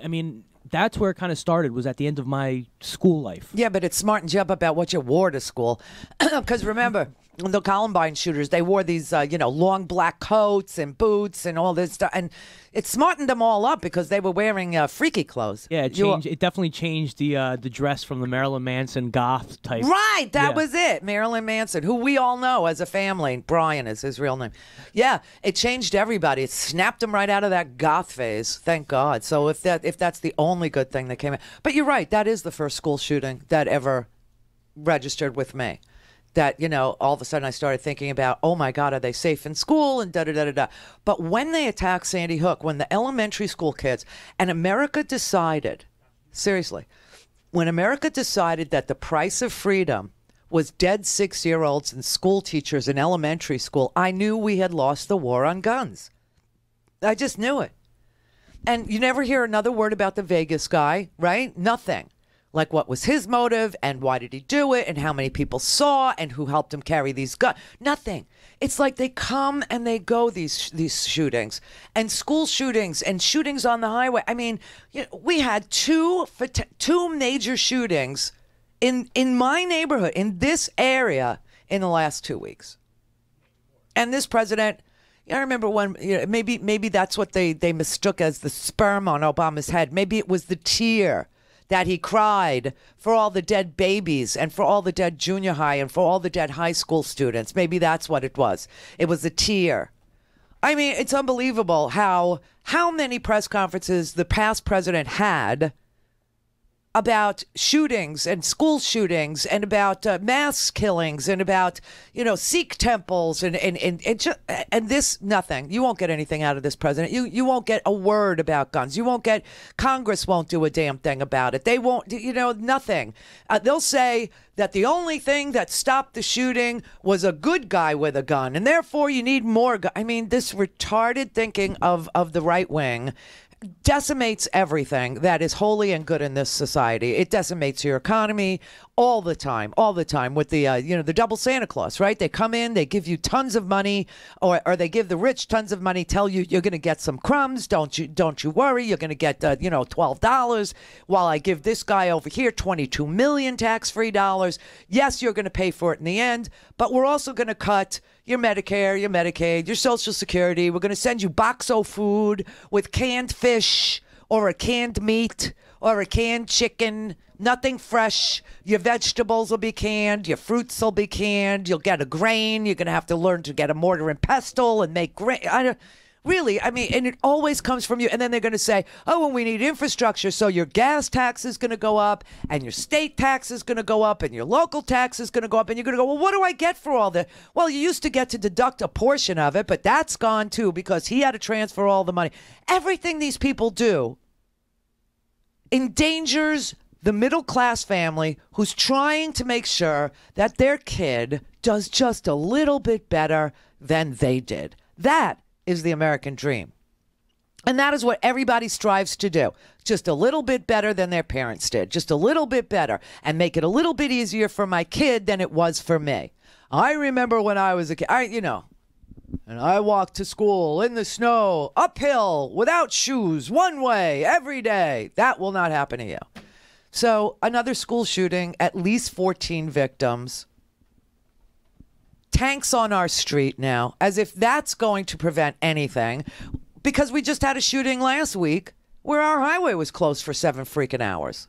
I mean, that's where it kind of started, was at the end of my school life. Yeah, but it smartens you up about what you wore to school. Because remember, the Columbine shooters, they wore these, long black coats and boots and all this stuff. And it smartened them all up because they were wearing freaky clothes. Yeah, it definitely changed the dress from the Marilyn Manson goth type. Right, that was it. Marilyn Manson, who we all know as a family. Brian is his real name. Yeah, it changed everybody. It snapped them right out of that goth phase. Thank God. So if that's the only good thing that came out. But you're right, that is the first school shooting that ever registered with me. That, all of a sudden I started thinking about, oh my God, are they safe in school and da-da-da-da-da. But when they attacked Sandy Hook, when the elementary school kids, and America decided, seriously, when America decided that the price of freedom was dead 6-year-olds and school teachers in elementary school, I knew we had lost the war on guns. I just knew it. And you never hear another word about the Vegas guy, right? Nothing. Like, what was his motive, and why did he do it, and how many people saw, and who helped him carry these guns? Nothing. It's like they come and they go, these shootings, and school shootings, and shootings on the highway. I mean, we had two major shootings in my neighborhood, in this area, in the last 2 weeks. And this president, I remember when, maybe that's what they mistook as the sperm on Obama's head. Maybe it was the tear that he cried for all the dead babies and for all the dead junior high and for all the dead high school students. Maybe that's what it was. It was a tear. I mean, it's unbelievable how many press conferences the past president had about shootings and school shootings and about mass killings and about, Sikh temples and this, nothing. You won't get anything out of this president. You won't get a word about guns. You won't get, Congress won't do a damn thing about it. They won't, nothing. They'll say that the only thing that stopped the shooting was a good guy with a gun, and therefore you need more guns. I mean, this retarded thinking of the right wing decimates everything that is holy and good in this society. It decimates your economy all the time with the, the double Santa Claus, right? They come in, they give you tons of money, or they give the rich tons of money, tell you you're going to get some crumbs. Don't you worry. You're going to get, $12, while I give this guy over here $22 million tax-free dollars. Yes, you're going to pay for it in the end, but we're also going to cut your Medicare, your Medicaid, your Social Security. We're going to send you Boxo food with canned fish or a canned meat or a canned chicken, nothing fresh. Your vegetables will be canned. Your fruits will be canned. You'll get a grain. You're going to have to learn to get a mortar and pestle and make grain. Really, I mean, and it always comes from you. And then they're going to say, oh, well, we need infrastructure. So your gas tax is going to go up, and your state tax is going to go up, and your local tax is going to go up. And you're going to go, well, what do I get for all that? Well, you used to get to deduct a portion of it, but that's gone too because he had to transfer all the money. Everything these people do endangers the middle-class family who's trying to make sure that their kid does just a little bit better than they did. That is the American dream. And that is what everybody strives to do. Just a little bit better than their parents did. Just a little bit better. And make it a little bit easier for my kid than it was for me. I remember when I was a kid, and I walked to school in the snow, uphill, without shoes, one way, every day. That will not happen to you. So another school shooting, at least 14 victims. Tanks on our street now, as if that's going to prevent anything, because we just had a shooting last week where our highway was closed for 7 freaking hours.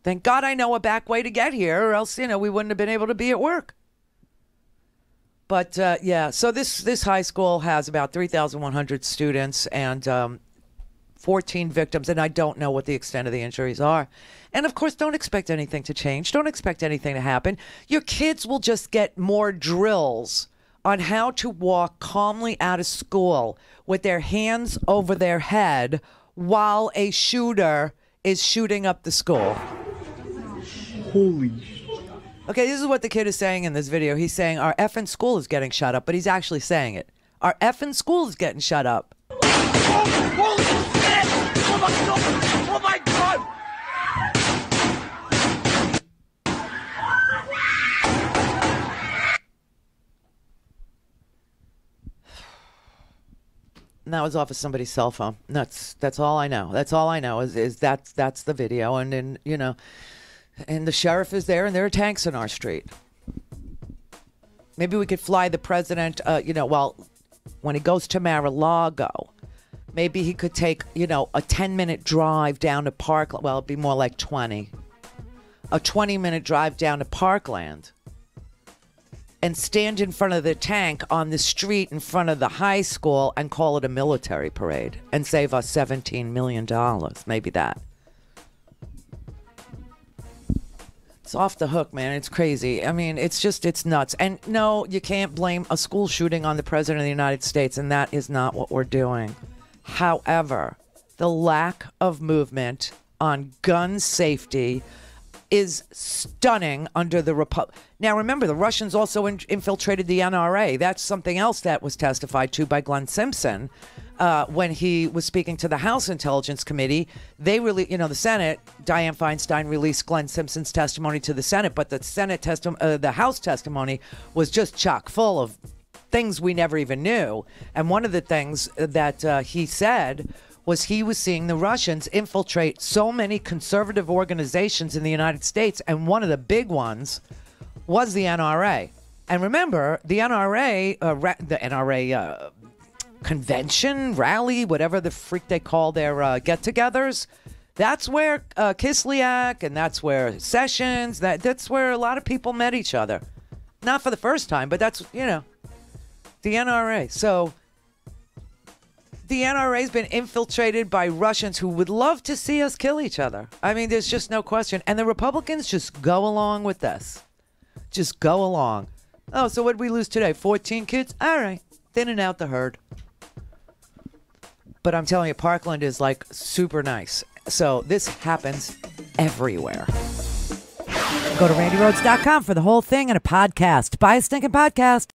Thank God I know a back way to get here, or else, we wouldn't have been able to be at work. But, so this high school has about 3,100 students and 14 victims, and I don't know what the extent of the injuries are. And, of course, don't expect anything to change. Don't expect anything to happen. Your kids will just get more drills on how to walk calmly out of school with their hands over their head while a shooter is shooting up the school. Holy Okay, this is what the kid is saying in this video. He's saying our effing school is getting shut up, but he's actually saying it. Our effing school is getting shut up. Holy shit! Oh my God! Oh my God! And that was off of somebody's cell phone. That's all I know. That's all I know is that's the video. And then, you know, and the sheriff is there and there are tanks in our street. Maybe we could fly the president, when he goes to Mar-a-Lago, maybe he could take, a 10-minute drive down to Parkland. Well, it'd be more like 20. A 20-minute drive down to Parkland and stand in front of the tank on the street in front of the high school and call it a military parade and save us $17 million. Maybe that. It's off the hook, man. It's crazy. I mean, it's nuts. And no, you can't blame a school shooting on the president of the United States, and that is not what we're doing. However, the lack of movement on gun safety is stunning under the Republic. Now, remember, the Russians also infiltrated the NRA. That's something else that was testified to by Glenn Simpson when he was speaking to the House Intelligence Committee. They really, the Senate, Dianne Feinstein released Glenn Simpson's testimony to the Senate, but the House testimony was just chock full of things we never even knew. And one of the things that he said was he was seeing the Russians infiltrate so many conservative organizations in the United States, and one of the big ones was the NRA. And remember, the NRA, convention, rally, whatever the freak they call their get-togethers, that's where Kislyak and that's where Sessions, that's where a lot of people met each other. Not for the first time, but that's, the NRA. So the NRA's been infiltrated by Russians who would love to see us kill each other. I mean, there's just no question. And the Republicans just go along with this. Just go along. Oh, so what did we lose today? 14 kids? All right. Thinning out the herd. But I'm telling you, Parkland is like super nice. So this happens everywhere. Go to RandiRhodes.com for the whole thing and a podcast. Buy a stinking podcast.